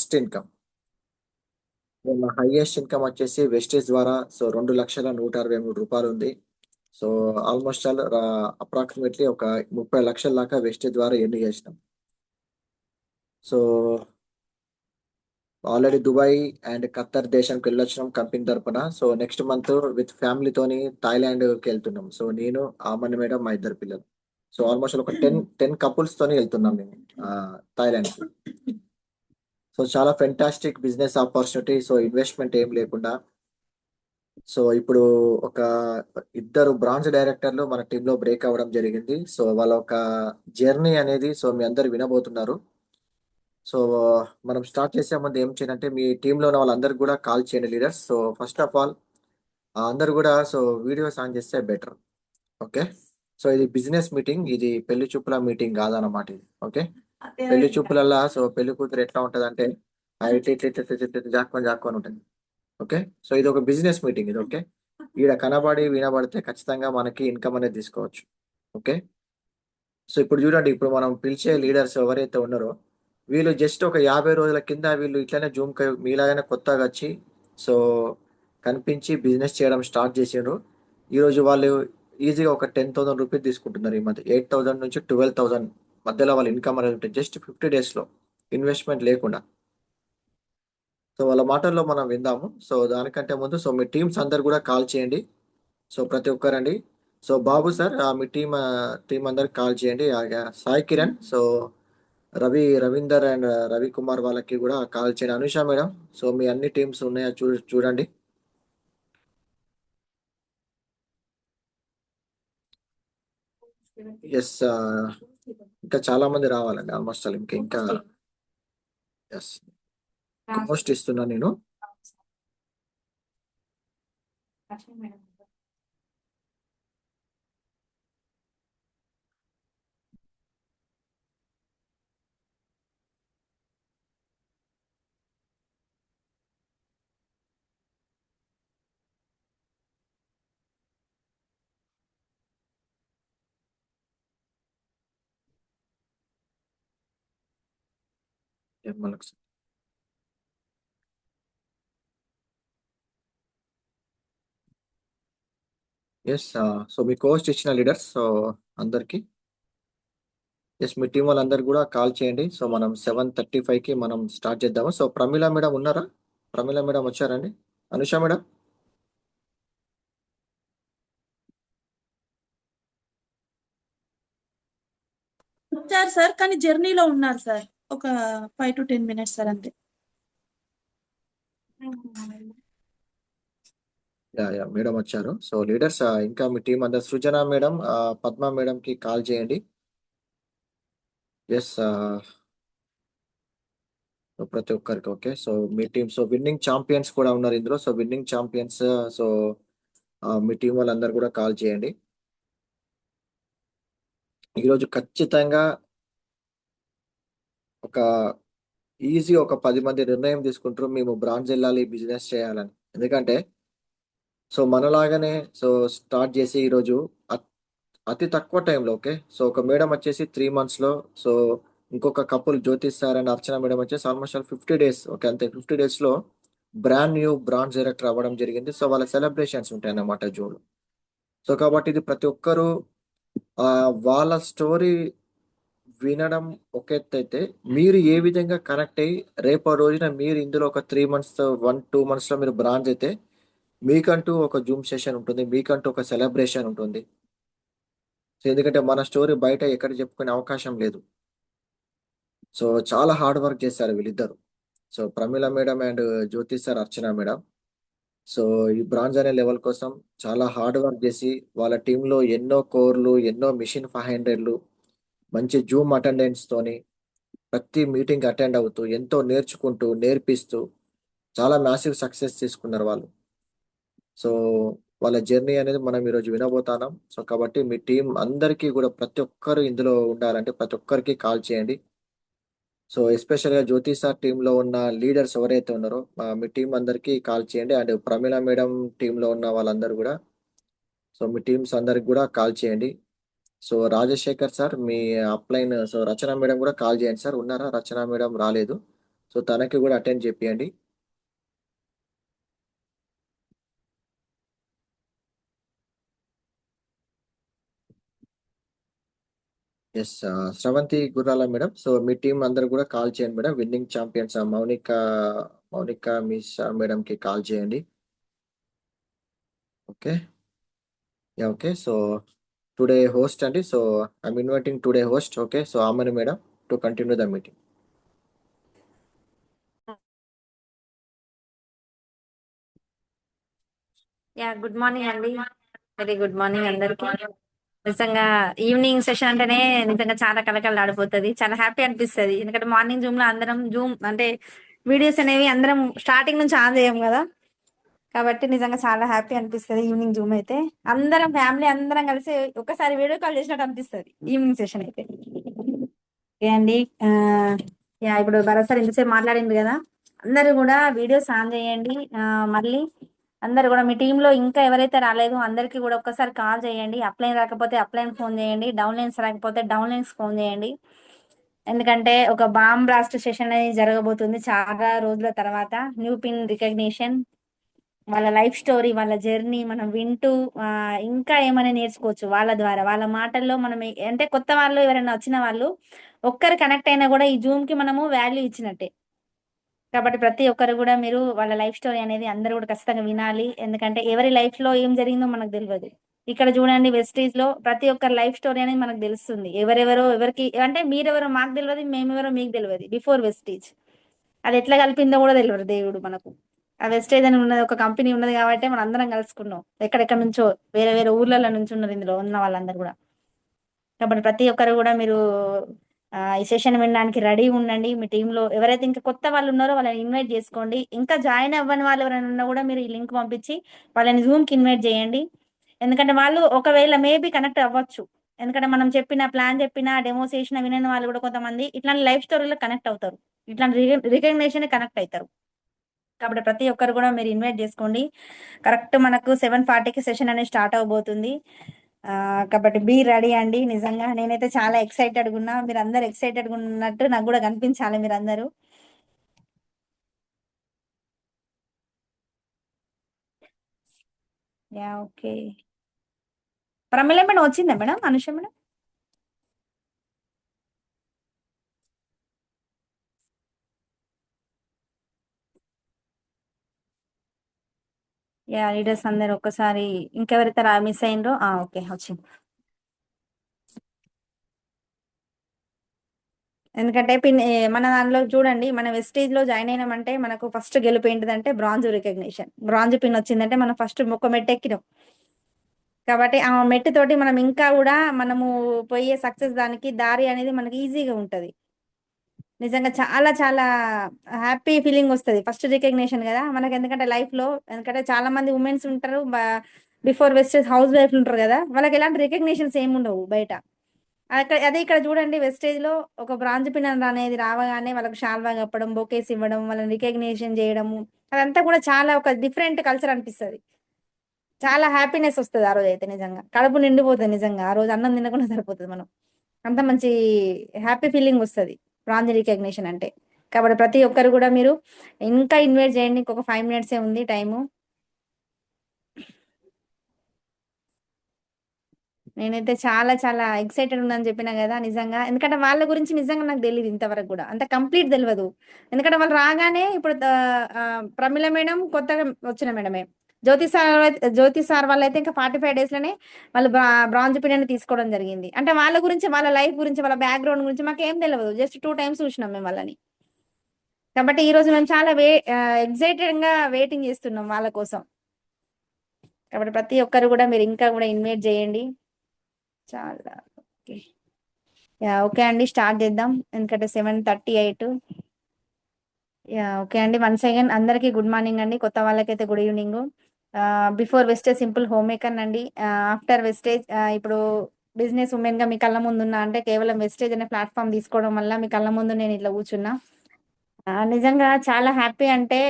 First income. నా highest income వచ్చేసి wastage ద్వారా సో 2,163,000 ఉంది. సో ఆల్మోస్ట్ ఆల్ అప్రాక్సిమేట్లీ ఒక 30 లక్షల దాకా వెస్టేజ్ ద్వారా ఎర్న్ చేసినాం. So already Dubai and Khattar దేశానికి వెళ్ళొచ్చినాం కంపెనీ తరపున. సో నెక్స్ట్ మంత్ విత్ ఫ్యామిలీతోని థాయిలాండ్కి వెళ్తున్నాం. సో నేను, ఆమని మేడం, మా ఇద్దరు పిల్లలు. సో ఆల్మోస్ట్ ఒక 10 కపుల్స్ తోని వెళ్తున్నాం మేము థాయిలాండ్కి. సో చాలా fantastic business opportunity. So investment ఏం లేకుండా. సో ఇప్పుడు ఒక ఇద్దరు బ్రాంచ్ డైరెక్టర్లు మన టీంలో బ్రేక్ అవ్వడం జరిగింది. సో వాళ్ళ ఒక జర్నీ అనేది సో మీ అందరు వినబోతున్నారు. సో మనం స్టార్ట్ చేసే ముందు ఏం చేయాలంటే మీ టీంలో ఉన్న వాళ్ళందరికీ కూడా కాల్ చేయండి leaders. So first of all అందరు కూడా సో వీడియోస్ ఆన్ చేస్తే బెటర్. ఓకే. సో ఇది బిజినెస్ మీటింగ్, ఇది పెళ్లి చూపుల మీటింగ్ కాదన్నమాట ఇది. ఓకే. పెళ్లి చూపులల్లా సో పెళ్లి కూతురు ఎట్లా ఉంటది అంటే ఇట్లా ఇట్లా ఇట్లా ఇట్లా ఇట్లా జాక్కొని జాక్కొని ఉంటుంది. ఓకే. సో ఇది ఒక బిజినెస్ మీటింగ్ ఇది. ఓకే. ఈడ కనబడి వినబడితే ఖచ్చితంగా మనకి ఇన్కమ్ అనేది తీసుకోవచ్చు. ఓకే. సో ఇప్పుడు చూడండి, ఇప్పుడు మనం పిలిచే లీడర్స్ ఎవరైతే ఉన్నారో వీళ్ళు జస్ట్ ఒక 50 రోజుల కింద వీళ్ళు ఇట్లనే జూమ్ మీలాగానే కొత్తగా వచ్చి సో కనిపించి బిజినెస్ చేయడం స్టార్ట్ చేసిండ్రు. ఈరోజు వాళ్ళు ఈజీగా ఒక 10,000 రూపీస్ తీసుకుంటున్నారు. ఈ మధ్య 8,000 నుంచి 12,000 మధ్యలో వాళ్ళ ఇన్కమ్ అనేది ఉంటుంది జస్ట్ 50 డేస్లో, ఇన్వెస్ట్మెంట్ లేకుండా. సో వాళ్ళ మాటల్లో మనం విందాము. సో దానికంటే ముందు సో మీ టీమ్స్ అందరు కూడా కాల్ చేయండి. సో ప్రతి ఒక్కరండి. సో బాబు సార్ మీ టీం అందరికి కాల్ చేయండి. సాయి కిరణ్, సో రవీందర్ అండ్ రవికుమార్ వాళ్ళకి కూడా కాల్ చేయండి. అనుష మేడం, సో మీ అన్ని టీమ్స్ ఉన్నాయో చూడండి. ఎస్, ఇంకా చాలా మంది రావాలండి. ఆల్మోస్ట్ ఆల్ ఇంకా ఇంకా ఎస్ పోస్ట్ ఇస్తున్నా నేను. ఎస్, సో మీ పోస్ట్ ఇచ్చిన లీడర్స్ సో అందరికి ఎస్ మీ టీం వాళ్ళందరూ కూడా కాల్ చేయండి. సో మనం 7:35కి మనం స్టార్ట్ చేద్దాము. సో ప్రమీల మేడం ఉన్నారా? ప్రమీల మేడం వచ్చారండి. అనుష మేడం. వచ్చారు సార్, కానీ జర్నీలో ఉన్నారు సార్. ఒక 5 to 10 minutes సార్ అంతే. యా మేడం వచ్చారు. సో లీడర్స్ ఇంకా మీ టీం అందరు సృజన మేడం, పద్మ మేడం కి కాల్ చేయండి. ఎస్, ప్రతి ఒక్కరికి. ఓకే. సో మీ టీం సో విన్నింగ్ ఛాంపియన్స్ కూడా ఉన్నారు ఇందులో. సో విన్నింగ్ ఛాంపియన్స్ సో మీ టీం వాళ్ళందరూ కూడా కాల్ చేయండి. ఈరోజు ఖచ్చితంగా ఒక ఈజీ ఒక 10 మంది నిర్ణయం తీసుకుంటారు మేము బ్రాంచ్ వెళ్ళాలి బిజినెస్ చేయాలని. ఎందుకంటే సో మనలాగానే సో స్టార్ట్ చేసి ఈరోజు అతి తక్కువ టైంలో. ఓకే. సో ఒక మేడం వచ్చేసి 3 months లో, సో ఇంకొక couple Jyothish sir and Archana madam వచ్చేసి ఆల్మోస్ట్ 50 days. ఓకే. అంతే 50 daysలో బ్రాండ్ న్యూ బ్రాంచ్ డైరెక్టర్ అవ్వడం జరిగింది. సో వాళ్ళ సెలబ్రేషన్స్ ఉంటాయి అన్నమాట జూన్. సో కాబట్టి ఇది ప్రతి ఒక్కరు వాళ్ళ స్టోరీ వినడం ఒక ఎత్తు అయితే మీరు ఏ విధంగా కనెక్ట్ అయ్యి రేపో రోజున మీరు ఇందులో ఒక 3 months 1-2 monthsలో మీరు బ్రాంచ్ అయితే మీకంటూ ఒక జూమ్ సెషన్ ఉంటుంది, మీకంటూ ఒక సెలబ్రేషన్ ఉంటుంది. సో ఎందుకంటే మన స్టోరీ బయట ఎక్కడ చెప్పుకునే అవకాశం లేదు. సో చాలా హార్డ్ వర్క్ చేశారు వీళ్ళిద్దరు. So Pramila madam and Jyoti sir, Archana madam. So ఈ బ్రాంజ్ అనే లెవెల్ కోసం చాలా హార్డ్ వర్క్ చేసి వాళ్ళ టీంలో ఎన్నో కోర్లు, ఎన్నో మిషన్ 500లు, మంచి జూమ్ అటెండెన్స్ తోని ప్రతి మీటింగ్ అటెండ్ అవుతూ ఎంతో నేర్చుకుంటూ నేర్పిస్తూ చాలా మ్యాసివ్ సక్సెస్ తీసుకున్నారు వాళ్ళు. సో వాళ్ళ జర్నీ అనేది మనం ఈరోజు వినబోతున్నాం. సో కాబట్టి మీ టీం అందరికీ కూడా ప్రతి ఒక్కరు ఇందులో ఉండాలంటే ప్రతి ఒక్కరికి కాల్ చేయండి. సో ఎస్పెషల్గా జ్యోతి సార్ టీంలో ఉన్న లీడర్స్ ఎవరైతే ఉన్నారో మీ టీం అందరికీ కాల్ చేయండి. అండ్ ప్రమీల మేడం టీంలో ఉన్న వాళ్ళందరూ కూడా సో మీ టీమ్స్ అందరికి కూడా కాల్ చేయండి. సో రాజశేఖర్ సార్ మీ అప్లైన్, సో రచన మేడం కూడా కాల్ చేయండి సార్. ఉన్నారా? రచన మేడం రాలేదు. సో తనకి కూడా అటెండ్ చేపియండి. ఎస్, శ్రవంతి గుర్రాల మేడం. సో మీ టీం అందరు కూడా కాల్ చేయండి madam. Winning champions Mounika Mounika miss madam కి కాల్ చేయండి. Okay, yeah okay. So today host అండి. So I'm inviting today host. Okay, so Amani madam to continue the meeting. Good morning అండి. Very good morning అందరికి. నిజంగా evening session అంటేనే నిజంగా చాలా కలకల ఆడిపోతుంది, చాలా హ్యాపీ అనిపిస్తుంది. ఎందుకంటే మార్నింగ్ జూమ్ లో అందరం జూమ్ అంటే వీడియోస్ అనేవి అందరం స్టార్టింగ్ నుంచి ఆన్ చేయం కదా, కాబట్టి నిజంగా చాలా హ్యాపీ అనిపిస్తుంది. ఈవినింగ్ జూమ్ అయితే అందరం ఫ్యామిలీ అందరం కలిసి ఒకసారి వీడియో కాల్ చేసినట్టు అనిపిస్తుంది ఈవినింగ్ సెషన్ అయితే. ఓకే అండి. ఇప్పుడు భరత్ సార్ ఇంతసేపు మాట్లాడింది కదా, అందరూ కూడా వీడియోస్ ఆన్ చేయండి. మళ్ళీ అందరు కూడా మీ టీంలో ఇంకా ఎవరైతే రాలేదో అందరికీ కూడా ఒక్కసారి కాల్ చేయండి. అప్లైన్ రాకపోతే అప్లైన్ ఫోన్ చేయండి, డౌన్ లైన్స్ రాకపోతే డౌన్ లైన్స్ ఫోన్ చేయండి. ఎందుకంటే ఒక బాంబ్ బ్లాస్ట్ సెషన్ అనేది జరగబోతుంది చాలా రోజుల తర్వాత. న్యూ పిన్ రికగ్నిషన్, వాళ్ళ లైఫ్ స్టోరీ, వాళ్ళ జర్నీ మనం వింటూ ఇంకా ఏమైనా నేర్చుకోవచ్చు వాళ్ళ ద్వారా. వాళ్ళ మాటల్లో మనం అంటే కొత్త వాళ్ళు ఎవరైనా వచ్చిన వాళ్ళు ఒక్కరు కనెక్ట్ అయినా కూడా ఈ జూమ్ కి మనము వాల్యూ ఇచ్చినట్టే. కాబట్టి ప్రతి ఒక్కరు కూడా మీరు వాళ్ళ లైఫ్ స్టోరీ అనేది అందరూ కూడా ఖచ్చితంగా వినాలి. ఎందుకంటే ఎవరి లైఫ్ లో ఏం జరిగిందో మనకు తెలియదు. ఇక్కడ చూడండి వెస్టీజ్ లో ప్రతి ఒక్కరి లైఫ్ స్టోరీ అనేది మనకు తెలుస్తుంది. ఎవరెవరో ఎవరికి అంటే మీరెవరో మాకు తెలియదు, మేమెవరో మీకు తెలియదు. బిఫోర్ వెస్టీజ్ అది ఎట్లా కలిపిందో కూడా తెలియదు దేవుడు మనకు. ఆ వెస్టేజ్ అని ఉన్నది ఒక కంపెనీ ఉన్నది కాబట్టి మనం అందరం కలుసుకున్నాం. ఎక్కడెక్కడ నుంచో వేరే వేరే ఊర్లలో నుంచి ఉన్నారు ఇందులో ఉన్న వాళ్ళందరూ కూడా. కాబట్టి ప్రతి ఒక్కరు కూడా మీరు ఈ సెషన్ వినడానికి రెడీ ఉండండి. మీ టీంలో ఎవరైతే ఇంకా కొత్త వాళ్ళు ఉన్నారో వాళ్ళని ఇన్వైట్ చేసుకోండి. ఇంకా జాయిన్ అవ్వని వాళ్ళు ఎవరైనా ఉన్నా కూడా మీరు ఈ లింక్ పంపించి వాళ్ళని జూమ్ కి ఇన్వైట్ చేయండి. ఎందుకంటే వాళ్ళు ఒకవేళ మేబీ కనెక్ట్ అవ్వచ్చు. ఎందుకంటే మనం చెప్పిన ప్లాన్ చెప్పిన డెమో చేసిన వినని వాళ్ళు కూడా కొంతమంది ఇట్లాంటి లైఫ్ స్టోరీలో కనెక్ట్ అవుతారు, ఇట్లాంటి రికగ్నేషన్ కనెక్ట్ అవుతారు. కాబట్టి ప్రతి ఒక్కరు కూడా మీరు ఇన్వైట్ చేసుకోండి. కరెక్ట్ మనకు 7:40కి సెషన్ అనేది స్టార్ట్ అవబోతుంది. కాబట్టి బీ రెడీ అండి. నిజంగా నేనైతే చాలా ఎక్సైటెడ్గా ఉన్నా, మీరు అందరు ఎక్సైటెడ్గా ఉన్నట్టు నాకు కూడా కనిపించాలి మీరు అందరూ. Yeah okay. ప్రమిళ మేడం వచ్చిందా madam? Anusha madam? Yeah leaders అందరు ఒక్కసారి ఇంకెవరైతే మిస్ అయిందో ఓకే వచ్చింది. ఎందుకంటే మన దానిలో చూడండి, మన వెస్టేజ్ లో జాయిన్ అయినామంటే మనకు ఫస్ట్ గెలుపు ఏంటిదంటే బ్రాంజ్ రికగ్నిషన్. బ్రాంజ్ పిన్ వచ్చిందంటే మనం ఫస్ట్ ఒక మెట్టు ఎక్కినాం. కాబట్టి ఆ మెట్టు తోటి మనం ఇంకా కూడా మనము పోయే సక్సెస్ దానికి దారి అనేది మనకి ఈజీగా ఉంటది. నిజంగా చాలా చాలా హ్యాపీ ఫీలింగ్ వస్తుంది ఫస్ట్ రికగ్నిషన్ కదా మనకి. ఎందుకంటే లైఫ్ లో ఎందుకంటే చాలా మంది ఉమెన్స్ ఉంటారు, బిఫోర్ వెస్టేజ్ హౌస్ వైఫ్ ఉంటారు కదా, వాళ్ళకి ఎలాంటి రికగ్నిషన్స్ ఏమి ఉండవు బయట. అదే ఇక్కడ చూడండి వెస్టేజ్ లో ఒక బ్రాంజ్ పిన్ అనేది రావగానే వాళ్ళకి షాల్వా కప్పడం, బొకేస్ ఇవ్వడం, వాళ్ళని రికగ్నిషన్ చేయడము, అదంతా కూడా చాలా ఒక డిఫరెంట్ కల్చర్ అనిపిస్తుంది. చాలా హ్యాపీనెస్ వస్తుంది ఆ రోజు అయితే. నిజంగా కడుపు నిండిపోతుంది. నిజంగా ఆ రోజు అన్నం తినకుండా సరిపోతుంది మనం. అంత మంచి హ్యాపీ ఫీలింగ్ వస్తుంది బ్రాంజ్ రికగ్నిషన్ అంటే. కాబట్టి ప్రతి ఒక్కరు కూడా మీరు ఇంకా ఇన్వైట్ చేయండి. ఇంకొక 5 minutes ఉంది టైము. నేనైతే చాలా చాలా ఎక్సైటెడ్ ఉన్నాను చెప్పినా కదా నిజంగా. ఎందుకంటే వాళ్ళ గురించి నిజంగా నాకు తెలియదు ఇంతవరకు కూడా, అంత కంప్లీట్ తెలియదు. ఎందుకంటే వాళ్ళు రాగానే ఇప్పుడు ప్రమిళ మేడం కొత్తగా వచ్చిన మేడమే. జ్యోతి సార్ వాళ్ళైతే ఇంకా 45 days లోనే వాళ్ళు బ్రాంజ్ పిన్ తీసుకోవడం జరిగింది. అంటే వాళ్ళ గురించి, వాళ్ళ లైఫ్ గురించి, వాళ్ళ బ్యాక్గ్రౌండ్ గురించి మాకు ఏం తెలియదు. జస్ట్ 2 times చూసినాం మేము వాళ్ళని. కాబట్టి ఈ రోజు మేము చాలా ఎక్సైటెడ్ గా వెయిటింగ్ చేస్తున్నాం వాళ్ళ కోసం. కాబట్టి ప్రతి ఒక్కరు కూడా మీరు ఇంకా కూడా ఇన్వైట్ చేయండి. చాలా ఓకే. యా ఓకే అండి, స్టార్ట్ చేద్దాం. ఎందుకంటే 7:38. యా ఓకే అండి. వన్స్ అగైన్ అందరికీ గుడ్ మార్నింగ్ అండి. కొత్త వాళ్ళకైతే good evening. Before Vestige simple home maker అండి. ఆఫ్టర్ వెస్టేజ్ ఇప్పుడు బిజినెస్ ఉమెన్ గా మీ కళ్ళ ముందు ఉన్నా అంటే కేవలం వెస్టేజ్ అనే ప్లాట్ఫామ్ తీసుకోవడం వల్ల మీ కళ్ళ ముందు నేను ఇట్లా కూర్చున్నా. నిజంగా చాలా హ్యాపీ. అంటే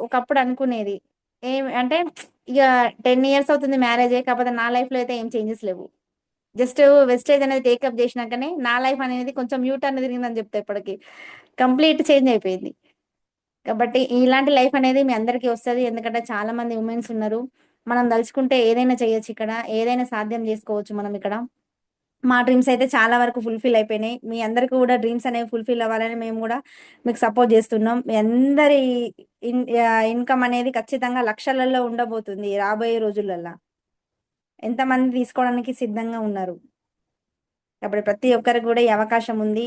ఒకప్పుడు అనుకునేది ఏం అంటే ఇక 10 years అవుతుంది మ్యారేజ్ అయ్యి, కాకపోతే నా లైఫ్ లో అయితే ఏం చేంజెస్ లేవు. జస్ట్ వెస్టేజ్ అనేది టేకప్ చేసినాకనే నా లైఫ్ అనేది కొంచెం యూటర్న్ తిరిగిందని చెప్తా. ఇప్పటికి కంప్లీట్ చేంజ్ అయిపోయింది. కాబట్టి ఇలాంటి లైఫ్ అనేది మీ అందరికీ వస్తది. ఎందుకంటే చాలా మంది ఉమెన్స్ ఉన్నారు. మనం దలుచుకుంటే ఏదైనా చేయొచ్చు ఇక్కడ. ఏదైనా సాధ్యం జేసుకోవచ్చు మనం ఇక్కడ. మా డ్రీమ్స్ అయితే చాలా వరకు ఫుల్‌ఫిల్ అయిపోయినాయి. మీ అందరికి కూడా డ్రీమ్స్ అనేవి ఫుల్‌ఫిల్ అవ్వాలని మేము గూడా మీకు సపోర్ట్ జేస్తున్నాం. మీ అందరి ఇన్‌కమ్ అనేది ఖచ్చితంగా లక్షలలో ఉండబోతుంది రాబోయే రోజులల్ల. ఎంతమంది తీసుకోవడానికి సిద్ధంగా ఉన్నారు. కాబట్టి ప్రతి ఒక్కరికి గూడా ఈ అవకాశం ఉంది.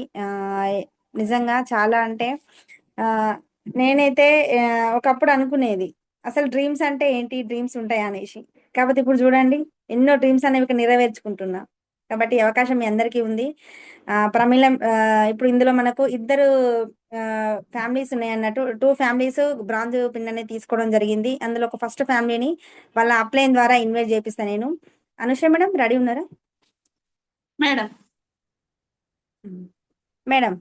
నిజంగా చాలా అంటే ఆహ్, నేనైతే ఒకప్పుడు అనుకునేది. అసలు డ్రీమ్స్ అంటే ఏంటి? డ్రీమ్స్ ఉంటాయా అనేసి. కాపోతే ఇప్పుడు జూడండి ఎన్నో డ్రీమ్స్ అనేవి ఇక్కడ నెరవేర్చుకుంటున్నా. కాబట్టి ఈ అవకాశం మీ అందరికీ ఉంది. ప్రమీల ఇప్పుడు ఇందులో మనకు ఇద్దరు ఫ్యామిలీస్ ఉన్నాయన్నట్టు. 2 ఫ్యామిలీస్ బ్రాంజ్ పిన్ అనేది తీసుకోవడం జరిగింది. అందులో ఒక ఫస్ట్ ఫ్యామిలీని వాళ్ళ అప్‌లైన్ ద్వారా ఇన్వైట్ జేపిస్తా నేను. అనుష మేడం రెడీ ఉన్నారా? మేడం మేడం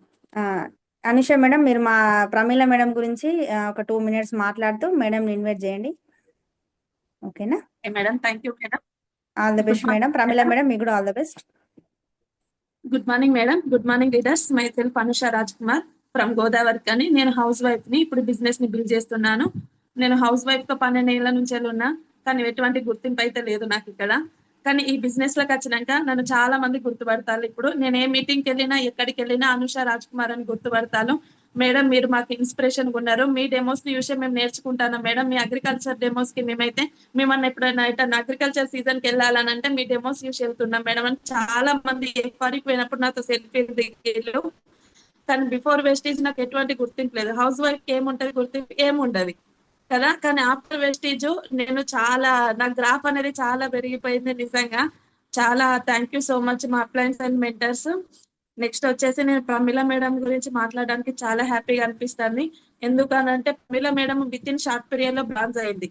అనుష మేడం మీరు మా ప్రమీల మేడం గురించి ఒక 2 మినిట్స్ మాట్లాడుతూ మేడంని ఇన్వైట్ చేయండి. ఓకేనా? Madam thank you madam. All the best madam. Pramila madam మీకు కూడా all the best. Good morning madam. Good morning leaders. My self Anusha Raj Kumar from Godavari అని. నేను హౌస్ వైఫ్ ని. ఇప్పుడు బిజినెస్ ని బిల్డ్ చేస్తున్నాను. నేను హౌస్ వైఫ్ గా 12 ఏళ్ల నుంచి ఉన్నా. కానీ ఎటువంటి గుర్తింపు అయితే లేదు నాకు ఇక్కడ. కానీ ఈ బిజినెస్ లోకి వచ్చినాక నన్ను చాలా మంది గుర్తుపడతారు. ఇప్పుడు నేను ఏ మీటింగ్కి వెళ్ళినా ఎక్కడికి వెళ్ళినా అనుష రాజ్ కుమార్ అని గుర్తుపడతాను. మేడం మీరు మాకు ఇన్స్పిరేషన్ ఉన్నారు. మీ డెమోస్ ని చూసి మేము నేర్చుకుంటాను మేడం. మీ అగ్రికల్చర్ డెమోస్ కి మేమైతే మిమ్మల్ని ఎప్పుడైనా అగ్రికల్చర్ సీజన్ కి వెళ్ళాలని అంటే మీ డెమోస్ చూసి వెళ్తున్నాం మేడం అని చాలా మంది ఎఫ్ఆర్కి పోయినప్పుడు నాతో సెల్ఫీ దిగారు. కానీ బిఫోర్ వెస్టేజ్ నాకు ఎటువంటి గుర్తింపు లేదు. హౌస్ వైఫ్ కి ఏముంటది గుర్తింపు ఏముండదు కదా. కానీ ఆఫ్టర్ వెస్టేజ్ నేను చాలా నా గ్రాఫ్ అనేది చాలా పెరిగిపోయింది నిజంగా. చాలా థ్యాంక్ యూ సో మచ్ మా అప్లయన్స్ అండ్ మెంటర్స్. నెక్స్ట్ వచ్చేసి నేను ప్రమీల మేడం గురించి మాట్లాడడానికి చాలా హ్యాపీగా అనిపిస్తుంది. ఎందుకనంటే Pramila madam with in short period లో బ్రాంజ్ అయింది.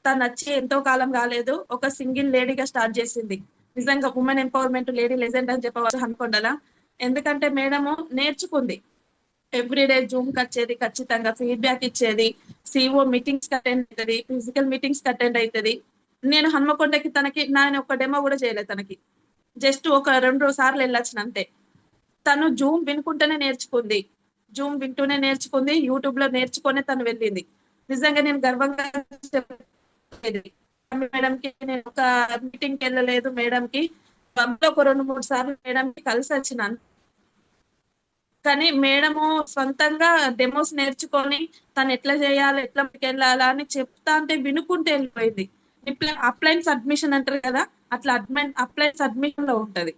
తను వచ్చి ఎంతో కాలం కాలేదు. ఒక సింగిల్ లేడీగా స్టార్ట్ చేసింది. నిజంగా ఉమెన్ ఎంపవర్మెంట్ లేడీ లెజెండ్ అని చెప్పవచ్చు హన్మకొండలా. ఎందుకంటే మేడము నేర్చుకుంది. ఎవ్రీడే జూమ్ వచ్చేది, ఖచ్చితంగా ఫీడ్బ్యాక్ ఇచ్చేది, సిఓ మీటింగ్స్ అటెండ్ అవుతుంది, ఫిజికల్ మీటింగ్స్ అటెండ్ అవుతుంది. నేను హన్మకొండకి తనకి నేను ఒక డెమో కూడా చేయలేదు. తనకి జస్ట్ ఒక 2 సార్లు వెళ్ళొచ్చిన అంతే. తను జూమ్ వినుకుంటూనే నేర్చుకుంది. జూమ్ వింటూనే నేర్చుకుంది. యూట్యూబ్ లో నేర్చుకునే తను వెళ్ళింది. నిజంగా నేను గర్వంగా చెప్పేది మేడం కి. నేను ఒక మీటింగ్ కి వెళ్ళలేదు మేడం కి. ఒక 2-3 సార్లు మేడం కి కలిసి వచ్చినాను. కానీ మేడము సొంతంగా డెమోస్ నేర్చుకొని తను ఎట్లా చేయాలి, ఎట్లా వెళ్ళాలా అని చెప్తా అంటే వినుకుంటే వెళ్ళిపోయింది. అప్లైన్స్ అడ్మిషన్ అంటారు కదా, అట్లా అప్లైన్స్ అడ్మిషన్ లో ఉంటది.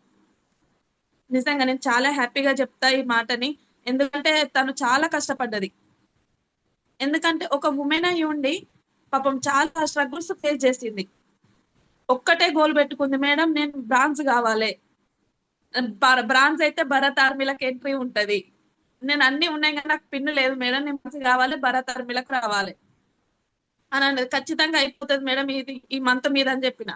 నిజంగా నేను చాలా హ్యాపీగా చెప్తా ఈ మాటని. ఎందుకంటే తను చాలా కష్టపడ్డది. ఎందుకంటే ఒక ఉమెన్ అయి ఉండి పాపం చాలా స్ట్రగుల్స్ ఫేస్ చేసింది. ఒక్కటే గోల్ పెట్టుకుంది, మేడం నేను బ్రాంజ్ కావాలి. బ్రాంజ్ అయితే భరత్ ఆర్మీలకు ఎంట్రీ ఉంటది. నేను అన్ని ఉన్నాయి కానీ నాకు పిన్ లేదు మేడం. నేను బ్రాంజ్ కావాలి, భరత్ ఆర్మీలకు రావాలి అని అన్నది. ఖచ్చితంగా అయిపోతుంది మేడం ఇది ఈ మంత్ మీద అని చెప్పిన.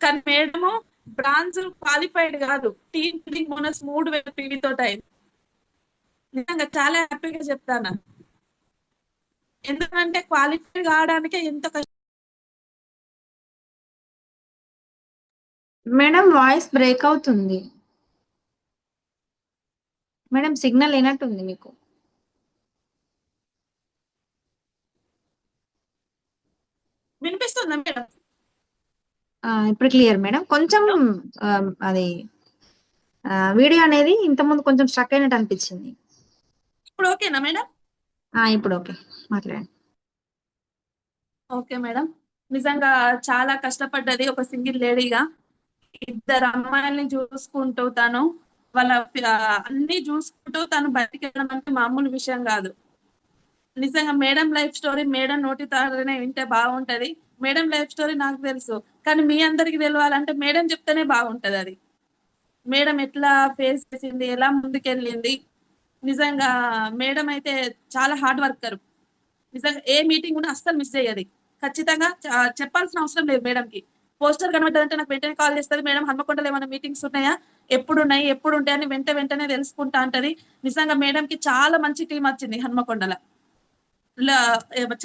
కానీ మేడము బ్రాంజ్ క్వాలిఫైడ్ కాదు, టీమ్ బిల్డింగ్ బోనస్ 3000 PV తోటి అయింది. నిజంగా చాలా హ్యాపీగా చెప్తాను. ఎందుకంటే క్వాలిఫై కావడానికే ఎంత కష్టం. మేడం వాయిస్ బ్రేక్ అవుతుంది. మేడం సిగ్నల్ లేనట్టుంది మీకు. వినిపిస్తుందా మేడం? ఇప్పుడు క్లియర్ మేడం. కొంచెం అది వీడియో అనేది ఇంతకుముందు కొంచెం స్ట్రక్ అయినట్టు అనిపించింది. ఇప్పుడు ఓకేనా మేడం? ఇప్పుడు ఓకే, మాట్లాడండి. Okay madam. నిజంగా చాలా కష్టపడ్డది ఒక సింగిల్ లేడీగా. 2 అమ్మాయిల్ని చూసుకుంటూ తను వాళ్ళ అన్ని చూసుకుంటూ తను బతికెళ్ళడం అంటే మామూలు విషయం కాదు. నిజంగా మేడం లైఫ్ స్టోరీ మేడం నోటి ద్వారానే వింటే బాగుంటది. మేడం లైఫ్ స్టోరీ నాకు తెలుసు, కానీ మీ అందరికి తెలవాలంటే మేడం చెప్తేనే బాగుంటది. అది మేడం ఎట్లా ఫేస్ చేసింది, ఎలా ముందుకెళ్ళింది. నిజంగా మేడం అయితే చాలా హార్డ్ వర్కర్. నిజంగా ఏ మీటింగ్ కూడా అస్సలు మిస్ అయ్యేది. ఖచ్చితంగా చెప్పాల్సిన అవసరం లేదు మేడంకి. పోస్టర్ కనబడ్డదంటే నాకు వెంటనే కాల్ చేస్తుంది. మేడం హన్మకొండలో ఏమైనా మీటింగ్స్ ఉన్నాయా, ఎప్పుడు ఉన్నాయి, ఎప్పుడు ఉంటాయని వెంటనే తెలుసుకుంటా అంటది. నిజంగా మేడంకి చాలా మంచి టీం వచ్చింది హన్మకొండలో.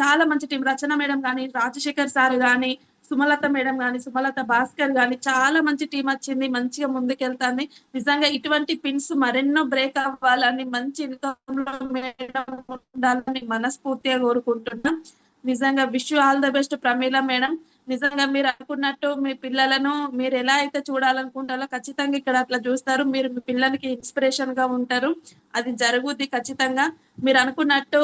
చాలా మంచి టీం. రచన మేడం కానీ, రాజశేఖర్ సార్ కానీ, సుమలత మేడం కానీ, సుమలత భాస్కర్ కానీ చాలా మంచి టీం వచ్చింది. మంచిగా ముందుకెళ్తాంది. నిజంగా ఇటువంటి పిన్స్ మరెన్నో బ్రేక్ అవ్వాలని, మంచి ఇన్కమ్ లో మేడం ఉండాలని మనస్ఫూర్తిగా కోరుకుంటున్నాం. నిజంగా wish you all the best Pramila madam. నిజంగా మీరు అనుకున్నట్టు మీ పిల్లలను మీరు ఎలా అయితే చూడాలనుకుంటారో ఖచ్చితంగా ఇక్కడ అట్లా చూస్తారు. మీరు మీ పిల్లలకి ఇన్స్పిరేషన్ గా ఉంటారు. అది జరుగుద్ది ఖచ్చితంగా. మీరు అనుకున్నట్టు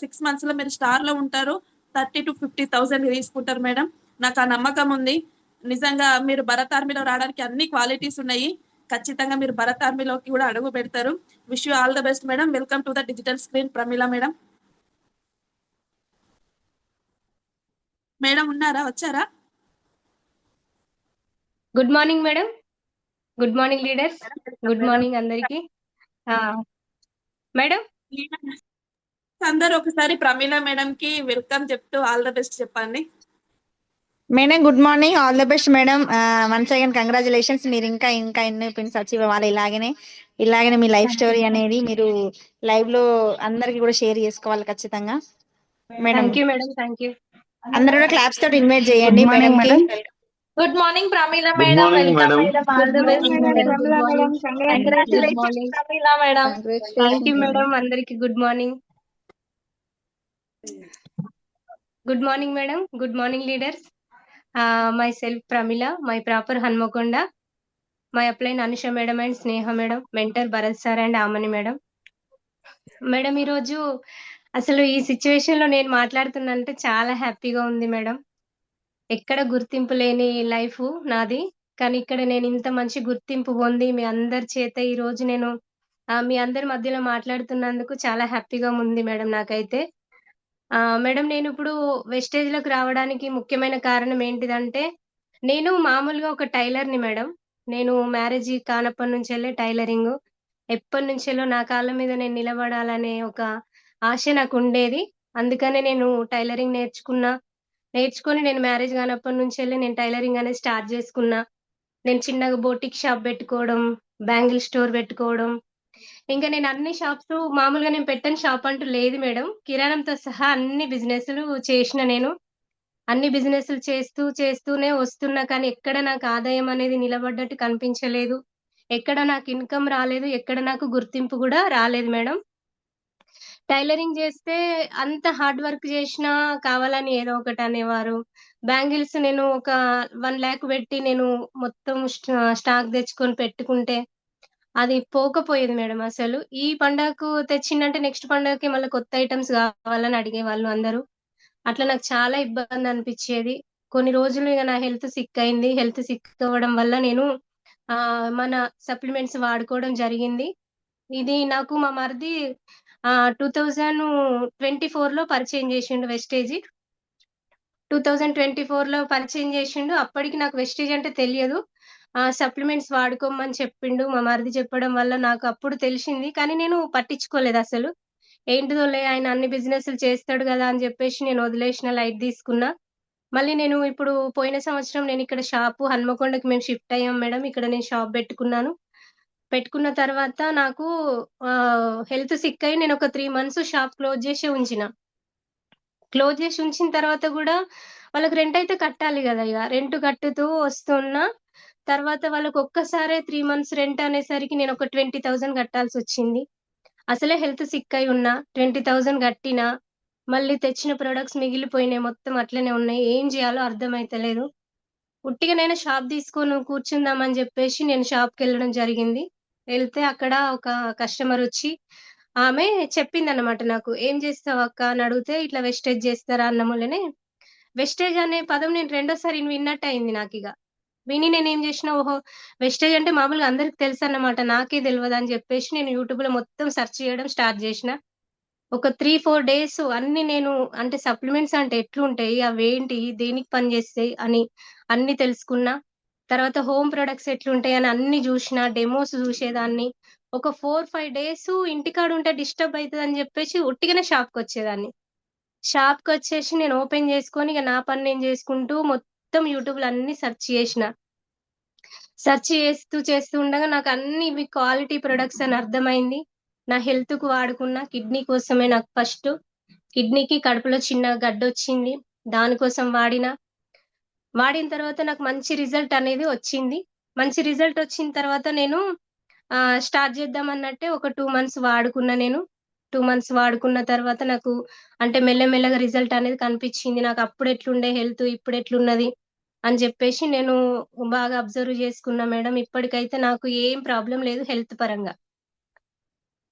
6 months లో మీరు స్టార్ లో ఉంటారు. 30,000 to 50,000 తీసుకుంటారు మేడం. నాకు ఆ నమ్మకం ఉంది. నిజంగా మీరు భరత్ ఆర్మీలో రావడానికి అన్ని క్వాలిటీస్ ఉన్నాయి. ఖచ్చితంగా మీరు భరత్ ఆర్మీలోకి కూడా అడుగు పెడతారు. Wish you all the best madam. Welcome to the digital screen Pramila madam. Madam ఉన్నారా, వచ్చారా? Good morning madam. Good morning leaders. Good morning అందరికి. మేడం అందరూ ఒకసారి ప్రమీల మేడం కి వెల్కమ్ చెప్తూ ఆల్ ద బెస్ట్ చెప్పండి. Madam good morning, all the best madam. Once again congratulations. మీరు ఇంకా ఇంకా ఎన్ని పిన్స్ అచీవ్ అవ్వాలి. ఇలాగనే మీ లైఫ్ స్టోరీ అనేది మీరు లైవ్ లో అందరికి కూడా షేర్ చేసుకోవాలి ఖచ్చితంగా madam. Thank you madam. Thank you. అందరూ కూడా క్లాప్స్ తోటి ఇన్వైట్ చేయండి మేడం కి. Good morning Pramila Good madam. morning, welcome madam. Madam. All the best madam. Good morning. Congratulations Pramila madam. Thank you madam. అందరికి good morning. Good morning madam. Good morning leaders. Myself Pramila, my proper Hanamkonda, my upline Anusha madam and Sneha madam, mentor Bharat sir and Amani madam. Madam ఈరోజు అసలు ఈ situation లో నేను మాట్లాడుతున్నంటే చాలా హ్యాపీగా ఉంది madam. ఎక్కడ గుర్తింపు లేని లైఫ్ నాది, కానీ ఇక్కడ నేను ఇంత మంచి గుర్తింపు పొంది మీ అందరి చేత ఈ రోజు నేను మీ అందరి మధ్యలో మాట్లాడుతున్నందుకు చాలా హ్యాపీగా ఉంది మేడం నాకైతే. మేడం నేను ఇప్పుడు వెస్టేజ్ లోకి రావడానికి ముఖ్యమైన కారణం ఏంటిదంటే, నేను మామూలుగా ఒక టైలర్ని మేడం. నేను మ్యారేజ్ కానప్పటి నుంచెల్లే టైలరింగ్, ఎప్పటి నుంచెల్లో నా కాళ్ళ మీద నేను నిలబడాలనే ఒక ఆశ నాకు ఉండేది. అందుకనే నేను టైలరింగ్ నేర్చుకొని నేను మ్యారేజ్ కానప్పటి నుంచెల్లే నేను టైలరింగ్ అనేది స్టార్ట్ చేసుకున్నా. నేను చిన్నగా బోటిక్ షాప్ పెట్టుకోవడం, బ్యాంగిల్ స్టోర్ పెట్టుకోవడం, ఇంకా నేను అన్ని షాప్స్ మామూలుగా నేను పెట్టని షాప్ అంటూ లేదు మేడం. కిరాణంతో సహా అన్ని బిజినెస్లు చేసిన నేను. అన్ని బిజినెస్లు చేస్తూనే వస్తున్నా, కానీ ఎక్కడ నాకు ఆదాయం అనేది నిలబడ్డట్టు కనిపించలేదు. ఎక్కడ నాకు ఇన్కమ్ రాలేదు. ఎక్కడ నాకు గుర్తింపు కూడా రాలేదు మేడం. టైలరింగ్ చేస్తే అంత హార్డ్ వర్క్ చేసినా కావాలని ఏదో ఒకటి అనేవారు. బ్యాంగిల్స్ నేను ఒక 1 lakh పెట్టి నేను మొత్తం స్టాక్ తెచ్చుకొని పెట్టుకుంటే అది పోకపోయేది మేడం అసలు. ఈ పండగకు తెచ్చిందంటే నెక్స్ట్ పండగకి మళ్ళీ కొత్త ఐటమ్స్ కావాలని అడిగేవాళ్ళు అందరూ. అట్లా నాకు చాలా ఇబ్బంది అనిపించేది. కొన్ని రోజులు ఇక నా హెల్త్ సిక్ అయింది. హెల్త్ సిక్ అవ్వడం వల్ల నేను మన సప్లిమెంట్స్ వాడుకోవడం జరిగింది. ఇది నాకు మా మరిది 2024లో పరిచయం చేసిండు వెస్టేజ్. 2024లో పరిచయం చేసిండు. అప్పటికి నాకు వెస్టేజ్ అంటే తెలియదు. సప్లిమెంట్స్ వాడుకోమని చెప్పిండు. మా మరిది చెప్పడం వల్ల నాకు అప్పుడు తెలిసింది. కానీ నేను పట్టించుకోలేదు అసలు. ఏంటిదోలే ఆయన అన్ని బిజినెస్లు చేస్తాడు కదా అని చెప్పేసి నేను వదిలేసిన, లైట్ తీసుకున్నా. మళ్ళీ నేను ఇప్పుడు పోయిన సంవత్సరం నేను ఇక్కడ షాపు హన్మకొండకి మేము షిఫ్ట్ అయ్యాం మేడం. ఇక్కడ నేను షాప్ పెట్టుకున్నాను. పెట్టుకున్న తర్వాత నాకు హెల్త్ సిక్ అయ్యి నేను ఒక 3 months షాప్ క్లోజ్ చేసి ఉంచిన. క్లోజ్ చేసి ఉంచిన తర్వాత కూడా వాళ్ళకి రెంట్ అయితే కట్టాలి కదా! ఇక రెంట్ కట్టుతూ వస్తున్నా. తర్వాత వాళ్ళకి ఒక్కసారే 3 months రెంట్ అనేసరికి నేను ఒక 20,000 కట్టాల్సొచ్చింది. అసలే హెల్త్ సిక్ అయి ఉన్నా. 20,000 కట్టినా. మళ్ళీ తెచ్చిన ప్రొడక్ట్స్ మిగిలిపోయినాయి. మొత్తం అట్లనే ఉన్నాయి. ఏం చేయాలో అర్థమైతలేదు. ఉట్టిగానైనా షాప్ తీసుకొని కూర్చుందామని చెప్పేసి నేను షాప్‌కెళ్ళడం జరిగింది. వెళ్తే అక్కడ ఒక కస్టమర్ వచ్చి ఆమె చెప్పిందన్నమాట నాకు. "ఏం చేస్తావక్క?" అని అడిగితే, "ఇట్లా వెస్టేజ్ చేస్తారా" అన్న మూలనే వెస్టేజ్ అనే పదం నేను రెండోసారి విన్నట్టయింది నాకిగ. విని నేనేం చేసినా, ఓహో! వెస్టేజ్ అంటే మామూలుగా అందరికి తెలుసన్నమాట. నాకే తెలవదని చెప్పేసి నేను యూట్యూబ్‌లో మొత్తం సెర్చ్ చేయడం స్టార్ట్ చేసిన. ఒక 3, 4 డేస్ అన్నీ నేను అంటే సప్లిమెంట్స్ అంటే ఎట్లుంటాయి? అవేంటి? దేనికి పనిచేస్తాయి? అని అన్నీ తెలుసుకున్నా. తర్వాత హోమ్ ప్రొడక్ట్స్ ఎట్లుంటాయని అన్నీ జూషిన. డెమోస్ జూషేదాన్ని. ఒక 4, 5 డేస్ ఇంటికాడుంటే డిస్టర్బ్ అయితదని జెప్పేసి ఉట్టిగనే షాప్‌కొచ్చేదాన్ని. షాప్‌కొచ్చేసి నేను ఓపెన్ జేసుకొని ఇగ నా పని నేను జేసుకుంటూ మొత్తం యూట్యూబ్‌లో అన్నీ సెర్చ్ చేసిన. సెర్చ్ చేస్తూ ఉండగా నాకు అన్నీ ఇవి క్వాలిటీ ప్రొడక్ట్స్ అని అర్థమైంది. నా హెల్త్‌కు వాడుకున్న. కిడ్నీ కోసమే నాకు ఫస్ట్. కిడ్నీకి కడుపులో చిన్న గడ్డొచ్చింది. దానికోసం వాడిన. వాడిన తర్వాత నాకు మంచి రిజల్ట్ అనేది వచ్చింది. మంచి రిజల్ట్ వచ్చిన తర్వాత నేను స్టార్ట్ చేద్దామన్నట్టే ఒక 2 మంత్స్ వాడుకున్నా నేను. 2 మంత్స్ వాడుకున్న తర్వాత నాకు అంటే మెల్లమెల్లగా రిజల్ట్ అనేది కనిపిచ్చింది. నాకు అప్పుడెట్లుండే హెల్త్, ఇప్పుడెట్లున్నది అని జెప్పేసి నేను బాగా అబ్జర్వ్ చేసుకున్నా మేడం. ఇప్పటికైతే నాకు ఏం ప్రాబ్లమ్ లేదు హెల్త్ పరంగా.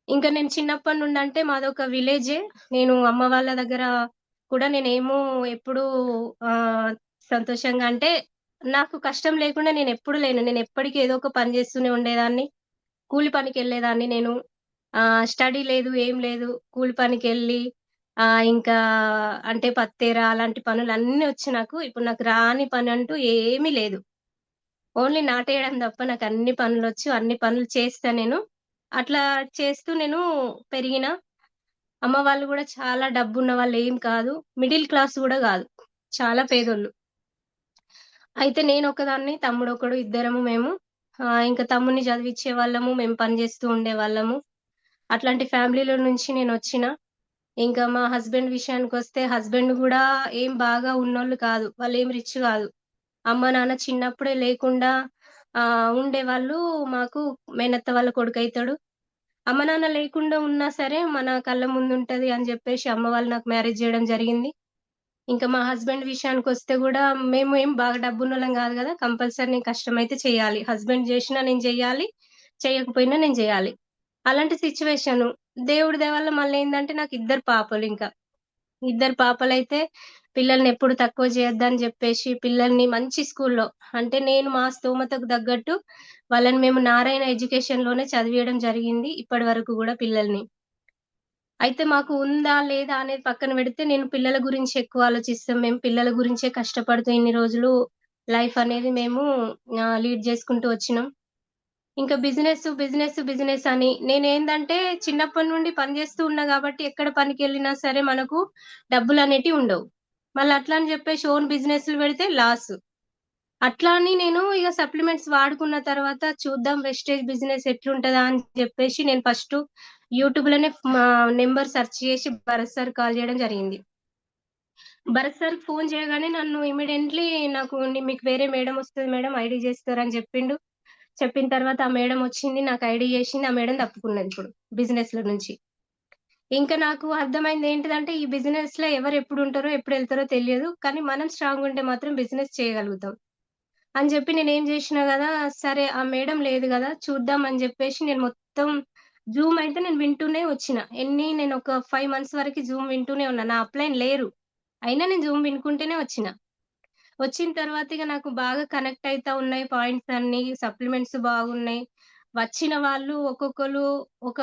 ఇంకా నేను చిన్నప్పటి నుండి అంటే మాదొక విలేజే. నేను అమ్మ వాళ్ళ దగ్గర కూడా నేనేమో ఎప్పుడూ ఆహ్, సంతోషంగా అంటే నాకు కష్టం లేకుండా నేనెప్పుడు లేను. నేనెప్పటికి ఏదో ఒక పని జేస్తూనే ఉండేదాన్ని. కూలి పనికెళ్ళేదాన్ని నేను. స్టడీ లేదు, ఏం లేదు. కూలి పనికెళ్ళి ఇంకా అంటే పత్తేర అలాంటి పనులన్నీ వచ్చు నాకు. ఇప్పుడు నాకు రాని పనంటూ ఏమీ లేదు. ఓన్లీ నాటేయడం తప్ప నాకన్ని పనులొచ్చు. అన్ని పనులు చేస్తా నేను. అట్లా చేస్తూ నేను పెరిగినా. అమ్మ వాళ్ళు గూడా చాలా డబ్బున్న వాళ్ళేం కాదు. మిడిల్ క్లాస్ గూడా గాదు. చాలా పేదోళ్ళు. అయితే నేనొక్కదాన్ని, తమ్ముడొకడు ఇద్దరము మేము. ఇంక తమ్ముడిని చదివిచ్చేవాళ్ళము. మేము పని జేస్తూ ఉండేవాళ్ళము. అట్లాంటి ఫ్యామిలీలో నుంచి నేనొచ్చిన. ఇంకా మా హస్బెండ్ విషయానికొస్తే హస్బెండ్ గూడా ఏం బాగా ఉన్నోళ్ళు కాదు. వాళ్ళేం రిచ్ గాదు. అమ్మ, నాన్న చిన్నప్పుడే లేకుండా ఉండేవాళ్ళు. మాకు మేనత్త వాళ్ళ కొడుకైతడు. అమ్మ, నాన్న లేకుండా ఉన్నా సరే మన కళ్ళ ముందుంటది అని జెప్పేసి అమ్మ వాళ్ళు నాకు మ్యారేజ్ జేయడం జరిగింది. ఇంకా మా హస్బెండ్ విషయానికొస్తే గూడా మేము ఏం బాగా డబ్బున్నోళ్ళం గాదు గదా! కంపల్సరీ నేను కష్టమైతే చేయాలి. హస్బెండ్ జేషినా నేను జెయ్యాలి. చెయ్యకపోయినా నేను జేయాలి. అలాంటి సిచ్యువేషను. దేవుడి దయ వల్ల మళ్ళేందంటే నాకిద్దరు పాపలింక. ఇద్దరు పాపలైతే పిల్లల్నెప్పుడు తక్కువ చేయొద్దని జెప్పేసి పిల్లల్ని మంచి స్కూల్‌లో అంటే నేను మా స్తోమతకు తగ్గట్టు వాళ్ళని మేము నారాయణ ఎడ్యుకేషన్‌లోనే చదివియడం జరిగింది. ఇప్పటి వరకు గూడా పిల్లల్ని. అయితే మాకు ఉందా? లేదా? అనేది పక్కన పెడితే నేను పిల్లల గురించి ఎక్కువ ఆలోచిస్తాం. మేము పిల్లల గురించే కష్టపడుతూ ఇన్ని రోజులు లైఫ్ అనేది మేము లీడ్ చేసుకుంటూ వచ్చినాం. ఇంకా బిజినెస్ అని నేనేందంటే చిన్నప్పటి నుండి పని చేస్తూ ఉన్నా గాబట్టి ఎక్కడ పనికెళ్ళినా సరే మనకు డబ్బులనేటివి ఉండవు. మళ్ళీ అట్లా అని జెప్పేసి ఓన్ బిజినెస్‌లు పెడితే లాసు. అట్లా అని నేను ఇగ సప్లిమెంట్స్ వాడుకున్న తర్వాత చూద్దాం వెస్టేజ్ బిజినెస్ ఎట్లుంటదా అని చెప్పేసి నేను ఫస్టు యూట్యూబ్‌లోనే మా నంబర్ సెర్చ్ చేసి భరత్ సార్‌కి కాల్ చేయడం జరిగింది. భరత్ సార్‌కి ఫోన్ చేయగానే నన్ను ఇమ్మీడియేట్‌లీ నాకు మీకు వేరే మేడమ్ వస్తది మేడమ్ ఐడీ చేస్తారని చెప్పిండు. చెప్పిన తర్వాత ఆ మేడమ్ వచ్చింది. నాకు ఐడీ చేసింది. ఆ మేడమ్ తప్పుకున్నదిప్పుడు బిజినెస్‌లో నుంచి. ఇంకా నాకు అర్థమైంది ఏంటిదంటే ఈ బిజినెస్‌లో ఎవరెప్పుడుంటారో, ఎప్పుడెళ్తారో తెలియదు. కానీ మనం స్ట్రాంగుంటే మాత్రం బిజినెస్ చేయగలుగుతాం. అని జెప్పి నేనేం జేషినా గదా! సరే ఆ మేడమ్ లేదు గదా! చూద్దాం అని జెప్పేసి నేను మొత్తం జూమ్ అయితే నేను వింటూనే వచ్చిన. నేనొక 5 మంత్స్ వరకి జూమ్ వింటూనే ఉన్నా. నా అప్‌లైన్ లేరు. అయినా నేను జూమ్ వినుకుంటూనే వచ్చిన. వచ్చిన తర్వాత ఇగ నాకు బాగా కనెక్ట్ అయితా ఉన్నాయి పాయింట్స్ అన్నీ. సప్లిమెంట్స్ బాగున్నాయి. వచ్చిన వాళ్ళు ఒక్కొక్కళ్ళు ఒక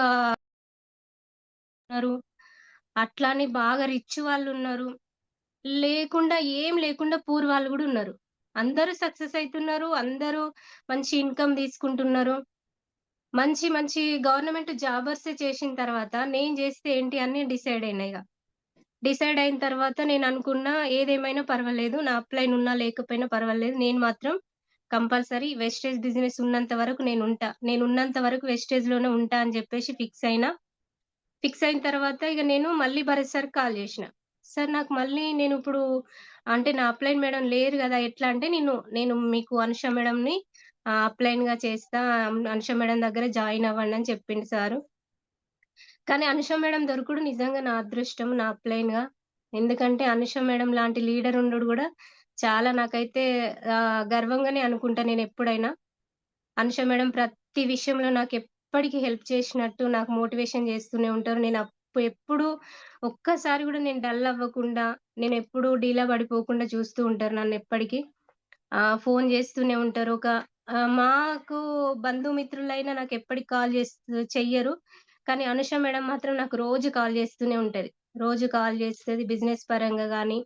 ఉన్నారు. అట్లా అని బాగా రిచ్ వాళ్ళున్నారు. లేకుండా ఏం లేకుండా పూర్ వాళ్ళు గూడా ఉన్నారు. అందరూ సక్సెస్ అయితున్నారు. అందరూ మంచి ఇన్‌కమ్ తీసుకుంటున్నారు. మంచి మంచి గవర్నమెంట్ జాబర్సే చేసిన తర్వాత నేను జేస్తే ఏంటి అని నేను డిసైడ్ అయినా ఇగ. డిసైడ్ అయిన తర్వాత నేననుకున్నా ఏదేమైనా పర్వాలేదు. నా అప్‌లైన్ ఉన్నా లేకపోయినా పర్వాలేదు. నేను మాత్రం కంపల్సరీ వెస్టేజ్ బిజినెస్ ఉన్నంత వరకు నేనుంటా. నేనున్నంత వరకు వెస్టేజ్‌లోనే ఉంటా అని జెప్పేసి ఫిక్స్ అయినా. ఫిక్స్ అయిన తర్వాత ఇగ నేను మళ్ళీ భరత్ సార్‌కి కాల్ జేషిన. సార్ నాకు మళ్ళీ నేనిప్పుడు అంటే నా అప్లైన్ మేడం లేరు గదా! ఎట్లా అంటే నేను మీకు అనుష మేడంని అప్లైన్‌గా చేస్తా. అనుష మేడం దగ్గర జాయిన్ అవ్వండి అని చెప్పిండు సారు. కానీ అనుష మేడం దొరకుడు నిజంగా నా అదృష్టం నా అప్లైన్‌గా. ఎందుకంటే అనుష మేడం లాంటి లీడర్ ఉండుడు గూడా చాలా నాకైతే గర్వంగానే అనుకుంటా నేనెప్పుడైనా. అనుష మేడం ప్రతి విషయంలో నాకెప్పటికి హెల్ప్ చేసినట్టు నాకు మోటివేషన్ చేస్తూనే ఉంటారు. ఎప్పుడు ఒక్కసారి గూడా నేను డల్ అవ్వకుండా, నేనెప్పుడూ డీలా పడిపోకుండా చూస్తూ ఉంటారు నన్నెప్పటికి. ఫోను చేస్తూనే ఉంటారు. మాకు బంధుమిత్రులైనా నాకెప్పటికి కాల్ చెయ్యరు. కానీ అనుష మేడం మాత్రం నాకు రోజు కాల్ చేస్తూనే ఉంటది. రోజు కాల్ చేస్తది బిజినెస్ పరంగా గానీ,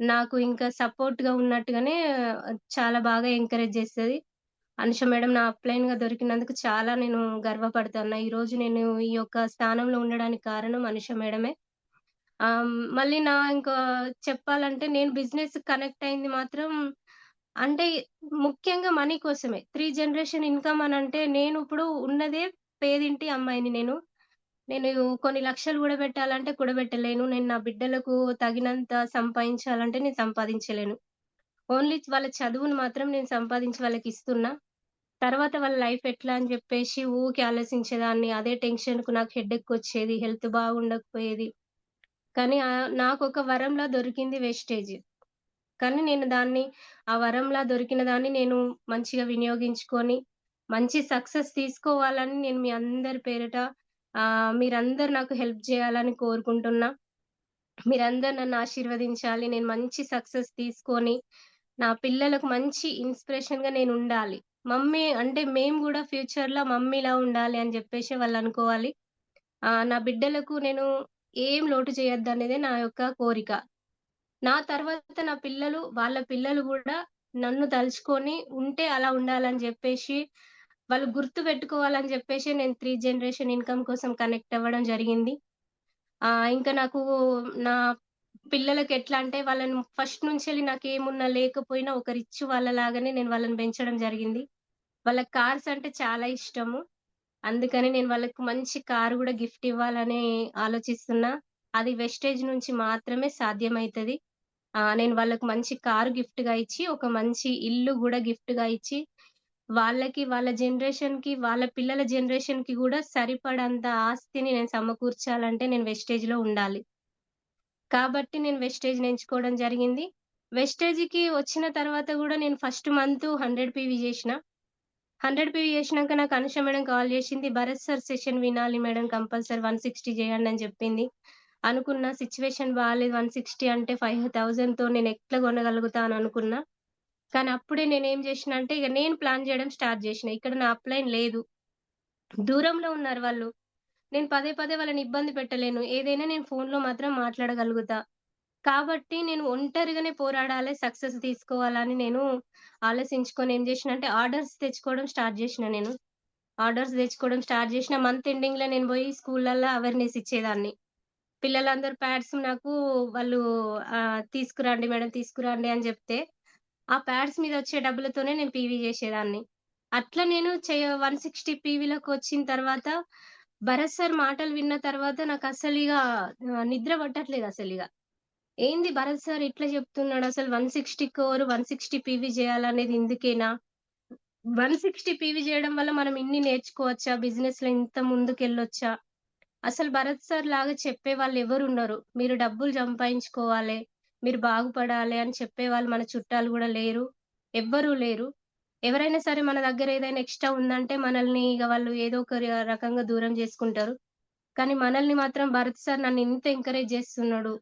నాకు ఇంకా సపోర్ట్‌గా ఉన్నట్టుగానే చాలా బాగా ఎంకరేజ్ చేస్తది. అనుష మేడం నా అప్‌లైన్‌గా దొరికినందుకు చాలా నేను గర్వపడతన్నా. ఈరోజు నేను ఈ యొక్క స్థానంలో ఉండడానికి కారణం అనుష మేడమే. మళ్ళీ ఇంకా చెప్పాలంటే నేను బిజినెస్‌కి కనెక్ట్ అయింది మాత్రం అంటే ముఖ్యంగా మనీ కోసమే. 3 జనరేషన్ ఇన్‌కమ్ అనంటే నేనిప్పుడు ఉన్నదే పేదింటి అమ్మాయిని నేను. నేను కొన్ని లక్షలు కూడబెట్టాలంటే కూడబెట్టలేను. నేను నా బిడ్డలకు తగినంత సంపాదించాలంటే నేను సంపాదించలేను. ఓన్లీ వాళ్ళ చదువును మాత్రం నేను సంపాదించి వాళ్ళకిస్తున్నా. తర్వాత వాళ్ళ లైఫ్ ఎట్లా అని జెప్పేసి ఊకే ఆలోచించేదాన్ని. అదే టెన్షన్‌కు నాకు హెడేకొచ్చేది. హెల్త్ బాగుండకపోయేది. కానీ నాకొక వరంలా దొరికింది వెస్టేజ్. కానీ నేను దాన్ని ఆ వరంలా దొరికిన దాన్ని నేను మంచిగా వినియోగించుకొని, మంచి సక్సెస్ తీసుకోవాలని నేను మీ అందరి పేరిట మీరందరూ నాకు హెల్ప్ జేయాలని కోరుకుంటున్నా. మీరందరూ నన్ను ఆశీర్వదించాలి. నేను మంచి సక్సెస్ తీసుకొని, నా పిల్లలకు మంచి ఇన్‌స్పిరేషన్‌గా నేనుండాలి. మమ్మీ అంటే మేము గూడా ఫ్యూచర్‌లో మమ్మీలా ఉండాలి అని జెప్పేసి వాళ్ళనుకోవాలి. నా బిడ్డలకు నేను ఏం లోటు చేయొద్దనేదే నా యొక్క కోరిక. నా తర్వాత నా పిల్లలు, వాళ్ళ పిల్లలు గూడా నన్ను తలుచుకొని ఉంటే అలా ఉండాలని జెప్పేసి, వాళ్ళు గుర్తుపెట్టుకోవాలని జెప్పేసి నేను 3 జనరేషన్ ఇన్‌కమ్ కోసం కనెక్ట్ అవ్వడం జరిగింది. ఇంకా నాకు నా పిల్లలకెట్లా అంటే వాళ్ళని ఫస్ట్ నుంచెల్లి నాకేమున్నా లేకపోయినా ఒక రిచ్ వాళ్ళలాగానే నేను వాళ్ళని పెంచడం జరిగింది. వాళ్ళకి కార్స్ అంటే చాలా ఇష్టము. అందుకని నేను వాళ్ళకి మంచి కారు గూడా గిఫ్ట్ ఇవ్వాలని ఆలోచిస్తున్నా. అది వెస్టేజ్ నుంచి మాత్రమే సాధ్యమైతది. నేను వాళ్ళకి మంచి కారు గిఫ్ట్‌గా ఇచ్చి, ఒక మంచి ఇల్లు గూడా గిఫ్ట్‌గా ఇచ్చి, వాళ్ళకి వాళ్ళ జనరేషన్‌కి, వాళ్ళ పిల్లల జనరేషన్‌కి గూడా సరిపడంత ఆస్తిని నేను సమకూర్చాలంటే నేను వెస్టేజ్‌లో ఉండాలి. కాబట్టి నేను వెస్టేజ్‌ని ఎంచుకోవడం జరిగింది. వెస్టేజ్‌కి వచ్చిన తర్వాత గూడా నేను ఫస్ట్ మంత్ 100 పీవీ జేసిన. 100 పీవీ జేసినంక నాకు అనుష మేడం కాల్ జేసింది. "భరత్ సార్ సెషన్ వినాలి మేడం కంపల్సరీ 160 జేయండి" అని జెప్పింది. అనుకున్న సిట్యుయేషన్ బాలేదు. 160 అంటే 5000తో నేనెట్లా గొనగలుగుతా అని అనుకున్నా. కానీ అప్పుడే నేనేం జేసినా అంటే ఇగ నేను ప్లాన్ జేయడం స్టార్ట్ జేసినా. ఇక్కడ నా అప్‌లైన్ లేదు. దూరంలో ఉన్నారు వాళ్ళు. నేను పదే పదే వాళ్ళని ఇబ్బంది పెట్టలేను. ఏదైనా నేను ఫోన్‌లో మాత్రం మాట్లాడగలుగుతా. కాబట్టి నేను ఒంటరిగానే పోరాడాలి, సక్సెస్ తీసుకోవాలని నేను ఆలోచించుకొని ఏం జేసినా అంటే ఆర్డర్స్ తెచ్చుకోవడం స్టార్ట్ జేసినా నేను. ఆర్డర్స్ తెచ్చుకోవడం స్టార్ట్ జేసినా మంత్ ఎండింగ్‌లో నేను బోయి స్కూల్లల్ల అవేర్‌నెస్ ఇచ్చేదాన్ని. పిల్లలందరూ ప్యాడ్స్ నాకు వాళ్ళు తీసుకురండి మేడం తీసుకురండి అని జెప్తే, ఆ ప్యాడ్స్ మీదొచ్చే డబ్బులతోనే నేను పీవీ జేసేదాన్ని. అట్లా నేను 160 పీవీలోకొచ్చిన తర్వాత, భరత్ సార్ మాటలు విన్న తర్వాత నాకసలిగ నిద్ర పట్టట్లేదసలిగ. ఏంది భరత్ సార్ ఇట్లా జెప్తున్నాడు అసలు 160 కోర్ 160 పీవీ జేయాలనేది ఇందుకేనా? 160 పీవీ జేయడం వల్ల మనం ఇన్ని నేర్చుకోవచ్చా? బిజినెస్‌లో ఇంత ముందుకెళ్ళొచ్చా? అసలు భరత్ సార్ లాగా చెప్పేవాళ్ళెవరుండరు. మీరు డబ్బులు సంపాదించుకోవాలె, మీరు బాగుపడాలి అని చెప్పేవాళ్ళు మన చుట్టాలు గూడా లేరు. ఎవ్వరూ లేరు. ఎవరైనా సరే మన దగ్గర ఏదైనా ఎక్స్‌ట్రా ఉందంటే మనల్ని ఇగ వాళ్ళు ఏదో ఒక రకంగా దూరం జేసుకుంటారు. కానీ మనల్ని మాత్రం భరత్ సార్ నన్ను ఇంత ఎంకరేజ్ జేస్తున్నాడు.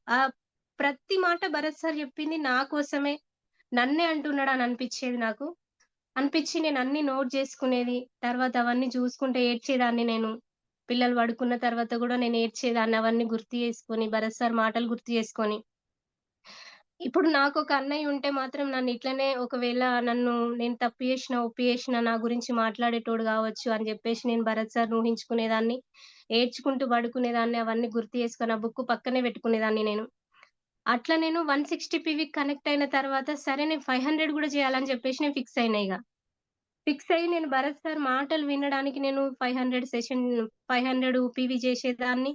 ప్రతి మాట భరత్ సార్ జెప్పింది నా కోసమే, నన్నే అంటున్నాడని అనిపిచ్చేది నాకు. అనిపిచ్చి నేనన్నీ నోట్ జేసుకునేది. తర్వాత అవన్నీ చూసుకుంటే ఏడ్చేదాన్ని నేను. పిల్లలు పడుకున్న తర్వాత గూడా నేను ఏడ్చేదాన్ని. అవన్నీ గుర్తు చేసుకొని, భరత్ సార్ మాటలు గుర్తు చేసుకొని. ఇప్పుడు నాకొక అన్నయ్య ఉంటే మాత్రం నన్ను ఇట్లనే ఒకవేళ నేను తప్పు చేసినా, ఒప్పు చేసినా నా గురించి మాట్లాడేటోడు గావచ్చు అని జెప్పేసి నేను భరత్ సార్‌ని ఊహించుకునేదాన్ని. ఏడ్చుకుంటూ పడుకునేదాన్ని. అవన్నీ గుర్తు చేసుకొని, ఆ బుక్ పక్కనే పెట్టుకునేదాన్ని నేను. అట్లా నేను 160 పీవీకి కనెక్ట్ అయిన తర్వాత సరే నేను 500 గూడా చేయాలని జెప్పేసి నేను ఫిక్స్ అయినా ఇగ. ఫిక్స్ అయ్యి నేను భరత్ సార్ మాటలు వినడానికి నేను 500 పీవీ చేసేదాన్ని.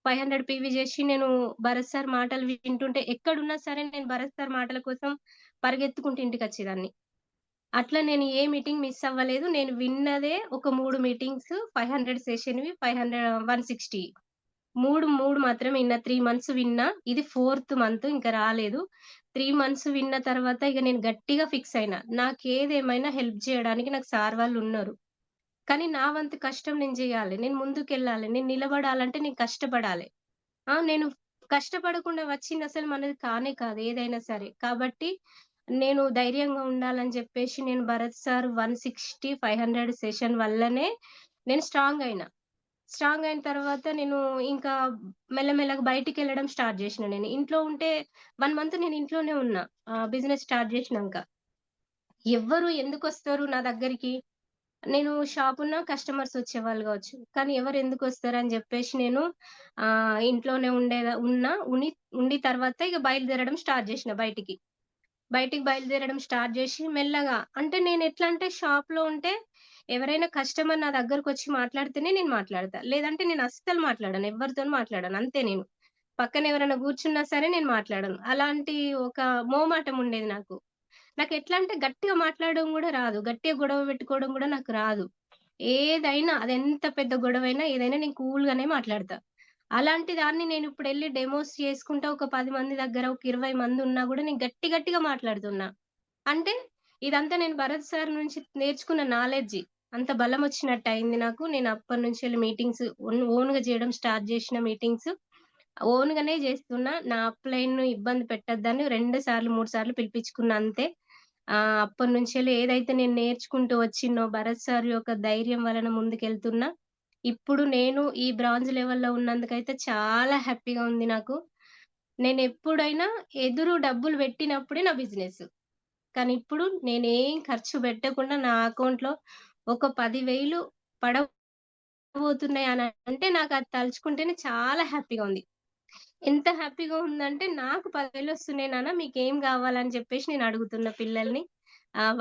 500 పీవీ చేసి నేను భరత్ సార్ మాటలు వింటుంటే ఎక్కడున్నా సరే నేను భరత్ సార్ మాటల కోసం పరిగెత్తుకుంటూ ఇంటికొచ్చేదాన్ని. అట్లా నేను ఏ మీటింగ్ మిస్ అవ్వలేదు. నేను విన్నదే ఒక 3 మీటింగ్స్ 500 సెషన్‌వి 160 3 మాత్రమే విన్నా. 3 మంత్స్ విన్నా. ఇది 4థ్ మంత్ ఇంకా రాలేదు. 3 మంత్స్ విన్న తర్వాత ఇగ నేను గట్టిగా ఫిక్స్ అయినా. నాకేదేమైనా హెల్ప్ జేయడానికి నాకు సార్ వాళ్ళున్నారు. కానీ నా వంతు కష్టం నేను జేయాలి. నేను ముందుకెళ్ళాలి. నేను నిలబడాలంటే నేను కష్టపడాలి. నేను కష్టపడకుండా వచ్చిందసలు మనది కానే కాదు ఏదైనా సరే. కాబట్టి నేను ధైర్యంగా ఉండాలని జెప్పేసి నేను భరత్ సార్ 160, 500 సెషన్ వల్లనే నేను స్ట్రాంగ్ అయినా. స్ట్రాంగ్ అయిన తర్వాత నేను ఇంకా మెల్లమెల్లగా బయటికెళ్ళడం స్టార్ట్ జేసినా నేను. ఇంట్లో ఉంటే 1 మంత్ నేను ఇంట్లోనే ఉన్నా. బిజినెస్ స్టార్ట్ జేసినంక. ఎవ్వరు ఎందుకొస్తారు నా దగ్గరికి? నేను షాపున్నా కస్టమర్స్ వచ్చేవాళ్ళు గావచ్చు. కానీ ఎవరెందుకొస్తారని జెప్పేసి నేను ఇంట్లోనే ఉండి తర్వాత ఇగ బయలుదేరడం స్టార్ట్ జేసినా బయటికి. బయటికి బయలుదేరడం స్టార్ట్ జేసి మెల్లగా అంటే నేనెట్లా అంటే షాప్‌లో ఉంటే ఎవరైనా కస్టమర్ నా దగ్గరకొచ్చి మాట్లాడితేనే నేను మాట్లాడతా. లేదంటే నేను అస్సలు మాట్లాడను. ఎవ్వరితోని మాట్లాడను. అంతే నేను. పక్కన ఎవరైనా గూర్చున్నా సరే నేను మాట్లాడను. అలాంటి ఒక మోమాటం ఉండేది నాకు. నాకు ఎట్లా అంటే గట్టిగా మాట్లాడడం కూడా రాదు. గట్టిగా గొడవ పెట్టుకోవడం కూడా నాకు రాదు. ఏదైనా అదెంత పెద్ద గొడవైనా ఏదైనా నేను కూల్‌గానే మాట్లాడతా. అలాంటి దాన్ని నేనిప్పుడెళ్లి డెమోస్ చేసుకుంటా ఒక 10 మంది దగ్గర ఒక 20 మంది ఉన్నా గూడా నేను గట్టిగా మాట్లాడుతున్నా. అంటే ఇదంతా నేను భరత్ సార్ నుంచి నేర్చుకున్న నాలెడ్జి. అంత బలమొచ్చినట్టయింది నాకు. నేను అప్పటినుంచెల్లి మీటింగ్స్ ఓన్‌గా చేయడం స్టార్ట్ చేసిన మీటింగ్స్. ఓన్‌గానే చేస్తున్నా. నా అప్‌లైన్‌ను ఇబ్బంది పెట్టొద్దని 2 సార్లు, 3 సార్లు పిలిపించుకున్నా అంతే. అప్పటినుంచెల్లి ఏదైతే నేను నేర్చుకుంటూ వచ్చినో భరత్ సార్ యొక్క ధైర్యం వలన ముందుకెళ్తున్నా. ఇప్పుడు నేను ఈ బ్రాంజ్ లెవెల్‌లో ఉన్నందుకైతే చాలా హ్యాపీగా ఉంది నాకు. నేనెప్పుడైనా ఎదురు డబ్బులు పెట్టినప్పుడే నా బిజినెస్. కానీ ఇప్పుడు నేనేం ఖర్చు పెట్టకుండా నా అకౌంట్‌లో ఒక 10,000 పడబోతున్నాయి అని అంటే నాకది తలుచుకుంటేనే చాలా హ్యాపీగా ఉంది. ఎంత హ్యాపీగా ఉందంటే నాకు 10,000 వస్తున్నాయి నాన్న మీకేం గావాలని చెప్పేసి నేను అడుగుతున్న పిల్లల్ని.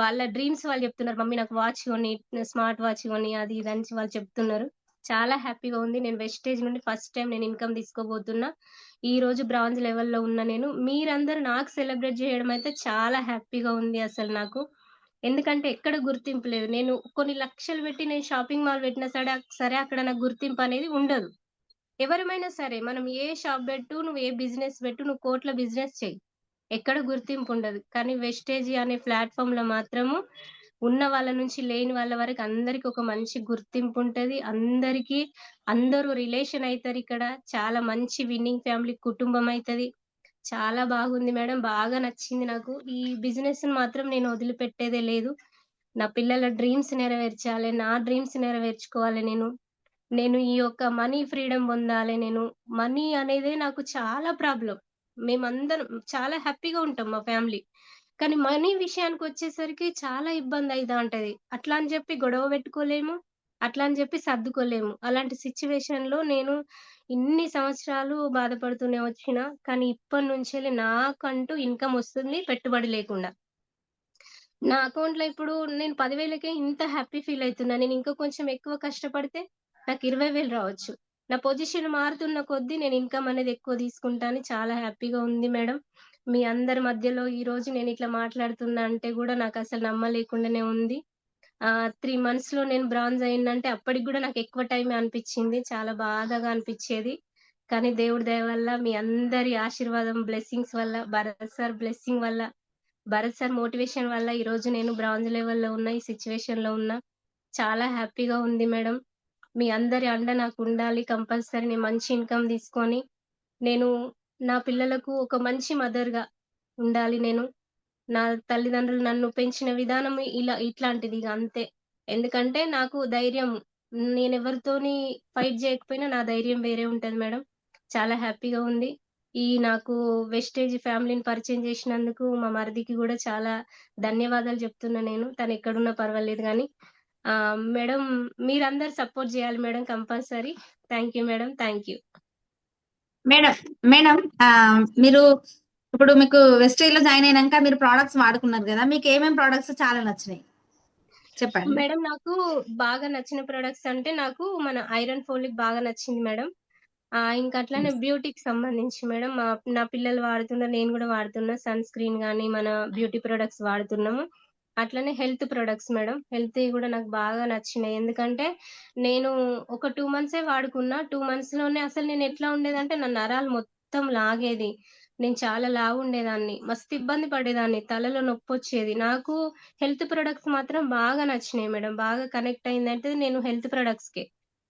వాళ్ళ డ్రీమ్స్ వాళ్ళు చెప్తున్నారు. మమ్మీ నాకు వాచ్ కొని, స్మార్ట్ వాచ్ కొని అది ఇది అని వాళ్ళు చెప్తున్నారు. చాలా హ్యాపీగా ఉంది. నేను వెస్టేజ్ నుండి ఫస్ట్ టైమ్ నేను ఇన్‌కమ్ తీసుకోబోతున్నా. ఈరోజు బ్రాంజ్ లెవెల్‌లో ఉన్న నేను. మీరందరూ నాకు సెలబ్రేట్ జేయడం అయితే చాలా హ్యాపీగా ఉంది అసలు నాకు. ఎందుకంటే ఎక్కడ గుర్తింపు లేదు. నేను కొన్ని లక్షలు పెట్టి నేను షాపింగ్ మాల్ పెట్టినా సరే అక్కడ నాకు గుర్తింపనేది ఉండదు. ఎవరమైనా సరే మనం ఏ షాప్ పెట్టు, నువ్వు ఏ బిజినెస్ పెట్టు, నువ్వు కోట్ల బిజినెస్ చెయ్యి. ఎక్కడ గుర్తింపుండదు. కానీ వెస్టేజీ అనే ప్లాట్‌ఫార్మ్‌లో మాత్రము ఉన్న వాళ్ళ నుంచి లేని వాళ్ళ వరకు అందరికి ఒక మంచి గుర్తింపుంటది. అందరూ రిలేషన్ అయితారిక్కడ. చాలా మంచి విన్నింగ్ ఫ్యామిలీ కుటుంబం అయితది. చాలా బాగుంది మేడం. బాగా నచ్చింది నాకు. ఈ బిజినెస్‌ని మాత్రం నేను వదిలిపెట్టేదే లేదు. నా పిల్లల డ్రీమ్స్ నెరవేర్చాలి. నా డ్రీమ్స్ నెరవేర్చుకోవాలి నేను. నేను ఈ యొక్క మనీ ఫ్రీడమ్ పొందాలి నేను. మనీ అనేదే నాకు చాలా ప్రాబ్లమ్. మేమందరం చాలా హ్యాపీగా ఉంటాం మా ఫ్యామిలీ. కానీ మనీ విషయానికొచ్చేసరికి చాలా ఇబ్బందయితా ఉంటది. అట్లా అని చెప్పి గొడవ పెట్టుకోలేము. అట్లా అని చెప్పి సర్దుకోలేము. అలాంటి సిట్యుయేషన్‌లో నేను ఇన్ని సంవత్సరాలు బాధపడుతూనే వచ్చినా. కానీ ఇప్పటినుంచెల్లి నాకంటూ ఇన్‌కమ్ వస్తుంది పెట్టుబడి లేకుండా. నా అకౌంట్‌లో ఇప్పుడు నేను 10,000కే ఇంత హ్యాపీ ఫీల్ అయితున్నా. నేను ఇంకా కొంచెం ఎక్కువ కష్టపడితే నాకు 20,000 రావచ్చు. నా పొజిషన్ మారుతున్న కొద్దీ నేను ఇన్‌కమ్ అనేది ఎక్కువ తీసుకుంటా అని చాలా హ్యాపీగా ఉంది మేడం. మీ అందరి మధ్యలో ఈరోజు నేను ఇట్లా మాట్లాడుతున్నా అంటే గూడా నాకసలు నమ్మలేకుండానే ఉంది. 3 మంత్స్‌లో నేను బ్రాంజ్ అయిందంటే అప్పటికి గూడా నాకు ఎక్కువ టైమే అనిపిచ్చింది. చాలా బాధగా అనిపిచ్చేది. కానీ దేవుడి దయ వల్ల మీ అందరి ఆశీర్వాదం, బ్లెస్సింగ్స్ వల్ల, భరత్ సార్ బ్లెస్సింగ్ వల్ల భరత్ సార్ మోటివేషన్ వల్ల ఈరోజు నేను బ్రాంజ్ లెవెల్‌లో ఉన్న, ఈ సిట్యుయేషన్‌లో ఉన్నా. చాలా హ్యాపీగా ఉంది మేడం. మీ అందరి అండ నాకుండాలి. కంపల్సరీ నేను మంచి ఇన్‌కమ్ తీసుకొని, నేను నా పిల్లలకు ఒక మంచి మదర్‌గా ఉండాలి నేను. నా తల్లిదండ్రులు నన్ను పెంచిన విధానం ఇట్లాంటిది ఇగ అంతే. ఎందుకంటే నాకు ధైర్యం నేనెవరితోని ఫైట్ జేయకపోయినా నా ధైర్యం వేరే ఉంటది మేడం. చాలా హ్యాపీగా ఉంది. నాకు వెస్టేజ్ ఫ్యామిలీని పరిచయం చేసినందుకు మా మరిదికి గూడా చాలా ధన్యవాదాలు చెప్తున్నా నేను. తనెక్కడున్నా పర్వాలేదు గానీ. మేడం మీరందరూ సపోర్ట్ జేయాలి madam compulsory. Thank you madam. Thank you. Madam madam మీరు ఇప్పుడు మీకు వెస్టేజ్ లో జాయిన్ అయినాక మీరు ప్రొడక్ట్స్ వాడుకున్నారు కదా, మీకు ఏమేమి ప్రొడక్ట్స్ చాలా నచ్చినాయి చెప్పండి. మేడం నాకు బాగా నచ్చిన ప్రొడక్ట్స్ అంటే నాకు మన ఐరన్ ఫోలిక్ బాగా నచ్చింది మేడం. ఇంకా అట్లనే బ్యూటీకి సంబంధించి మేడం నా పిల్లలు వాడుతున్నారు. నేను గూడా వాడుతున్నా. సన్ స్క్రీన్ గాని, మన బ్యూటీ ప్రొడక్ట్స్ వాడుతున్నాము. అట్లనే హెల్త్ ప్రొడక్ట్స్ మేడం. హెల్త్‌వి గూడా నాకు బాగా నచ్చినాయి. ఎందుకంటే నేను ఒక 2 మంత్సే వాడుకున్నా. 2 మంత్స్‌లోనే అసలు నేను ఎట్లా ఉండేదంటే నా నరాలు మొత్తం లాగేది. నేను చాలా లావుండేదాన్ని. మస్తు ఇబ్బంది పడేదాన్ని. తలలో నొప్పొచ్చేది. నాకు హెల్త్ ప్రొడక్ట్స్ మాత్రం బాగా నచ్చినాయి మేడం. బాగా కనెక్ట్ అయిందంటే నేను హెల్త్ ప్రొడక్ట్స్‌కే.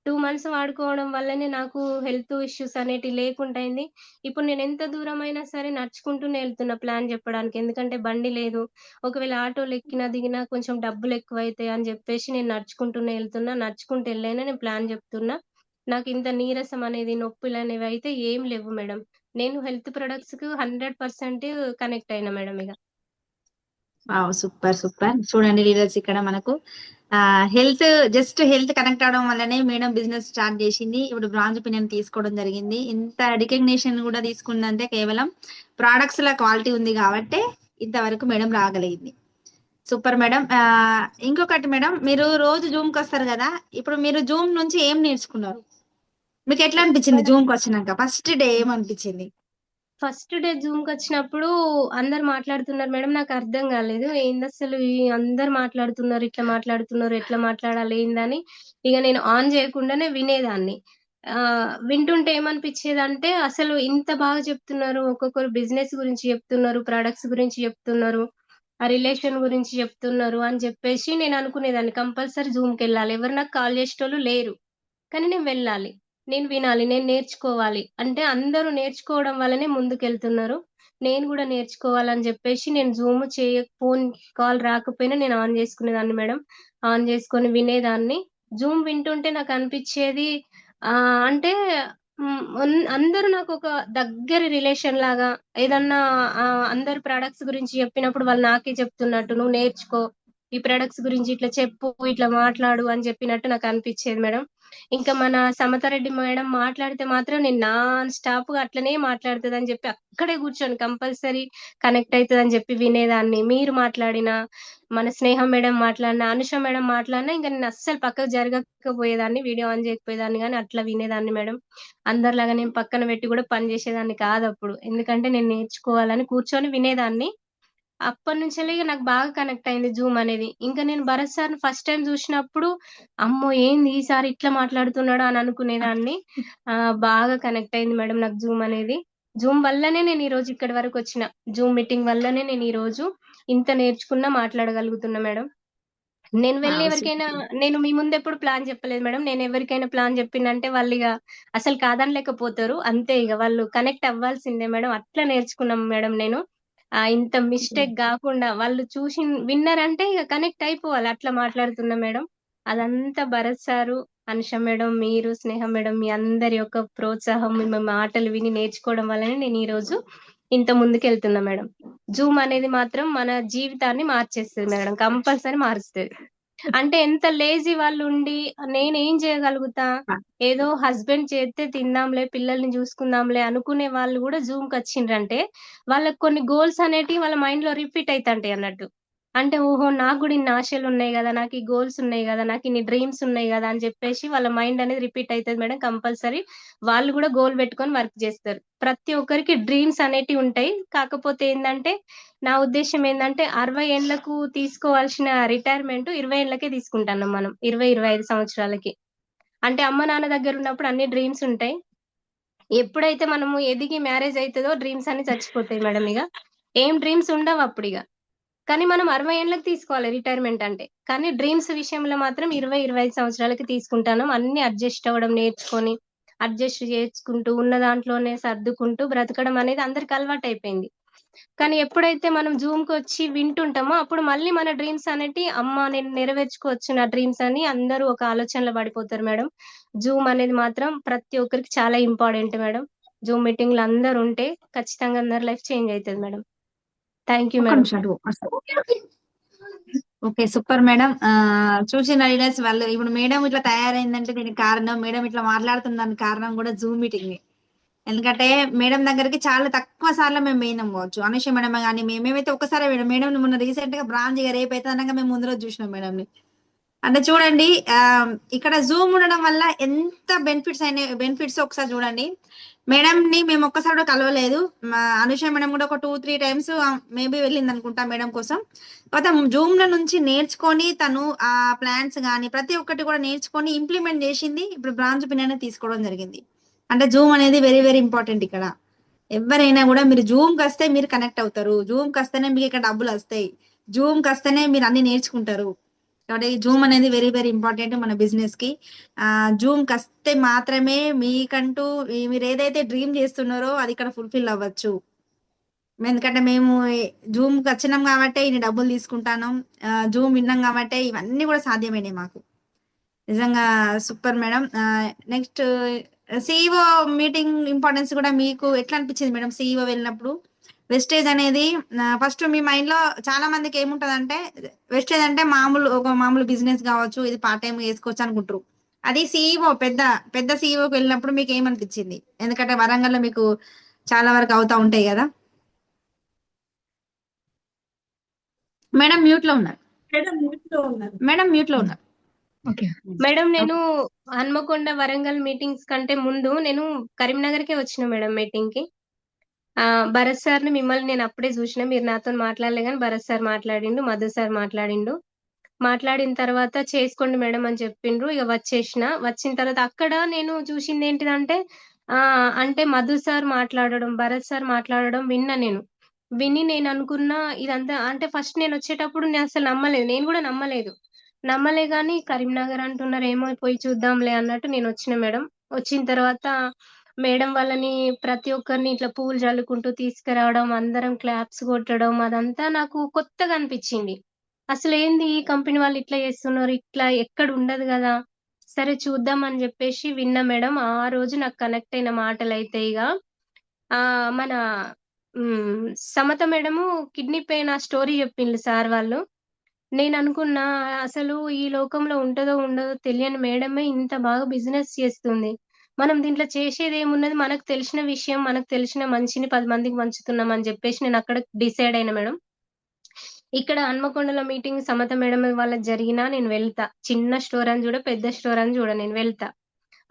2 మంత్స్ వాడుకోవడం వల్లనే నాకు హెల్త్ ఇష్యూస్ అనేటివి లేకుండా అయింది. ఇప్పుడు నేనెంత దూరమైనా సరే నడుచుకుంటూనే ఎళ్తున్నా ప్లాన్ జెప్పడానికి. ఎందుకంటే బండి లేదు. ఒకవేళ ఆటోలో ఎక్కినా, దిగినా కొంచెం డబ్బులెక్కువైతాయి అని జెప్పేసి నేను నడుచుకుంటూనే ఎళ్తున్నా. నడుచుకుంటూ ఎళ్ళైనా నేను ప్లాన్ జెప్తున్నా. నాకింత నీరసం అనేది, నొప్పులనేవి అయితే ఏం లెవ్వు మేడం. నేను హెల్త్ ప్రొడక్ట్స్‌కి 100% కనెక్ట్ అయినా మేడం ఇగ. Super super. చూడండి లీడర్స్, ఇక్కడ మనకు హెల్త్ కనెక్ట్ అవడం వల్లనే మేడం బిజినెస్ స్టార్ట్ చేసింది. ఇప్పుడు బ్రాంజ్ ఒపీనియన్ తీసుకోవడం జరిగింది. ఇంత రికగ్నిషన్ కూడా తీసుకుందంటే కేవలం ప్రొడక్ట్స్ ల క్వాలిటీ ఉంది కాబట్టి ఇంతవరకు మేడం రాగలిగింది. Super madam. ఇంకొకటి మేడం, మీరు రోజు జూమ్ కి వస్తారు కదా, ఇప్పుడు మీరు జూమ్ నుంచి ఏం నేర్చుకున్నారు? మీకు ఎట్లా అనిపించింది మేడం జూమ్ కి వచ్చినాక ఫస్ట్ డే ఏమనిపించింది? ఫస్ట్ డే జూమ్కి వచ్చినప్పుడు అందరు మాట్లాడుతున్నారు మేడం, నాకు అర్థం కాలేదు ఏంది అసలు ఈ అందరు మాట్లాడుతున్నారు, ఇట్లా మాట్లాడుతున్నారు, ఎట్లా మాట్లాడాలి ఏందని. ఇక నేను ఆన్ చేయకుండానే వినేదాన్ని. వింటుంటే ఏమనిపించేదంటే అసలు ఇంత బాగా చెప్తున్నారు, ఒక్కొక్కరు బిజినెస్ గురించి చెప్తున్నారు, ప్రొడక్ట్స్ గురించి చెప్తున్నారు, ఆ రిలేషన్ గురించి చెప్తున్నారు అని చెప్పేసి నేను అనుకునేదాన్ని కంపల్సరీ జూమ్కి వెళ్ళాలి. ఎవరు నాకు కాల్ చేసేటోళ్ళు లేరు, కానీ నేను వెళ్ళాలి, నేను వినాలి, నేను నేర్చుకోవాలి. అంటే అందరూ నేర్చుకోవడం వల్లనే ముందుకెళ్తున్నారు. నేను కూడా నేర్చుకోవాలని చెప్పేసి నేను జూమ్ ఫోన్ కాల్ రాకపోయినా నేను ఆన్ చేసుకునేదాన్ని మేడం. ఆన్ చేసుకొని వినేదాన్ని. జూమ్ వింటుంటే నాకు అనిపించేది అంటే అందరూ నాకు ఒక దగ్గర రిలేషన్ లాగా. ఏదన్నా అందరు ప్రొడక్ట్స్ గురించి చెప్పినప్పుడు వాళ్ళు నాకే చెప్తున్నట్టు, నువ్వు నేర్చుకో, ఈ ప్రొడక్ట్స్ గురించి ఇట్లా చెప్పు, ఇట్లా మాట్లాడు అని చెప్పినట్టు నాకు అనిపించేది మేడం. ఇంకా మన సమతారెడ్డి మేడం మాట్లాడితే మాత్రం నేను నాన్ స్టాప్ గా అట్లనే మాట్లాడుతుంది అని చెప్పి అక్కడే కూర్చొని కంపల్సరీ కనెక్ట్ అవుతుంది అని చెప్పి వినేదాన్ని. మీరు మాట్లాడినా, మన స్నేహ మేడం మాట్లాడినా, అనుష మేడం మాట్లాడినా ఇంకా నేను అస్సలు పక్కకు జరగకపోయేదాన్ని, వీడియో ఆన్ చేయకపోయేదాన్ని, కానీ అట్లా వినేదాన్ని మేడం. అందరిలాగా నేను పక్కన పెట్టి కూడా పని చేసేదాన్ని కాదు అప్పుడు, ఎందుకంటే నేను నేర్చుకోవాలని కూర్చొని వినేదాన్ని. అప్పటి నుంచి నాకు బాగా కనెక్ట్ అయింది జూమ్ అనేది. ఇంకా నేను భరత్ సార్ ఫస్ట్ టైం చూసినప్పుడు అమ్మో ఏంది ఈసారి ఇట్లా మాట్లాడుతున్నాడు అని అనుకునేదాన్ని. బాగా కనెక్ట్ అయింది మేడం నాకు జూమ్ అనేది. జూమ్ వల్లనే నేను ఈ రోజు ఇక్కడి వరకు వచ్చిన. జూమ్ మీటింగ్ వల్లనే నేను ఈ రోజు ఇంత నేర్చుకున్నా, మాట్లాడగలుగుతున్నా మేడం. నేను వెళ్ళి ఎవరికైనా, నేను మీ ముందు ఎప్పుడు ప్లాన్ చెప్పలేదు మేడం. నేను ఎవరికైనా ప్లాన్ చెప్పిందంటే వాళ్ళు ఇక అసలు కాదనలేకపోతారు, అంతే, ఇక వాళ్ళు కనెక్ట్ అవ్వాల్సిందే మేడం. అట్లా నేర్చుకున్నాం మేడం నేను. ఇంత మిస్టేక్ కాకుండా వాళ్ళు చూసి విన్నారంటే ఇక కనెక్ట్ అయిపోవాలి, అట్లా మాట్లాడుతున్నా మేడం. అదంతా భరత్ సారు, అనుష మేడం, మీరు, స్నేహ మేడం, మీ అందరి యొక్క ప్రోత్సాహం, మీ మాటలు విని నేర్చుకోవడం వల్లనే నేను ఈ రోజు ఇంత ముందుకు వెళ్తున్నా మేడం. జూమ్ అనేది మాత్రం మన జీవితాన్ని మార్చేస్తుంది మేడం, కంపల్సరీ మారుస్తుంది. అంటే ఎంత లేజీ వాళ్ళు ఉండి నేనేం చేయగలుగుతా, ఏదో హస్బెండ్ చేస్తే తిందాంలే, పిల్లల్ని చూసుకుందాంలే అనుకునే వాళ్ళు కూడా జూమ్ కి వచ్చిండ్రంటే వాళ్ళకి కొన్ని గోల్స్ అనేటివి వాళ్ళ మైండ్ లో రిపీట్ అవుతాంటాయి అన్నట్టు. అంటే ఓహో నాకు కూడా ఇన్ని ఆశలు ఉన్నాయి కదా, నాకు ఈ గోల్స్ ఉన్నాయి కదా, నాకు ఇన్ని డ్రీమ్స్ ఉన్నాయి కదా అని చెప్పేసి వాళ్ళ మైండ్ అనేది రిపీట్ అవుతుంది మేడం. కంపల్సరీ వాళ్ళు కూడా గోల్ పెట్టుకొని వర్క్ చేస్తారు. ప్రతి ఒక్కరికి డ్రీమ్స్ అనేటివి ఉంటాయి. కాకపోతే ఏంటంటే నా ఉద్దేశం ఏంటంటే 60 ఏళ్లకు తీసుకోవాల్సిన రిటైర్మెంట్ 20 ఏళ్లకే తీసుకుంటున్నాం మనం, 20-25 సంవత్సరాలకి. అంటే అమ్మ నాన్న దగ్గర ఉన్నప్పుడు అన్ని డ్రీమ్స్ ఉంటాయి. ఎప్పుడైతే మనము ఎదిగి మ్యారేజ్ అవుతుందో డ్రీమ్స్ అన్ని చచ్చిపోతాయి మేడం. ఇక ఏం డ్రీమ్స్ ఉండవు అప్పుడు ఇక. కానీ మనం 60 ఏళ్ళకి తీసుకోవాలి రిటైర్మెంట్ అంటే. కానీ డ్రీమ్స్ విషయంలో మాత్రం 20-25 సంవత్సరాలకి తీసుకుంటాను. అన్ని అడ్జస్ట్ అవ్వడం నేర్చుకొని, అడ్జస్ట్ చేసుకుంటూ, ఉన్న దాంట్లోనే సర్దుకుంటూ బ్రతకడం అనేది అందరికి అలవాటు అయిపోయింది. కానీ ఎప్పుడైతే మనం జూమ్ కి వచ్చి వింటుంటామో అప్పుడు మళ్ళీ మన డ్రీమ్స్ అనేటి అమ్మ నేను నెరవేర్చుకోవచ్చు నా డ్రీమ్స్ అని అందరూ ఒక ఆలోచనలో పడిపోతారు మేడం. జూమ్ అనేది మాత్రం ప్రతి ఒక్కరికి చాలా ఇంపార్టెంట్ మేడం. జూమ్ మీటింగ్ లో అందరు ఉంటే ఖచ్చితంగా అందరి లైఫ్ చేంజ్ అవుతుంది మేడం. థ్యాంక్ యూ ఒక్క మేడం. నిమిషం. Okay, super madam. చూసిన లీడర్స్ వాళ్ళు ఇప్పుడు మేడం ఇట్లా తయారైందంటే దీనికి కారణం, మేడం ఇట్లా మాట్లాడుతుందానికి కారణం కూడా జూమ్ మీటింగ్. ఎందుకంటే మేడం దగ్గరికి చాలా తక్కువ సార్లు మేము పోయినాం కావచ్చు. అనుష మేడం కానీ మేమైతే ఒక్కసారి పోయినాం. మేడం మొన్న రీసెంట్ గా బ్రాంచ్ రేపు అయితే అనగా మేము ముందు రోజు చూసినాం మేడంని. అంటే చూడండి, ఇక్కడ జూమ్ ఉండడం వల్ల ఎంత బెనిఫిట్స్ ఒకసారి చూడండి. మేడం ని మేము ఒక్కసారి కూడా కలవలేదు. అనుష మేడం కూడా ఒక 2-3 టైమ్స్ మేబీ వెళ్ళింది అనుకుంటా మేడం కోసం. జూమ్ లో నుంచి నేర్చుకొని తను ఆ ప్లాన్స్ కానీ ప్రతి ఒక్కటి కూడా నేర్చుకొని ఇంప్లిమెంట్ చేసింది. ఇప్పుడు బ్రాంచ్ పిన్ అనేది తీసుకోవడం జరిగింది. అంటే జూమ్ అనేది వెరీ వెరీ ఇంపార్టెంట్. ఇక్కడ ఎవరైనా కూడా మీరు జూమ్ కి వస్తే మీరు కనెక్ట్ అవుతారు, జూమ్ కి వస్తేనే మీకు ఇక్కడ డబ్బులు వస్తాయి, జూమ్ కి వస్తేనే మీరు అన్ని నేర్చుకుంటారు. కాబట్టి జూమ్ అనేది వెరీ వెరీ ఇంపార్టెంట్ మన బిజినెస్ కి. జూమ్ కి వస్తే మాత్రమే మీకంటూ మీరు ఏదైతే డ్రీమ్ చేస్తున్నారో అది ఇక్కడ ఫుల్ఫిల్ అవ్వచ్చు. ఎందుకంటే మేము జూమ్ కి వచ్చినాం కాబట్టి ఇన్ని డబ్బులు తీసుకుంటాను, జూమ్ విన్నాం కాబట్టి ఇవన్నీ కూడా సాధ్యమైనాయి మాకు. నిజంగా super madam. Next CEO meeting importance కూడా మీకు ఎట్లా అనిపించింది మేడం? సిఇఓ వెళ్ళినప్పుడు వెస్టేజ్ అనేది ఫస్ట్ మీ మైండ్ లో చాలా మందికి ఏముంటది అంటే వెస్టేజ్ అంటే మామూలు బిజినెస్ కావచ్చు, ఇది పార్ట్ టైం చేసుకోవచ్చు అనుకుంటారు. అది సిఇఓ పెద్ద సిఇఓకి వెళ్ళినప్పుడు మీకు ఏమనిపించింది? ఎందుకంటే వరంగల్లో మీకు చాలా వరకు అవుతా ఉంటాయి కదా. మేడం మ్యూట్ లో ఉన్నారు. మేడం మ్యూట్ లో ఉన్నారు. మేడం నేను హన్మకొండ వరంగల్ మీటింగ్స్ కంటే ముందు నేను కరీంనగర్ కే వచ్చిన మేడం మీటింగ్ కి. భరత్ సార్ని మిమ్మల్ని నేను అప్పుడే చూసిన, మీరు నాతో మాట్లాడలే కానీ భరత్ సార్ మాట్లాడిండు, మధు సార్ మాట్లాడిండు. మాట్లాడిన తర్వాత చేసుకోండి మేడం అని చెప్పిండ్రు. ఇక వచ్చేసిన. వచ్చిన తర్వాత అక్కడ నేను చూసింది ఏంటిదంటే అంటే మధు సార్ మాట్లాడడం, భరత్ సార్ మాట్లాడడం విన్నా నేను. విని నేను అనుకున్నా ఇదంతా అంటే ఫస్ట్ నేను వచ్చేటప్పుడు నేను అసలు నమ్మలేదు. నేను కూడా నమ్మలేదు. నమ్మలే గాని కరీంనగర్ అంటున్నారు, ఏమో పోయి చూద్దాంలే అన్నట్టు నేను వచ్చిన మేడం. వచ్చిన తర్వాత మేడం వాళ్ళని ప్రతి ఒక్కరిని ఇట్లా పూలు జల్లుకుంటూ తీసుకురావడం, అందరం క్లాప్స్ కొట్టడం అదంతా నాకు కొత్తగా అనిపించింది. అసలేంది ఈ కంపెనీ వాళ్ళు ఇట్లా చేస్తున్నారు, ఇట్లా ఎక్కడ ఉండదు కదా. సరే చూద్దాం అని చెప్పేసి విన్నా మేడం. ఆ రోజు నాకు కనెక్ట్ అయిన మాటలైతే ఇక మన సమత మేడము కిడ్నీ పెయిన్ ఆ స్టోరీ చెప్పిండ్రు సార్ వాళ్ళు. నేను అనుకున్నా అసలు ఈ లోకంలో ఉంటదో ఉండదో తెలియని మేడమే ఇంత బాగా బిజినెస్ చేస్తుంది. మనం దీంట్లో చేసేది ఏమున్నది, మనకు తెలిసిన విషయం, మనకు తెలిసిన మంచిని 10 మందికి పంచుతున్నాం అని చెప్పేసి నేను అక్కడ డిసైడ్ అయిన మేడం. ఇక్కడ హన్మకొండలో మీటింగ్ సమత మేడం వాళ్ళకి జరిగినా నేను వెళ్తా. చిన్న స్టోర్ అని చూడ, పెద్ద స్టోర్ అని చూడ, నేను వెళ్తా.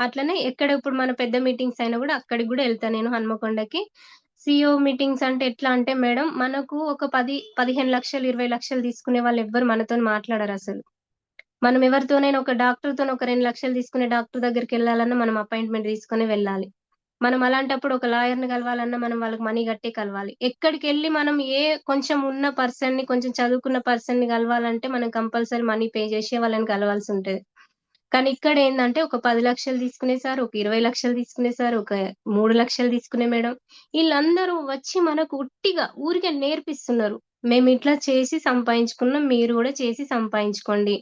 అట్లనే ఎక్కడ ఇప్పుడు మన పెద్ద మీటింగ్స్ అయినా కూడా అక్కడికి కూడా వెళ్తా నేను హన్మకొండకి. సిఇఓ మీటింగ్స్ అంటే ఎట్లా అంటే మేడం, మనకు ఒక 15 లక్షలు 20 లక్షలు తీసుకునే వాళ్ళు ఎవ్వరు మనతో మాట్లాడరు అసలు. మనం ఎవరితోనైనా ఒక డాక్టర్తో ఒక 2 లక్షలు తీసుకునే డాక్టర్ దగ్గరికి వెళ్ళాలన్నా మనం అపాయింట్మెంట్ తీసుకుని వెళ్ళాలి. మనం అలాంటప్పుడు ఒక లాయర్ని కలవాలన్నా మనం వాళ్ళకి మనీ కట్టే కలవాలి. ఎక్కడికి వెళ్ళి మనం కొంచెం ఉన్న పర్సన్ ని, కొంచెం చదువుకున్న పర్సన్ ని కలవాలంటే మనం కంపల్సరీ మనీ పే చేసి వాళ్ళని కలవాల్సి ఉంటది. కానీ ఇక్కడ ఏందంటే ఒక 10 లక్షలు తీసుకునే సార్, ఒక 20 లక్షలు తీసుకునే సార్, ఒక 3 లక్షలు తీసుకునే మేడం, వీళ్ళందరూ వచ్చి మనకు ఉట్టిగా ఊరికే నేర్పిస్తున్నారు. మేము ఇట్లా చేసి సంపాదించుకున్నాం, మీరు కూడా చేసి సంపాదించుకోండి.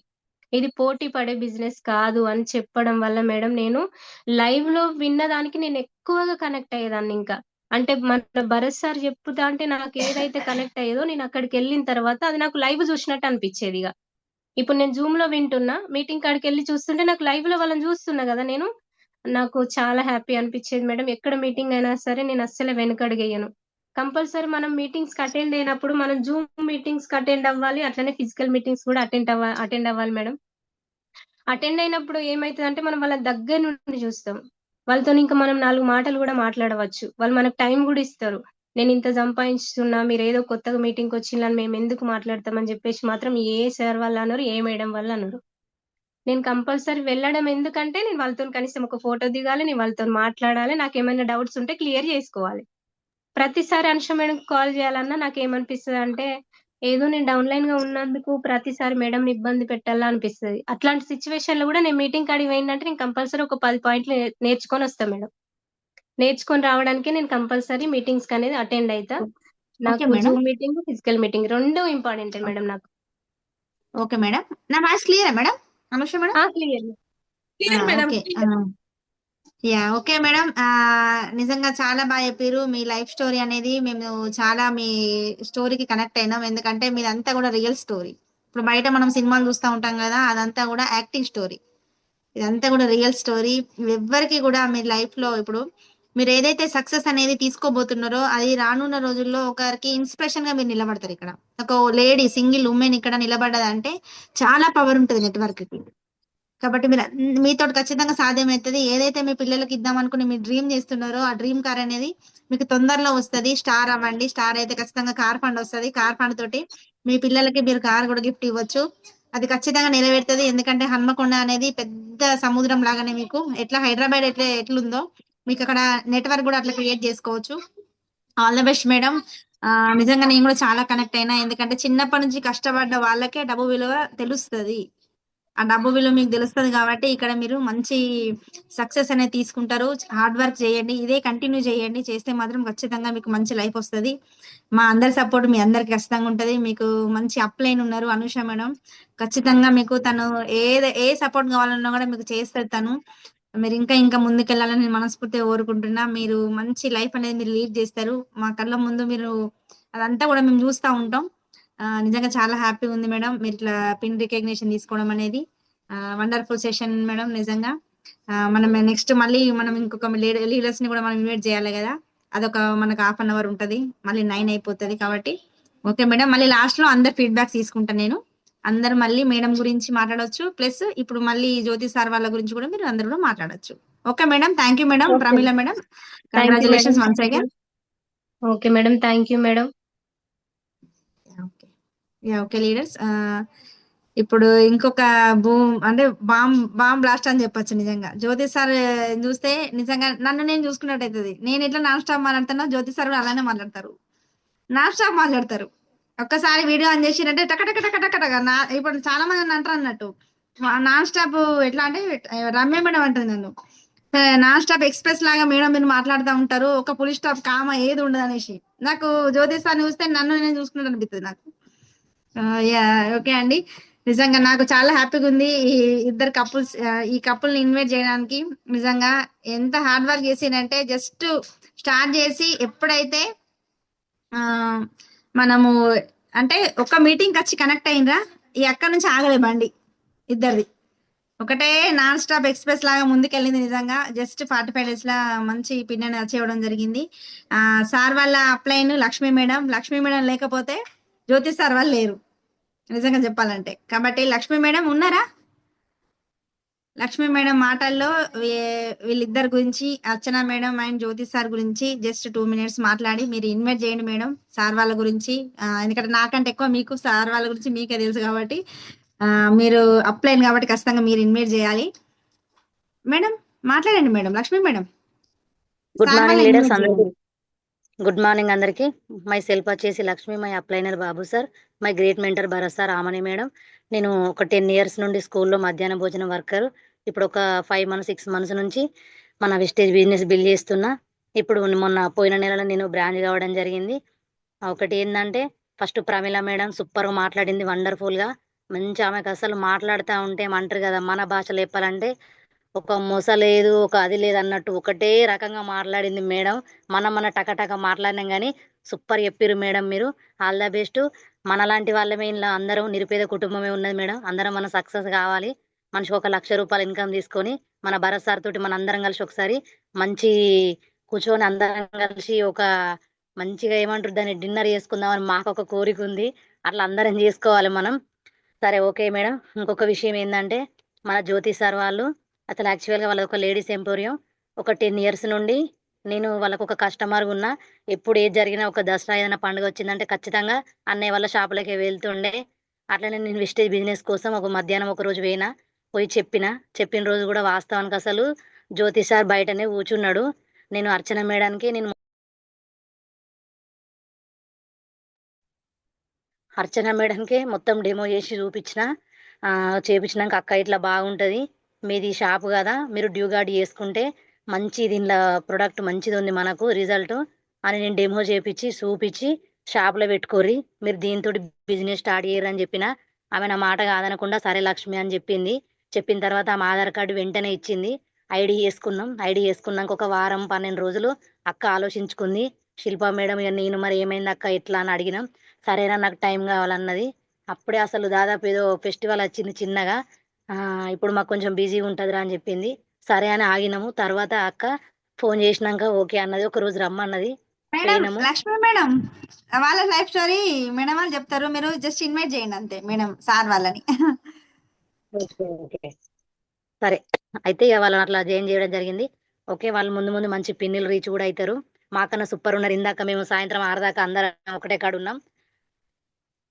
ఇది పోటీ పడే బిజినెస్ కాదు అని చెప్పడం వల్ల మేడం నేను లైవ్ లో విన్నదానికి నేను ఎక్కువగా కనెక్ట్ అయ్యేదాన్ని ఇంకా. అంటే మన భరత్ సార్ చెప్పుతా అంటే నాకు ఏదైతే కనెక్ట్ అయ్యేదో నేను అక్కడికి వెళ్ళిన తర్వాత అది నాకు లైవ్ చూసినట్టు అనిపించేది ఇక. ఇప్పుడు నేను జూమ్ లో వింటున్నా, మీటింగ్ కాడికి వెళ్ళి చూస్తుంటే నాకు లైవ్ లో వాళ్ళని చూస్తున్నా కదా నేను. నాకు చాలా హ్యాపీ అనిపించేది మేడం. ఎక్కడ మీటింగ్ అయినా సరే నేను అస్సలు వెనకడుగేయను. కంపల్సరీ మనం మీటింగ్స్ కి అటెండ్ అయినప్పుడు మనం జూమ్ మీటింగ్స్ కి అటెండ్ అవ్వాలి, అట్లనే ఫిజికల్ మీటింగ్స్ కూడా అటెండ్ అవ్వాలి మేడం. అటెండ్ అయినప్పుడు ఏమైతుందంటే మనం వాళ్ళ దగ్గర నుండి చూస్తాం. వాళ్ళతో ఇంకా మనం 4 మాటలు కూడా మాట్లాడవచ్చు. వాళ్ళు మనకు టైం కూడా ఇస్తారు. నేను ఇంత సంపాదించుతున్నా, మీరు ఏదో కొత్తగా మీటింగ్కి వచ్చిందని మేము ఎందుకు మాట్లాడతామని చెప్పేసి మాత్రం ఏ సార్ వాళ్ళు అనరు, ఏ మేడం వాళ్ళు అనరు. నేను కంపల్సరీ వెళ్ళడం ఎందుకంటే నేను వాళ్ళతో కనీసం ఒక ఫోటో దిగాలి, నేను వాళ్ళతో మాట్లాడాలి, నాకేమైనా డౌట్స్ ఉంటే క్లియర్ చేసుకోవాలి. ప్రతిసారి అనుష మేడంకి కాల్ చేయాలన్నా నాకేమనిపిస్తది అంటే ఏదో నేను డౌన్లైన్ గా ఉన్నందుకు ప్రతిసారి మేడం ఇబ్బంది పెట్టాలా అనిపిస్తది. అట్లాంటి సిచ్యువేషన్ లో కూడా నేను మీటింగ్ కాడికి పోయిందంటే నేను కంపల్సరీ ఒక 10 పాయింట్లు నేర్చుకొని వస్తా మేడం. నేర్చుకొని రావడానికే నేను కంపల్సరీ మీటింగ్స్ అనేది అటెండ్ అయితా. ఓకే నాకు madam. Zoom meeting, physical meeting 2 ఇంపార్టెంటే మేడం నాకు. Okay madam. నా వాయిస్ క్లియరా madam? Anusha madam? Clear. Clear madam. Okay. Okay madam. నిజంగా చాలా బాగా చెప్పారు. మీ లైఫ్ స్టోరీ అనేది మేము చాలా మీ స్టోరీకి కనెక్ట్ అయినాం. ఎందుకంటే మీదంతా కూడా రియల్ స్టోరీ. ఇప్పుడు బయట మనం సినిమాలు చూస్తూ ఉంటాం కదా, అదంతా కూడా యాక్టింగ్ స్టోరీ. ఇదంతా కూడా రియల్ స్టోరీ. ఎవ్వరికి కూడా మీ లైఫ్ లో ఇప్పుడు మీరు ఏదైతే సక్సెస్ అనేది తీసుకోబోతున్నారో అది రానున్న రోజుల్లో ఒకరికి ఇన్స్పిరేషన్ గా మీరు నిలబడతారు. ఇక్కడ ఒక లేడీ సింగిల్ ఉమెన్ ఇక్కడ నిలబడ్డదంటే చాలా పవర్ ఉంటుంది నెట్వర్క్ కి. కాబట్టి మీరు మీతో ఖచ్చితంగా సాధ్యమవుతుంది. ఏదైతే మీ పిల్లలకి ఇద్దాం అనుకుని మీరు డ్రీమ్ చేస్తున్నారో ఆ డ్రీమ్ కార్ అనేది మీకు తొందరలో వస్తుంది. స్టార్ అవ్వండి. స్టార్ అయితే ఖచ్చితంగా కార్ ఫండ్ వస్తుంది. కార్ ఫండ్ తోటి మీ పిల్లలకి మీరు కార్ కూడా గిఫ్ట్ ఇవ్వచ్చు. అది ఖచ్చితంగా నెరవేరుతుంది. ఎందుకంటే హన్మకొండ అనేది పెద్ద సముద్రం లాగానే మీకు ఎట్లా హైదరాబాద్ ఎట్లుందో మీకు అక్కడ నెట్వర్క్ కూడా అట్లా క్రియేట్ చేసుకోవచ్చు. All the best madam. నిజంగా నేను కూడా చాలా కనెక్ట్ అయినా. ఎందుకంటే చిన్నప్పటి నుంచి కష్టపడ్డ వాళ్ళకే డబ్బు విలువ తెలుస్తుంది. ఆ డబ్బు విలువ మీకు తెలుస్తుంది కాబట్టి ఇక్కడ మీరు మంచి సక్సెస్ అనేది తీసుకుంటారు. హార్డ్ వర్క్ చేయండి, ఇదే కంటిన్యూ చేయండి. చేస్తే మాత్రం ఖచ్చితంగా మీకు మంచి లైఫ్ వస్తుంది. మా అందరి సపోర్ట్ మీ అందరికి ఖచ్చితంగా ఉంటుంది. మీకు మంచి అప్లైన్ ఉన్నారు అనుష మేడం. ఖచ్చితంగా మీకు తను ఏ సపోర్ట్ కావాలన్నా కూడా మీకు చేస్తారు తను. మీరు ఇంకా ఇంకా ముందుకెళ్ళాలని నేను మనస్ఫూర్తిగా కోరుకుంటున్నా. మీరు మంచి లైఫ్ అనేది మీరు లీడ్ చేస్తారు. మా కళ్ళ ముందు మీరు అదంతా కూడా మేము చూస్తూ ఉంటాం. నిజంగా చాలా హ్యాపీ ఉంది మేడం మీరు ఇట్లా పిన్ రికగ్నిషన్ తీసుకోవడం అనేది. Wonderful session madam. నిజంగా మనం నెక్స్ట్ మళ్ళీ మనం ఇంకొక లీడర్స్ ని కూడా మనం ఇన్వైట్ చేయాలి కదా. అదొక మనకు 1/2 hour ఉంటుంది, మళ్ళీ 9 అయిపోతుంది కాబట్టి. Okay madam. మళ్ళీ లాస్ట్ లో అందరు ఫీడ్బ్యాక్ తీసుకుంటాను నేను. అందరు మళ్ళీ మేడం గురించి మాట్లాడవచ్చు. ప్లస్ ఇప్పుడు మళ్ళీ జ్యోతి సార్ వాళ్ళ గురించి కూడా మీరు అందరు కూడా మాట్లాడచ్చు. Okay madam. Thank you madam. Pramila madam, congratulations once again. Okay madam, thank you madam. Okay okay leaders. ఇప్పుడు ఇంకొక బాంబ్ బ్లాస్ట్ అని చెప్పొచ్చు. నిజంగా జ్యోతి సార్ చూస్తే నిజంగా నన్ను నేను చూసుకున్నట్టు అవుతుంది. నేను ఎట్లా నాన్ స్టాప్ మాట్లాడుతున్నా జ్యోతి సార్ కూడా అలానే మాట్లాడతారు, నాన్ స్టాప్ మాట్లాడతారు. ఒక్కసారి వీడియో ఆన్ చేసిరంటే టక టక టక టక టక ఇప్పుడు చాలా మంది నన్ను అంటారు అన్నట్టు నాన్ స్టాప్ ఎట్లా అంటే రమ్య మేడం అంటుంది నన్ను నాన్ స్టాప్ ఎక్స్ప్రెస్ లాగా మేడం మీరు మాట్లాడుతూ ఉంటారు, ఒక పులి స్టాప్ కామ ఏది ఉండదు అనేసి. నాకు జ్యోతి సార్ చూస్తే నన్ను నేను చూసుకున్నట్టు అనిపిస్తుంది నాకు. ఓకే అండి, నిజంగా నాకు చాలా హ్యాపీగా ఉంది ఈ ఇద్దరు కపుల్స్, ఈ కపుల్ ని ఇన్వైట్ చేయడానికి. నిజంగా ఎంత హార్డ్ వర్క్ చేసిందంటే జస్ట్ స్టార్ట్ చేసి ఎప్పుడైతే ఆ మనము అంటే ఒక మీటింగ్ వచ్చి కనెక్ట్ అయినరా ఈ అక్కడ నుంచి ఆగలే బండి ఇద్దరిది. ఒకటే నాన్ స్టాప్ ఎక్స్ప్రెస్ లాగా ముందుకెళ్ళింది. నిజంగా జస్ట్ 45 days లా మంచి పిన్నని అచీవ్ అవ్వడం జరిగింది. సార్ వాళ్ళ అప్లైన్ లక్ష్మీ మేడం లేకపోతే జ్యోతి సార్ వాళ్ళు లేరు నిజంగా చెప్పాలంటే. కాబట్టి లక్ష్మీ మేడం ఉన్నారా? లక్ష్మీ మేడం మాటల్లో వీళ్ళిద్దరి గురించి, అర్చన మేడం అండ్ జ్యోతి సార్ గురించి జస్ట్ 2 minutes మాట్లాడి మీరు ఇన్వైట్ చేయండి మేడం సార్ వాళ్ళ గురించి. ఎందుకంటే నాకంటే ఎక్కువ మీకు సార్ వాళ్ళ గురించి మీకే తెలుసు కాబట్టి మీరు అప్లైన్ కాబట్టి ఖచ్చితంగా మీరు ఇన్వైట్ చేయాలి. మేడం మాట్లాడండి madam, Lakshmi madam. Good morning leaders అందరికి. గుడ్ మార్నింగ్ అందరికి. మై సెల్ఫ్ వచ్చేసి Lakshmi, my upliner Babu sir, my great mentor Bharat sir, Amani madam. నేను ఒక 10 years నుండి స్కూల్లో మధ్యాహ్న భోజనం వర్కర్. ఇప్పుడు ఒక 5 months 6 months నుంచి మన విస్టేజ్ బిజినెస్ బిల్డ్ చేస్తున్నా. ఇప్పుడు మొన్న పోయిన నెలలో నేను బ్రాంచ్ కావడం జరిగింది. ఒకటి ఏంటంటే ఫస్ట్ ప్రమిళ మేడం సూపర్గా మాట్లాడింది, వండర్ఫుల్గా. మంచి ఆమెకు అసలు మాట్లాడుతూ ఉంటే ఏమంటారు కదా, మన భాషలో చెప్పాలంటే ఒక మొస లేదు, ఒక అది లేదు అన్నట్టు ఒకటే రకంగా మాట్లాడింది మేడం. మన టక మాట్లాడినాం కానీ సూపర్ చెప్పిర్రు మేడం. మీరు ఆల్ ద బెస్ట్. మనలాంటి వాళ్ళమే ఇలా అందరం నిరుపేద కుటుంబమే ఉన్నది మేడం. అందరం మన సక్సెస్ కావాలి. మనిషికి 1 లక్ష రూపాయలు ఇన్కమ్ తీసుకొని మన భరత్ సార్ తోటి మన అందరం కలిసి ఒకసారి మంచి కూర్చొని అందరం కలిసి ఒక మంచిగా ఏమంటారు దాన్ని డిన్నర్ చేసుకుందామని మాకు ఒక కోరిక ఉంది. అట్లా అందరం చేసుకోవాలి మనం. సరే ఓకే మేడం. ఇంకొక విషయం ఏంటంటే మన జ్యోతి సార్ వాళ్ళు అసలు యాక్చువల్గా వాళ్ళది ఒక లేడీస్ ఎంపోరియం. ఒక 10 years నుండి నేను వాళ్ళకు ఒక కస్టమర్ ఉన్నా. ఎప్పుడు ఏది జరిగినా ఒక దసరా ఏదైనా పండుగ వచ్చిందంటే ఖచ్చితంగా అన్నయ్య వాళ్ళ షాపులకే వెళ్తుండే. అట్లనే నేను విస్టేజ్ బిజినెస్ కోసం ఒక మధ్యాహ్నం ఒక రోజు పోయి చెప్పిన రోజు కూడా వాస్తవానికి అసలు జ్యోతి సార్ బయటనే కూర్చున్నాడు. నేను అర్చన మేడానికి మొత్తం డెమో చేసి చూపించిన. చేపించినాక అక్క ఇట్లా బాగుంటుంది, మీది షాపు కదా, మీరు డ్యూ గార్డ్ చేసుకుంటే మంచి దీనిలో ప్రొడక్ట్ మంచిది ఉంది మనకు రిజల్ట్ అని నేను డెమో చేపించి చూపించి షాప్లో పెట్టుకోర్రి, మీరు దీంతో బిజినెస్ స్టార్ట్ చేయరని చెప్పిన. ఆమె నా మాట కాదనకుండా సరే లక్ష్మి అని చెప్పింది. చెప్పిన తర్వాత ఆమె ఆధార్ కార్డు వెంటనే ఇచ్చింది. ఐడి చేసుకున్నాక ఒక వారం 12 రోజులు అక్క ఆలోచించుకుంది. శిల్పా మేడం ఇక నేను మరి ఏమైంది అక్క ఎట్లా అని అడిగినాం. సరేనా నాకు టైం కావాలన్నది. అప్పుడే అసలు దాదాపు ఏదో ఫెస్టివల్ వచ్చింది చిన్నగా, ఇప్పుడు మాకు కొంచెం బిజీ ఉంటుందిరా అని చెప్పింది. సరే అని ఆగినాము. తర్వాత అక్క ఫోన్ చేసినాక ఓకే అన్నది. ఒక రోజు రమ్మన్నది. మేడం లక్ష్మీ మేడం వాళ్ళ లైఫ్ స్టోరీ మేడం వాళ్ళు చెప్తారు, మీరు జస్ట్ ఇన్వైట్ చేయండి అంతే మేడం సార్ వాళ్ళని. ఓకే సరే అయితే ఇక వాళ్ళని అట్లా జాయిన్ చేయడం జరిగింది. ఓకే వాళ్ళు ముందు మంచి పిన్నిలు రీచ్ కూడా అవుతారు. మాకన్నా సూపర్ ఉన్నారు. ఇందాక మేము సాయంత్రం 6 దాకా అందరం ఒకటే కాడ ఉన్నాం.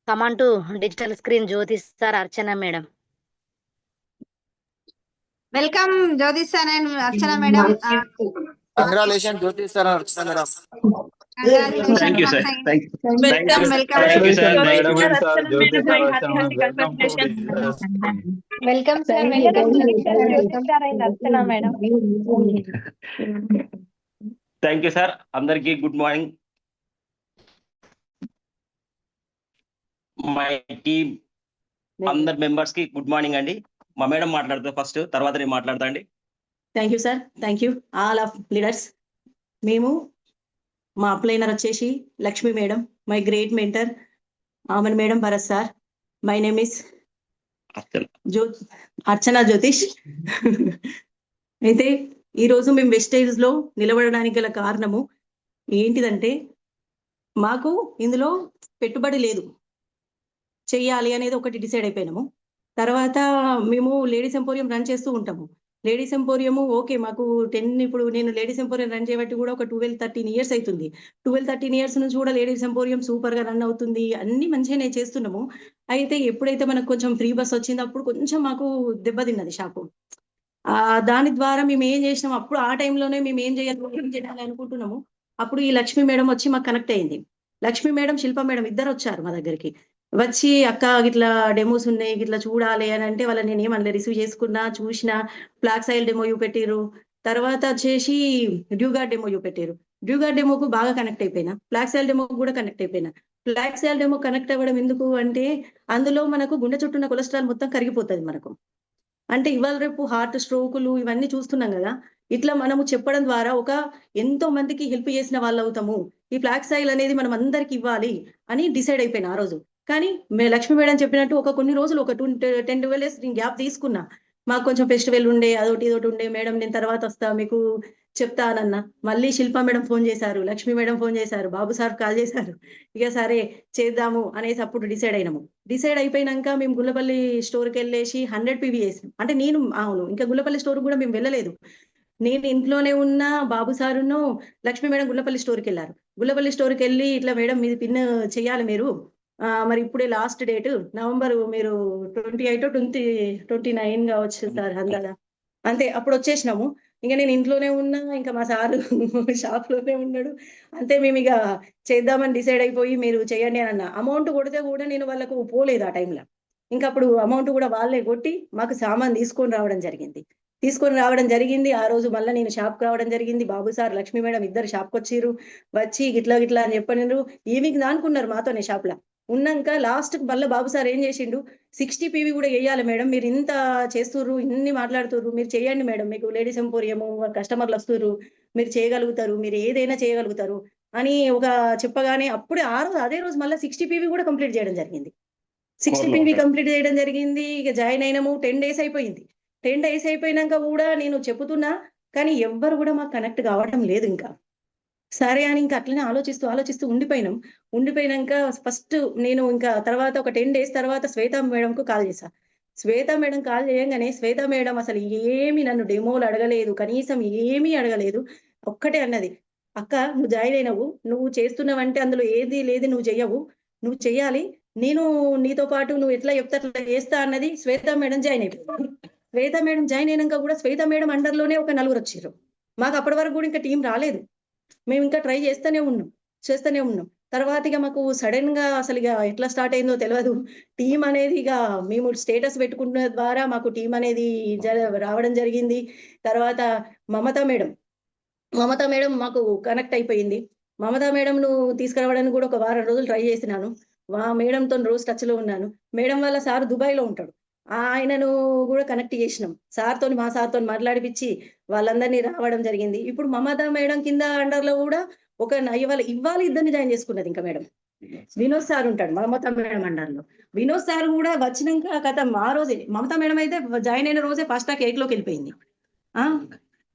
Come on to digital screen Jyoti sir, Archana madam. Welcome Jyoti sir and Archana madam. Congratulation Jyoti sir, Archana madam. Thank you, sir. Thank you. Welcome Thank you, sir. Welcome, Madam. Jyoti sir, congratulations. Welcome sir, Archana madam. Thank you, sir. అందరికి good morning. My team అందరు members కి good morning అండి. మా madam మాట్లాడుతా first, తర్వాత నేను మాట్లాడతా అండి. Thank you sir, thank you all of leaders. మేము మా అప్లైనర్ వచ్చేసి Lakshmi madam, my great mentor Aman madam, Bharat sir. My name is Archana Jyothish. అయితే ఈరోజు మేము వెస్టేజ్ లో నిలబడడానికి గల కారణము ఏంటిదంటే మాకు ఇందులో పెట్టుబడి లేదు, చెయ్యాలి అనేది ఒకటి డిసైడ్ అయిపోయినాము. తర్వాత మేము లేడీస్ ఎంపోరియం రన్ చేస్తూ ఉంటాము. లేడీస్ ఎంపోరియం ఓకే మాకు 10 ఇప్పుడు నేను లేడీస్ ఎంపోరియం రన్ చేయబట్టి కూడా ఒక 12-13 ఇయర్స్ అవుతుంది. 12-13 ఇయర్స్ నుంచి కూడా లేడీస్ ఎంపోరియం సూపర్‌గా రన్ అవుతుంది. అన్నీ మంచిగానే చేస్తున్నాము. అయితే ఎప్పుడైతే మనకు కొంచెం ఫ్రీ బస్ వచ్చిందో అప్పుడు కొంచెం మాకు దెబ్బతిన్నది షాపు. దాని ద్వారా మేమేం చేసినాం అప్పుడు ఆ టైంలోనే మేమేం చేయాలి అనుకుంటున్నాము. అప్పుడు ఈ లక్ష్మి మేడం వచ్చి మాకు కనెక్ట్ అయింది. లక్ష్మి మేడం, శిల్ప మేడం ఇద్దరొచ్చారు మా దగ్గరికి. వచ్చి "అక్క గిట్లా డెమోస్ ఉన్నాయి. గిట్లా చూడాలి" అని అంటే వాళ్ళని నేనేమనలే. రిసీవ్ చేసుకున్నా, చూసినా. ఫ్లాగ్ సాయిల్ డెమో చూపెట్టిర్రు. తర్వాత వచ్చేసి డ్యూగార్డ్ డెమో చూపెట్టిర్రు. డ్యూగార్డ్ డెమోకు బాగా కనెక్ట్ అయిపోయినా. ఫ్లాగ్ సాయిల్ డెమోకు కూడా కనెక్ట్ అయిపోయినా. ఫ్లాగ్ సాయిల్ డెమో కనెక్ట్ అవ్వడం ఎందుకు అంటే అందులో మనకు గుండె చుట్టూ ఉన్న కొలెస్ట్రాల్ మొత్తం కరిగిపోతది మనకు. అంటే ఇవాళ రేపు హార్ట్ స్ట్రోకులు ఇవన్నీ చూస్తున్నాం గదా! ఇట్లా మనము చెప్పడం ద్వారా ఎంతో మందికి హెల్ప్ చేసిన వాళ్ళవుతాము. ఈ ఫ్లాగ్ సాయిల్ అనేది మనం అందరికి ఇవ్వాలి అని డిసైడ్ అయిపోయినా ఆ రోజు. కానీ లక్ష్మి మేడం చెప్పినట్టు కొన్ని రోజులు 10, 12 డేస్ నేను గ్యాప్ తీసుకున్నా. మాకు కొంచెం ఫెస్టివల్ ఉండే, అదోటి ఇదోటి ఉండే. మేడం నేను తర్వాత వస్తా మీకు చెప్తా అనన్నా. మళ్ళీ శిల్పా మేడం ఫోన్ చేశారు. లక్ష్మి మేడం ఫోన్ చేశారు. బాబు సార్ కాల్ చేశారు. ఇక సరే చేద్దాము అనేసి అప్పుడు డిసైడ్ అయినాము. డిసైడ్ అయిపోయినంక మేము గుల్లపల్లి స్టోర్‌కెళ్ళేసి 100 పీవీ ఏసినాం. అంటే నేను అవును. ఇంకా గుల్లపల్లి స్టోర్‌కి గూడా మేము వెళ్ళలేదు. నేను ఇంట్లోనే ఉన్న బాబు సారును, లక్ష్మి మేడం గుల్లపల్లి స్టోర్‌కెళ్లారు. గుల్లపల్లి స్టోర్‌కెళ్ళి ఇట్లా మేడం మీది పిన్ చెయ్యాలి మీరు. మరి ఇప్పుడే లాస్ట్ డేట్ నవంబర్ మీరు 28 29 గావచ్చు సార్ అందాల. అంతే అప్పుడొచ్చేసినాము. ఇంక నేను ఇంట్లోనే ఉన్నా. ఇంకా మా సారు షాప్‌లోనే ఉన్నాడు. అంతే మేమిగ చేద్దామని డిసైడ్ అయిపోయి మీరు చేయండి అనన్నా. అమౌంట్ కొడితే గూడా నేను వాళ్ళకు పోలేదు ఆ టైంల. ఇంకప్పుడు అమౌంట్ గూడా వాళ్ళే కొట్టి మాకు సామాను తీసుకొని రావడం జరిగింది. తీసుకొని రావడం జరిగింది. ఆ రోజు మళ్ళా నేను షాప్‌కి రావడం జరిగింది. బాబు సార్, లక్ష్మి మేడం ఇద్దరు షాప్‌కొచ్చిర్రు. వచ్చి గిట్లా గిట్లా అని చెప్పనిర్రు. ఈవినింగ్ దానుకున్నారు మాతోనే షాప్‌ల. ఉన్నాంక లాస్ట్‌కి మళ్ళా బాబు సార్ ఏం చేసిండు 60 పీవీ గూడా ఎయ్యాలి మేడం. మీరింత చేస్తుర్రు, ఇన్ని మాట్లాడుతుర్రు. మీరు చేయండి మేడం. మీకు లేడీస్ ఎంపోరియం కస్టమర్‌లొస్తుర్రు. మీరు చేయగలుగుతారు. మీరు ఏదైనా చేయగలుగుతారు అని చెప్పగానే అప్పుడే అదే రోజు మళ్ళా 60 పీవీ గూడా కంప్లీట్ చేయడం జరిగింది. 60 పీవీ కంప్లీట్ చేయడం జరిగింది. ఇక జాయిన్ అయినాము. 10 డేస్ అయిపోయింది. 10 డేస్ అయిపోయినంక గూడా నేను చెప్పుతున్నా. కానీ ఎవ్వరు గూడా మాకు కనెక్ట్ కావడం లేదు ఇంకా. సరే అని ఇంక అట్లనే ఆలోచిస్తూ ఉండిపోయినాం. ఉండిపోయినంక ఫస్ట్ నేను ఇంకా తర్వాత ఒక 10 డేస్ తర్వాత శ్వేత మేడంకు కాల్ చేశా. శ్వేత మేడం కాల్ చేయంగానే శ్వేత మేడం అసలు ఏమి నన్ను డెమోలు అడగలేదు. కనీసం ఏమీ అడగలేదు. ఒక్కటే అన్నది, "అక్క నువ్వు జాయిన్ అయినవు. నువ్వు చేస్తున్నావంటే అందులో ఏది లేదు నువ్వు చెయ్యవు. నువ్వు చెయ్యాలి. నేను నీతో పాటు నువ్వు ఎట్లా చెప్తే అట్లా చేస్తా" అన్నది. శ్వేత మేడం జాయిన్ అయిపోయింది. శ్వేత మేడం జాయిన్ అయినంక గూడా శ్వేత మేడం అండర్‌లోనే ఒక నలుగురొచ్చిర్రు. మాకు అప్పటి వరకు గూడా ఇంకా టీమ్ రాలేదు. మేమింకా ట్రై చేస్తూనే ఉన్నాం. తర్వాత ఇగ మాకు సడెన్‌గా అసలిగ ఎట్లా స్టార్ట్ అయిందో తెలవదు. టీమ్ అనేది మేము స్టేటస్ పెట్టుకున్న ద్వారా మాకు టీమ్ అనేది రావడం జరిగింది. తర్వాత మమత మేడం, మమత మేడం మాకు కనెక్ట్ అయిపోయింది. మమత మేడంను తీసుకురావడానికి గూడా ఒక వారం రోజులు ట్రై చేసినాను. మేడంతోని రోజు టచ్‌లో ఉన్నాను. మేడం వాళ్ళ సార్ దుబాయ్‌లో ఉంటాడు. ఆయనను గూడా కనెక్ట్ చేసినాం. మా సార్‌తోని మాట్లాడిపిచ్చి వాళ్ళందరినీ రావడం జరిగింది. ఇప్పుడు మమత మేడం కింద అండర్‌లో గూడా ఇవాళ ఇద్దరిని జాయిన్ చేసుకున్నది ఇంకా మేడం. వినోద్ సార్ ఉంటాడు మమత మేడం అండర్‌లో. వినోద్ సార్ గూడా వచ్చినంక ఖతం ఆ రోజే మమత మేడం అయితే జాయిన్ అయిన రోజే ఫాస్ట్ ట్రాక్ 8లోకెళ్ళిపోయింది. ఆ!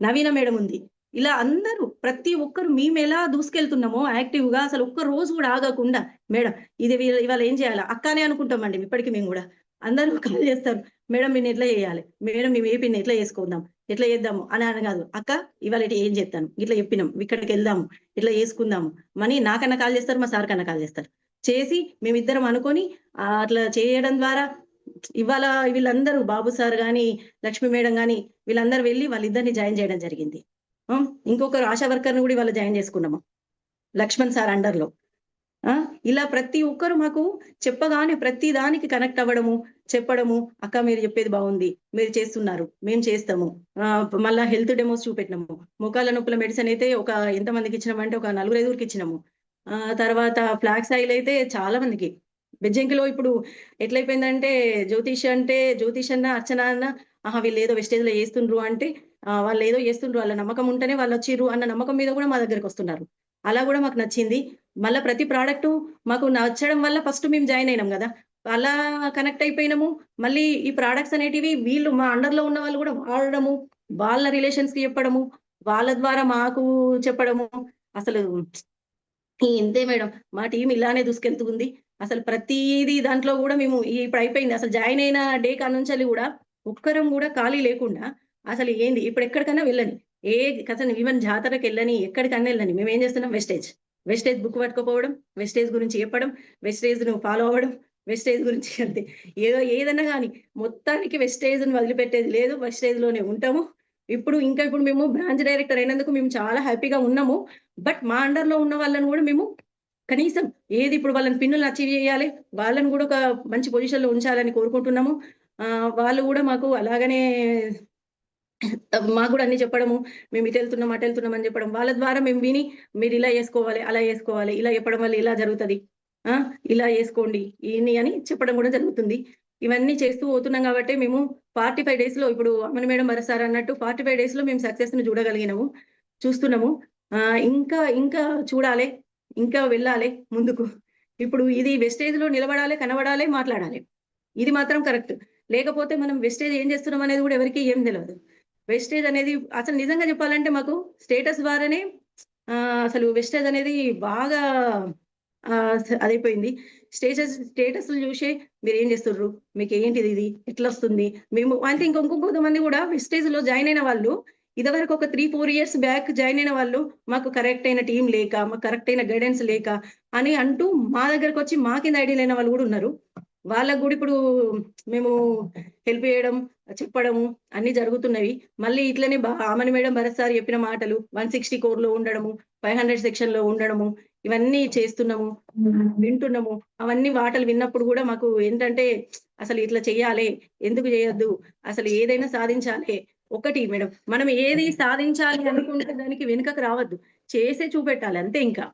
నవీన మేడం ఉంది. ఇలా అందరూ ప్రతి ఒక్కరు మేమెలా దూసుకెళ్తున్నామో యాక్టివ్‌గా అసలు ఒక్క రోజు గూడా ఆగకుండా మేడం ఇది ఇవాళ ఏం చేయాలా? అక్క అనే అనుకుంటామండి ఇప్పటికి మేము గూడా. అందరూ కాల్ చేస్తారు. మేడం దీన్ని ఎట్లా చేయాలి? మేడం మేము ఏ పిన్ ఎట్లా చేసుకుందాం? ఎట్లా చేద్దాము? అని కాదు. అక్క ఇవాళ ఏం చేత్తాను? ఇట్లా చెప్పినాం. ఇక్కడికెళ్దాము. ఇట్లా చేసుకుందాము. నాకన్నా కాల్ చేస్తారు. మా సార్ కన్నా కాల్ చేస్తారు. చేసి మేమిద్దరం అనుకోని అట్లా చేయడం ద్వారా ఇవాళ వీళ్ళందరూ బాబు సార్ గాని, లక్ష్మి మేడం గాని వీళ్ళందరూ వెళ్లి వాళ్ళిద్దరిని జాయిన్ చేయడం జరిగింది. ఇంకొకరు ఆశా వర్కర్‌ని గూడా ఇవాళ జాయిన్ చేసుకున్నాము. లక్ష్మణ్ సార్ అండర్‌లో. ఇలా ప్రతి ఒక్కరు మాకు చెప్పగానే ప్రతి దానికి కనెక్ట్ అవ్వడము, చెప్పడము, "అక్క మీరు చెప్పేది బావుంది. మీరు చేస్తున్నారు. మేము చేస్తాము." మళ్ళా హెల్త్ డెమోస్ చూపెట్టినాము. మోకాళ్ళ నొప్పుల మెడిసిన్ అయితే ఎంతమందికి ఇచ్చినామంటే ఒక నలుగురు, ఐదుగురికి ఇచ్చినాము. తర్వాత ఫ్లాక్స్ ఆయిల్ అయితే చాలా మందికి. బెజ్జంకిలో ఇప్పుడు ఎట్లయిపోయిందంటే జ్యోతిష్ అన్న, అర్చన అన్న వీళ్ళేదో వెస్టేజ్‌లో చేస్తుండ్రు అంటే వాళ్ళేదో చేస్తుండ్రు. వాళ్ళ నమ్మకం ఉంటేనే వాళ్ళొచ్చిర్రు అన్న నమ్మకం మీద గూడా మా దగ్గరికొస్తున్నారు. అలా గూడా మాకు నచ్చింది. మళ్ళా ప్రతి ప్రొడక్టు మాకు నచ్చడం వల్ల ఫస్ట్ మేము జాయిన్ అయినాం గదా! అలా కనెక్ట్ అయిపోయినాము. మళ్ళీ ఈ ప్రొడక్ట్స్ అనేటివి వీళ్ళు మా అండర్‌లో ఉన్న వాళ్ళు గూడా వాడడము, వాళ్ళ రిలేషన్స్‌కి చెప్పడము, వాళ్ళ ద్వారా మాకు చెప్పడము. అసలు ఇంతే మేడం. మా టీమ్ ఇలానే దూసుకెళ్తూ ఉంది. అసలు ప్రతీది దాంట్లో గూడా మేము ఇప్పుడు అయిపోయింది. అసలు జాయిన్ అయిన డే కాడ్నుంచెల్లి గూడా ఒక్కరం గూడా ఖాళీ లేకుండా అసలు ఏంది ఇప్పుడు ఎక్కడికైనా వెళ్ళని, ఏ అసలు ఈవెన్ జాతరకి వెళ్ళని, ఎక్కడికన్నా వెళ్ళని, మేము ఏం చేస్తున్నాం, వెస్టేజ్ బుక్ పట్టుకోపోవడం, వెస్టేజ్ గురించి చెప్పడం, వెస్టేజ్ ను ఫాలో అవ్వడం, వెస్టేజ్ గురించి అంతే. ఏదన్నా కానీ మొత్తానికి వెస్టేజ్ ను వదిలిపెట్టేది లేదు, వెస్టేజ్ లోనే ఉంటాము. ఇప్పుడు మేము బ్రాంచ్ డైరెక్టర్ అయినందుకు మేము చాలా హ్యాపీగా ఉన్నాము. బట్ మా అండర్ లో ఉన్న వాళ్ళని కూడా మేము కనీసం ఏది ఇప్పుడు వాళ్ళని పిన్నులు అచీవ్ చేయాలి, వాళ్ళని కూడా ఒక మంచి పొజిషన్ లో ఉంచాలని కోరుకుంటున్నాము. వాళ్ళు కూడా మాకు అలాగనే మాకు కూడా అన్ని చెప్పడము, మేము ఇటు వెళ్తున్నాం అటు వెళ్తున్నాం అని చెప్పడం, వాళ్ళ ద్వారా మేము విని మీరు ఇలా చేసుకోవాలి, అలా చేసుకోవాలి, ఇలా చెప్పడం వల్ల ఇలా జరుగుతుంది, ఇలా చేసుకోండి ఇన్ని అని చెప్పడం కూడా జరుగుతుంది. ఇవన్నీ చేస్తూ పోతున్నాం కాబట్టి మేము 45 days లో, ఇప్పుడు అమ్మని మేడం భరసారు అన్నట్టు 45 days లో మేము సక్సెస్ ని చూస్తున్నాము. ఇంకా ఇంకా చూడాలి, ఇంకా వెళ్ళాలి ముందుకు. ఇప్పుడు ఇది వెస్టేజ్ లో నిలబడాలి, కనబడాలి, మాట్లాడాలి. ఇది మాత్రం కరెక్ట్. లేకపోతే మనం వెస్టేజ్ ఏం చేస్తున్నాం అనేది కూడా ఎవరికి ఏం తెలియదు. వెస్టేజ్ అనేది అసలు నిజంగా చెప్పాలంటే మాకు స్టేటస్ ద్వారానే అసలు వెస్టేజ్ అనేది బాగా అదైపోయింది. స్టేటస్ చూసే మీరు ఏం చేస్తుర్రు, మీకు ఏంటిది, ఇది ఎట్లా వస్తుంది, మేము అంటే కొంతమంది కూడా వెస్టేజ్ లో జాయిన్ అయిన వాళ్ళు ఇదివరకు ఒక 3-4 years బ్యాక్ జాయిన్ అయిన వాళ్ళు, మాకు కరెక్ట్ అయిన టీం లేక, మాకు కరెక్ట్ అయిన గైడెన్స్ లేక అని అంటూ మా దగ్గరకు వచ్చి మా కింద ఐడియా లేని వాళ్ళు కూడా ఉన్నారు. వాళ్ళకు కూడా ఇప్పుడు మేము హెల్ప్ చేయడం, చెప్పడము అన్ని జరుగుతున్నవి. మళ్ళీ ఇట్లనే ఆమని మేడం భరత్ సార్ చెప్పిన మాటలు 160 core లో ఉండడము, 500 section లో ఉండడము, ఇవన్నీ చేస్తున్నాము, వింటున్నాము. అవన్నీ మాటలు విన్నప్పుడు కూడా మాకు ఏంటంటే అసలు ఇట్లా చెయ్యాలి, ఎందుకు చేయొద్దు, అసలు ఏదైనా సాధించాలి. ఒకటి మేడం, మనం ఏది సాధించాలి అనుకుంటే దానికి వెనుకకు రావద్దు, చేసే చూపెట్టాలి అంతే. ఇంకా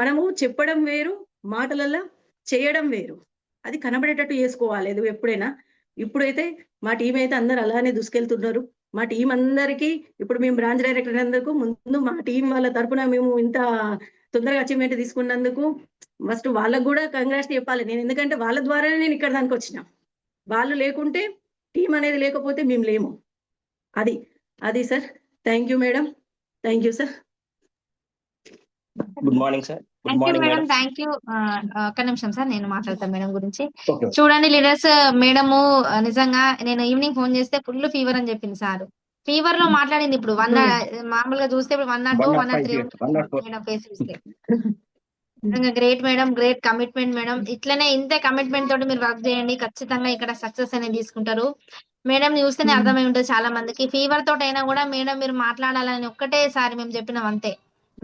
మనము చెప్పడం వేరు, మాటలల్లో చేయడం వేరు. అది కనబడేటట్టు చేసుకోవాలి అది ఎప్పుడైనా. ఇప్పుడైతే మా టీం అయితే అందరు అలానే దూసుకెళ్తున్నారు. మా టీం అందరికీ ఇప్పుడు మేము బ్రాంచ్ డైరెక్టర్ అయినందుకు ముందు మా టీం వాళ్ళ తరపున మేము ఇంత తొందరగా అచీవ్మెంట్ తీసుకున్నందుకు ఫస్ట్ వాళ్ళకు కూడా కంగ్రాట్స్ చెప్పాలి నేను. ఎందుకంటే వాళ్ళ ద్వారానే నేను ఇక్కడ దానికి వచ్చిన. వాళ్ళు లేకుంటే, టీం అనేది లేకపోతే మేము లేము. అది sir. Thank you madam, thank you sir. Good morning sir. Good thank you morning madam, madam. Thank you. ఒక్క నిమిషం సార్, నేను మాట్లాడతాను మేడం గురించి. ఓకే. చూడండి లీడర్స్, మేడము నిజంగా నేను ఈవినింగ్ ఫోన్ చేస్తే ఫుల్ ఫీవర్ అని చెప్పింది సార్. ఫీవర్ లో మాట్లాడింది. ఇప్పుడు మామూలుగా చూస్తే ఇప్పుడు 102, 103 మేడం ఫేస్ చూస్తే. నిజంగా great madam, great commitment madam. ఇట్లనే ఇంతే కమిట్మెంట్ తోటి మీరు వర్క్ చేయండి, ఖచ్చితంగా ఇక్కడ సక్సెస్ అనేది తీసుకుంటారు. మేడం చూస్తేనే అర్థమై ఉంటుంది చాలా మందికి. ఫీవర్ తోటి అయినా కూడా మేడం మీరు మాట్లాడాలని ఒక్కటేసారి మేము చెప్పినాం అంతే.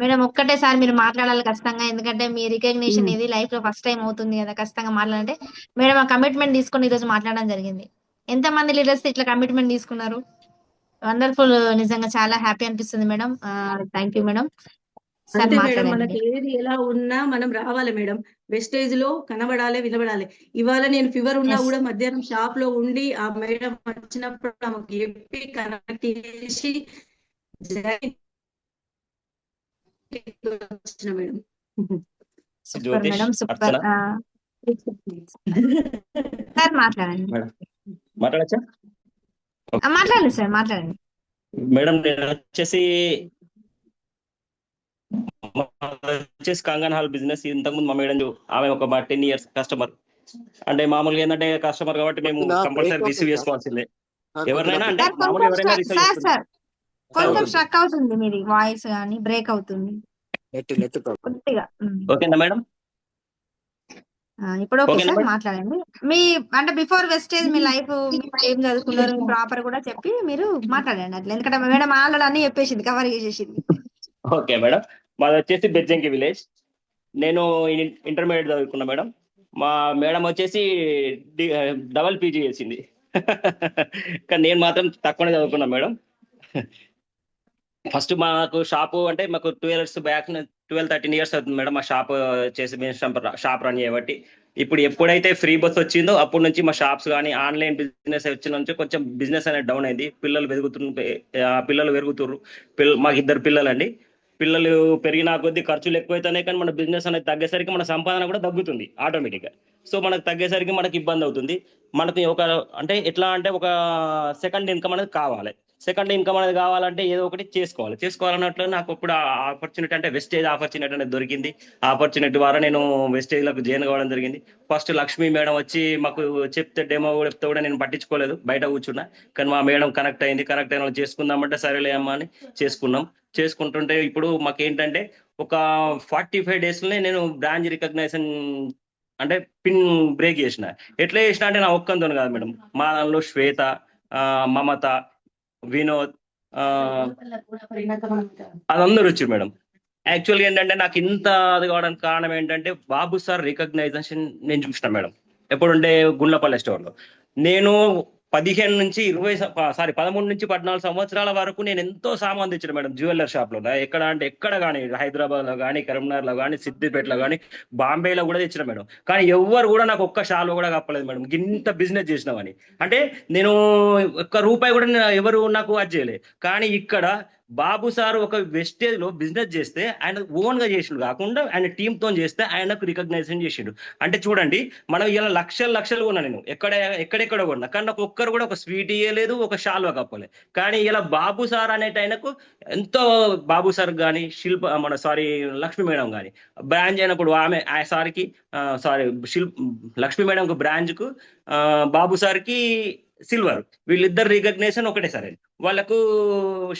మేడం ఒక్కటేసారి మీరు మాట్లాడాలి ఖచ్చితంగా, ఎందుకంటే మీ రికగ్నిషన్ ఇది లైఫ్ లో ఫస్ట్ టైం అవుతుంది కదా, ఖచ్చితంగా మాట్లాడాలంటే మేడం ఆ కమిట్మెంట్ తీసుకొని ఈ రోజు మాట్లాడడం జరిగింది. ఎంత మంది లీడర్స్ ఇట్లా కమిట్మెంట్ తీసుకున్నారు? వండర్ఫుల్, నిజంగా చాలా హ్యాపీ అనిపిస్తుంది madam. Thank you madam. Sir అంతే మేడం, మాట్లాడండి. మనకి ఏది ఎలా ఉన్నా మనం రావాలి మేడం, వెస్టేజ్ లో కనబడాలి, వినబడాలి. ఇవాళ నేను ఫీవర్ ఉన్నా Yes. కూడా మధ్యాహ్నం షాప్ లో ఉండి ఆ మేడం వచ్చినప్పుడు ఆమెకు చెప్పి కనెక్ట్ చేసి వచ్చిన మేడం. సూపర్ జ్యోతిష్, మేడం, సూపర్. అర్చన. సార్ మాట్లాడండి. మేడం మాట్లాడచ్చా? మాట్లాడండి సార్, మాట్లాడండి. మేడం నేను వచ్చేసి కంగన్ హాల్ బిజినెస్. ఇంతకుముందు మా మేడం ఆమె ఒక 10 years కస్టమర్. అంటే మామూలుగా ఏంటంటే కస్టమర్ కాబట్టి మేము కంపల్సరీ రిసీవ్ చేసుకోవాల్సిందే. ఎవరినైనా అంటే సార్ మామూలుగా ఎవరైనా రిసీవ్ సార్ చేసుకుంటాం. సార్ కొంచెం స్ట్రక్ అవుతుంది మీది వాయిస్, కానీ బ్రేక్ అవుతుంది కొద్దిగా. ఓకేనా మేడం? ఇప్పుడు ఓకే ఓకేనా సార్, మేడం? మాట్లాడండి. మీ అంటే బిఫోర్ వెస్టేజ్ మీ లైఫ్ ఏం చదువుకున్నారు, మీ ప్రాపర్ కూడా చెప్పి మీరు మాట్లాడండి అట్లా. ఎందుకంటే మేడం ఆల్రెడీ అన్ని చెప్పేసింది, కవర్ చేసేసింది. ఓకే మేడం, మాది వచ్చేసి బెజ్జంకి విలేజ్. నేను ఇంటర్మీడియట్ చదువుకున్నా మేడం. మా మేడం వచ్చేసి డబల్ పీజీ చేసింది. కానీ నేను మాత్రం తక్కువనే చదువుకున్నా మేడం. ఫస్ట్ మాకు షాపు అంటే మాకు 12 years బ్యాక్, 12-13 years అవుతుంది మేడం మా షాప్ చేసి షాప్ రన్ చేయబట్టి. ఇప్పుడు ఎప్పుడైతే ఫ్రీ బస్ వచ్చిందో అప్పటి నుంచి మా షాప్స్ కానీ ఆన్లైన్ బిజినెస్ వచ్చిన నుంచి కొంచెం బిజినెస్ అనేది డౌన్ అయింది. పిల్లలు పెరుగుతుర్రు. మాకు 2 పిల్లలండి. పిల్లలు పెరిగిన కొద్దీ ఖర్చులు ఎక్కువైతున్నాయి, కానీ మన బిజినెస్ అనేది తగ్గేసరికి మన సంపాదన కూడా తగ్గుతుంది ఆటోమేటిక్గా. సో మనకు తగ్గేసరికి మనకి ఇబ్బంది అవుతుంది. మనకి అంటే ఎట్లా అంటే ఒక సెకండ్ ఇన్కమ్ అనేది కావాలి. సెకండ్ ఇన్కమ్ అనేది కావాలంటే ఏదో ఒకటి చేసుకోవాలన్నట్లు నాకు ఇప్పుడు ఆపర్చునిటీ అంటే వెస్టేజ్ ఆపర్చునిటీ అనేది దొరికింది. ఆపర్చునిటీ ద్వారా నేను వెస్టేజ్లకు జాయిన్ కావడం జరిగింది. ఫస్ట్ లక్ష్మి మేడం వచ్చి మాకు చెప్తే డెమో చెప్తే కూడా నేను పట్టించుకోలేదు, బయట కూర్చున్నా. కానీ మా మేడం కనెక్ట్ అయిన చేసుకుందామంటే సరేలే అమ్మా అని చేసుకుంటుంటే ఇప్పుడు మాకేంటంటే ఒక 45 daysలోనే నేను బ్రాంచ్ రికగ్నైజేషన్ అంటే పిన్ బ్రేక్ చేసిన. ఎట్లా చేసిన అంటే నా ఒక్కంతో కాదు మేడం, మా దానిలో శ్వేత, మమత, వినోద్, అదందరూ వచ్చారు మేడం. యాక్చువల్గా ఏంటంటే నాకు ఇంత అది కావడానికి కారణం ఏంటంటే బాబు సార్ రికగ్నైజేషన్ నేను చూసిన మేడం. ఎప్పుడుంటే గుండ్లపల్లి స్టోర్లో నేను 13 నుంచి 14 సంవత్సరాల వరకు నేను ఎంతో సామాన్ తెచ్చిన మేడం జ్యువెలర్ షాప్ లో. ఎక్కడ కానీ హైదరాబాద్ లో కానీ, కరీంనగర్ లో కానీ, సిద్దిపేటలో కానీ, బాంబేలో కూడా తెచ్చిన మేడం. కానీ ఎవ్వరు కూడా నాకు ఒక్క షాల్ కూడా కప్పలేదు మేడం, ఇంత బిజినెస్ చేసినామని. అంటే నేను ఒక్క రూపాయి కూడా ఎవరు నాకు అది చేయలేదు. కానీ ఇక్కడ బాబు సార్ ఒక వెస్టేజ్ లో బిజినెస్ చేస్తే ఆయన ఓన్ గా చేసిండు కాకుండా ఆయన టీమ్ తో చేస్తే ఆయనకు రికగ్నైజేషన్ చేసిండు. అంటే చూడండి, మనం ఇలా లక్షలు కొన్నా, నేను ఎక్కడెక్కడ కొన్నా, కానీ నాకు ఒక్కరు కూడా ఒక స్వీట్ ఇయ్యలేదు, ఒక షాల్వా కప్పలేదు. కానీ ఇలా బాబు సార్ అనేట ఆయనకు ఎంతో, బాబు సార్ కానీ లక్ష్మి మేడం కానీ బ్రాంచ్ అయినప్పుడు ఆమె ఆ సార్కి లక్ష్మి మేడం బ్రాంచ్ కు బాబు సార్కి సిల్వర్, వీళ్ళిద్దరు రికగ్నేషన్ ఒకటే సార్. వాళ్ళకు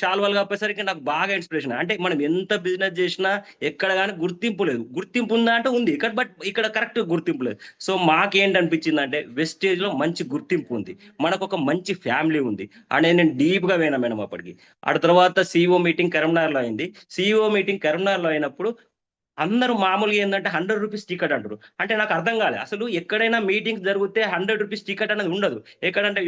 షాల్వాలు కప్పేసరికి నాకు బాగా ఇన్స్పిరేషన్. అంటే మనం ఎంత బిజినెస్ చేసినా ఎక్కడ కానీ గుర్తింపు లేదు. గుర్తింపు ఉందా అంటే ఉంది, బట్ ఇక్కడ కరెక్ట్ గుర్తింపు లేదు. సో మాకేంటనిపించింది అంటే వెస్టేజ్ లో మంచి గుర్తింపు ఉంది, మనకు ఒక మంచి ఫ్యామిలీ ఉంది అనేది నేను డీప్ గా పోయినా మేడం. అప్పటికి తర్వాత సిఇఓ మీటింగ్ కరీంనగర్లో అయింది. సిఇఓ మీటింగ్ కరీంనగర్లో అయినప్పుడు అందరూ మామూలుగా ఏంటంటే 100 రూపీస్ టికెట్ అంటారు. అంటే నాకు అర్థం కాలేదు అసలు. ఎక్కడైనా మీటింగ్స్ జరిగితే 100 రూపీస్ టికెట్ అనేది ఉండదు. ఎక్కడంటే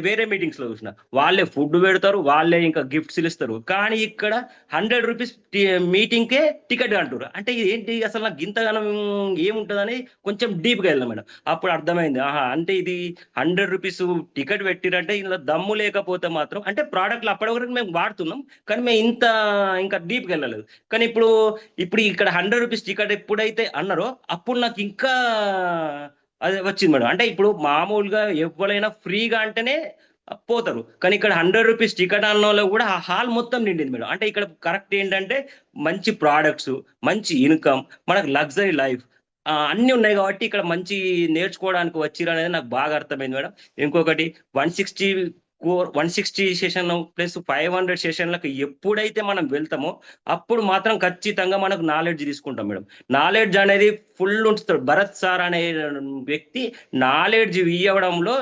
వేరే మీటింగ్స్ లో చూసిన వాళ్ళే ఫుడ్ పెడతారు, వాళ్ళే ఇంకా గిఫ్ట్స్ ఇస్తారు. కానీ ఇక్కడ 100 రూపీస్ మీటింగ్ కే టికెట్ అంటారు. అంటే ఏంటి అసలు నాకు ఇంతగానం ఏముంటుందని కొంచెం డీప్ గా వెళ్ళాం మేడం. అప్పుడు అర్థమైంది, అంటే ఇది 100 రూపీస్ టికెట్ పెట్టిరంటే ఇందులో దమ్ము లేకపోతే మాత్రం, అంటే ప్రోడక్ట్లు అప్పటి వరకు మేము వాడుతున్నాం కానీ మేము ఇంకా డీప్ గా వెళ్ళలేదు. కానీ ఇప్పుడు ఇక్కడ 100 రూపీస్ టికెట్ ఎప్పుడైతే అన్నారో అప్పుడు నాకు ఇంకా అది వచ్చింది మేడం. అంటే ఇప్పుడు మామూలుగా ఎవరైనా ఫ్రీగా అంటేనే పోతారు, కానీ ఇక్కడ 100 రూపీస్ టికెట్ అన్నలో కూడా ఆ హాల్ మొత్తం నిండింది మేడం. అంటే ఇక్కడ కరెక్ట్ ఏంటంటే మంచి ప్రోడక్ట్స్, మంచి ఇన్కమ్, మనకు లగ్జరీ లైఫ్ అన్ని ఉన్నాయి కాబట్టి ఇక్కడ మంచి నేర్చుకోవడానికి వచ్చిరు అనేది నాకు బాగా అర్థమైంది మేడం. ఇంకొకటి 160 సెషన్ ప్లస్ 500 సెషన్లకు ఎప్పుడైతే మనం వెళ్తామో అప్పుడు మాత్రం ఖచ్చితంగా మనకు నాలెడ్జ్ తీసుకుంటాం మేడం. నాలెడ్జ్ అనేది ఫుల్ ఉంచుతాడు భరత్ సార్ అనే వ్యక్తి. నాలెడ్జ్ ఇవ్వడంలో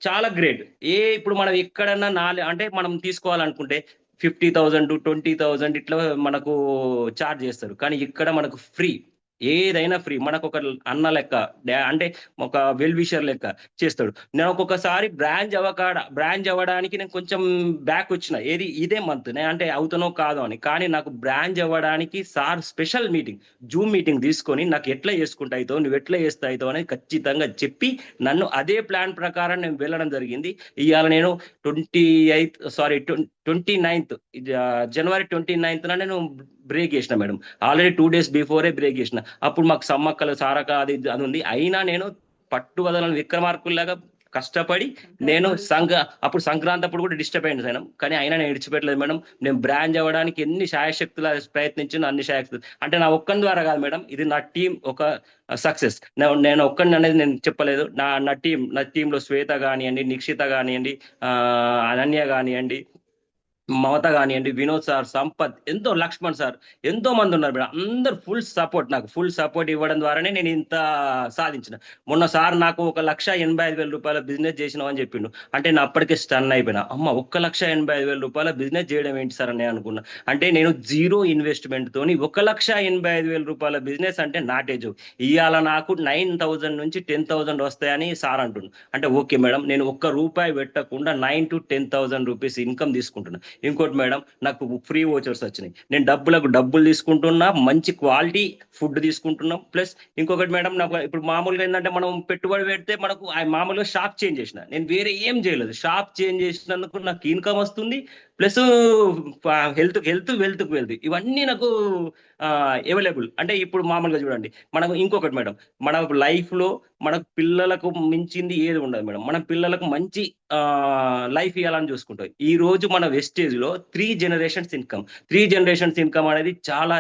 చాలా గ్రేట్. ఇప్పుడు మనం ఎక్కడన్నా అంటే మనం తీసుకోవాలనుకుంటే 50,000 20,000 ఇట్లా మనకు చార్జ్ చేస్తారు. కానీ ఇక్కడ మనకు ఫ్రీ, ఏదైనా ఫ్రీ. మనకు ఒక అన్న లెక్క, అంటే ఒక వెల్ విషర్ లెక్క చేస్తాడు. నేను ఒక్కొక్కసారి బ్రాంచ్ అవ్వడానికి నేను కొంచెం బ్యాక్ వచ్చిన, ఇదే మంత్ నేను అంటే అవుతానో కాదో అని. కానీ నాకు బ్రాంచ్ అవ్వడానికి sir special meeting, Zoom meeting తీసుకొని నాకు ఎట్లా చేసుకుంటా అవుతావు, నువ్వు ఎట్లా చేస్తా అవుతావు అనేది ఖచ్చితంగా చెప్పి నన్ను అదే ప్లాన్ ప్రకారం నేను వెళ్ళడం జరిగింది. ఇవాళ నేను 29th జనవరి 29th నేను బ్రేక్ చేసిన madam. Already 2 days before break చేసిన. అప్పుడు మాకు సమ్మక్కలు సారక అది ఉంది. అయినా నేను పట్టువదలని విక్రమార్కుల్లాగా కష్టపడి నేను అప్పుడు సంక్రాంతి అప్పుడు కూడా డిస్టర్బ్ అయినా, కానీ అయినా నేను విడిచిపెట్టలేదు మేడం. నేను బ్రాంచ్ అవ్వడానికి ఎన్ని శాయశక్తులు ప్రయత్నించిన అన్ని శాయశక్తులు, అంటే నా ఒక్కని ద్వారా కాదు మేడం, ఇది నా టీం ఒక సక్సెస్. నేను ఒక్కడిని అనేది నేను చెప్పలేదు. నా టీంలో శ్వేత కానివ్వండి, నిక్షిత కానివ్వండి, అనన్య కానివ్వండి, మమత కానివ్వండి, వినోద్ సార్, సంపత్, లక్ష్మణ్ సార్, ఎంతో మంది ఉన్నారు మేడం. అందరు నాకు ఫుల్ సపోర్ట్ ఇవ్వడం ద్వారానే నేను ఇంత సాధించిన. మొన్న సార్ నాకు 1,85,000 రూపాయల బిజినెస్ చేసినావు అని చెప్పిండు. అంటే నేను అప్పటికే స్టన్ అయిపోయినా. 1,85,000 రూపాయల బిజినెస్ చేయడం ఏంటి సార్ అని అనుకున్నా. అంటే నేను 0 ఇన్వెస్ట్మెంట్ తోని 1,85,000 రూపాయల బిజినెస్ అంటే నాటేజ్. ఇవాళ నాకు 9,000 నుంచి 10,000 వస్తాయని సార్ అంటుండు. అంటే ఓకే మేడం, నేను ₹1 పెట్టకుండా 9,000 to 10,000 రూపీస్ ఇన్కమ్ తీసుకుంటున్నా. ఇంకోటి మేడం, నాకు ఫ్రీ వోచర్స్ వచ్చినాయి. నేను డబ్బులు తీసుకుంటున్నా, మంచి క్వాలిటీ ఫుడ్ తీసుకుంటున్నాం. ప్లస్ ఇంకొకటి మేడం, నాకు ఇప్పుడు మామూలుగా ఏంటంటే మనం పెట్టుబడి పెడితే మనకు మామూలుగా షాప్ చేంజ్ చేసిన, నేను వేరే ఏం చేయలేదు. షాప్ చేంజ్ చేసినందుకు నాకు ఇన్కమ్ వస్తుంది, ప్లస్ హెల్త్ వెల్త్ ఇవన్నీ నాకు అవైలబుల్. అంటే ఇప్పుడు మామూలుగా చూడండి, మనం ఇంకొకటి మేడం, మన లైఫ్ లో మన పిల్లలకు మించింది ఏది ఉండదు మేడం. మన పిల్లలకు మంచి లైఫ్ ఇవ్వాలని చూసుకుంటాం. ఈ రోజు మన వెస్టేజ్ లో 3 జనరేషన్స్ ఇన్కమ్ అనేది చాలా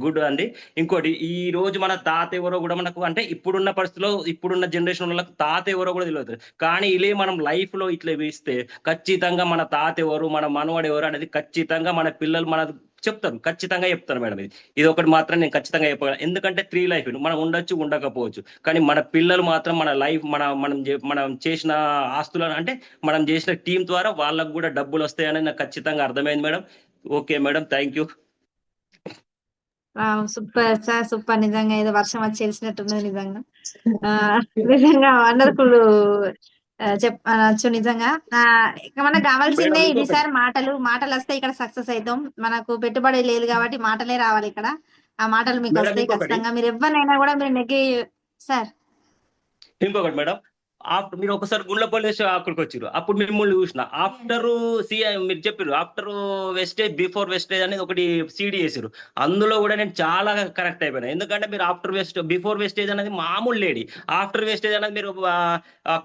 గుడ్ అండి. ఇంకోటి, ఈ రోజు మన తాత ఎవరో కూడా మనకు, అంటే ఇప్పుడున్న పరిస్థితిలో ఇప్పుడున్న జనరేషన్ వాళ్ళకి తాత ఎవరో కూడా తెలియదు. కానీ ఇలే మనం లైఫ్ లో ఇట్లా ఇస్తే ఖచ్చితంగా మన తాత ఎవరు, మన మనవాడు ఎవరు అనేది ఖచ్చితంగా మన పిల్లలు మన చెప్తారు, ఖచ్చితంగా చెప్తారు మేడం. ఇది ఒకటి మాత్రం నేను ఖచ్చితంగా చెప్పగలను. ఎందుకంటే 3 లైఫ్ మనం ఉండొచ్చు, ఉండకపోవచ్చు, కానీ మన పిల్లలు మాత్రం మన లైఫ్ మనం చేసిన ఆస్తులను, అంటే మనం చేసిన టీం ద్వారా వాళ్ళకు కూడా డబ్బులు వస్తాయని నాకు ఖచ్చితంగా అర్థమైంది madam. Okay madam, thank you. Super sir, super. నిజంగా ఏదో వర్షం వచ్చి తెలిసినట్టున్నది నిజంగా. నిజంగా వండర్ఫుల్ చెప్పచ్చు నిజంగా. ఇక మనకు కావాల్సిందే మేడం, ఇది ఇంకొకటి. సార్, మాటలు వస్తే ఇక్కడ సక్సెస్ అవుతాం. మనకు పెట్టుబడి లేదు కాబట్టి మాటలే రావాలి ఇక్కడ. ఆ మాటలు మీకు మేడం, వస్తాయి ఇంకొకటి. ఖచ్చితంగా. మీరు ఎవరినైనా కూడా మీరు సార్. ఇంకొకటి మేడం, ఆఫ్టర్ మీరు ఒకసారి గుండ్లపల్లి అక్కడికి వచ్చారు, అప్పుడు మిమ్మల్ని చూసిన ఆఫ్టర్ మీరు చెప్పారు ఆఫ్టర్ వెస్టేజ్ బిఫోర్ వెస్టేజ్ అనేది ఒకటి సీడీ చేసారు. అందులో కూడా నేను చాలా కరెక్ట్ అయిపోయినా. ఎందుకంటే మీరు బిఫోర్ వెస్టేజ్ అనేది మామూలు లేడీ, ఆఫ్టర్ వెస్టేజ్ అనేది మీరు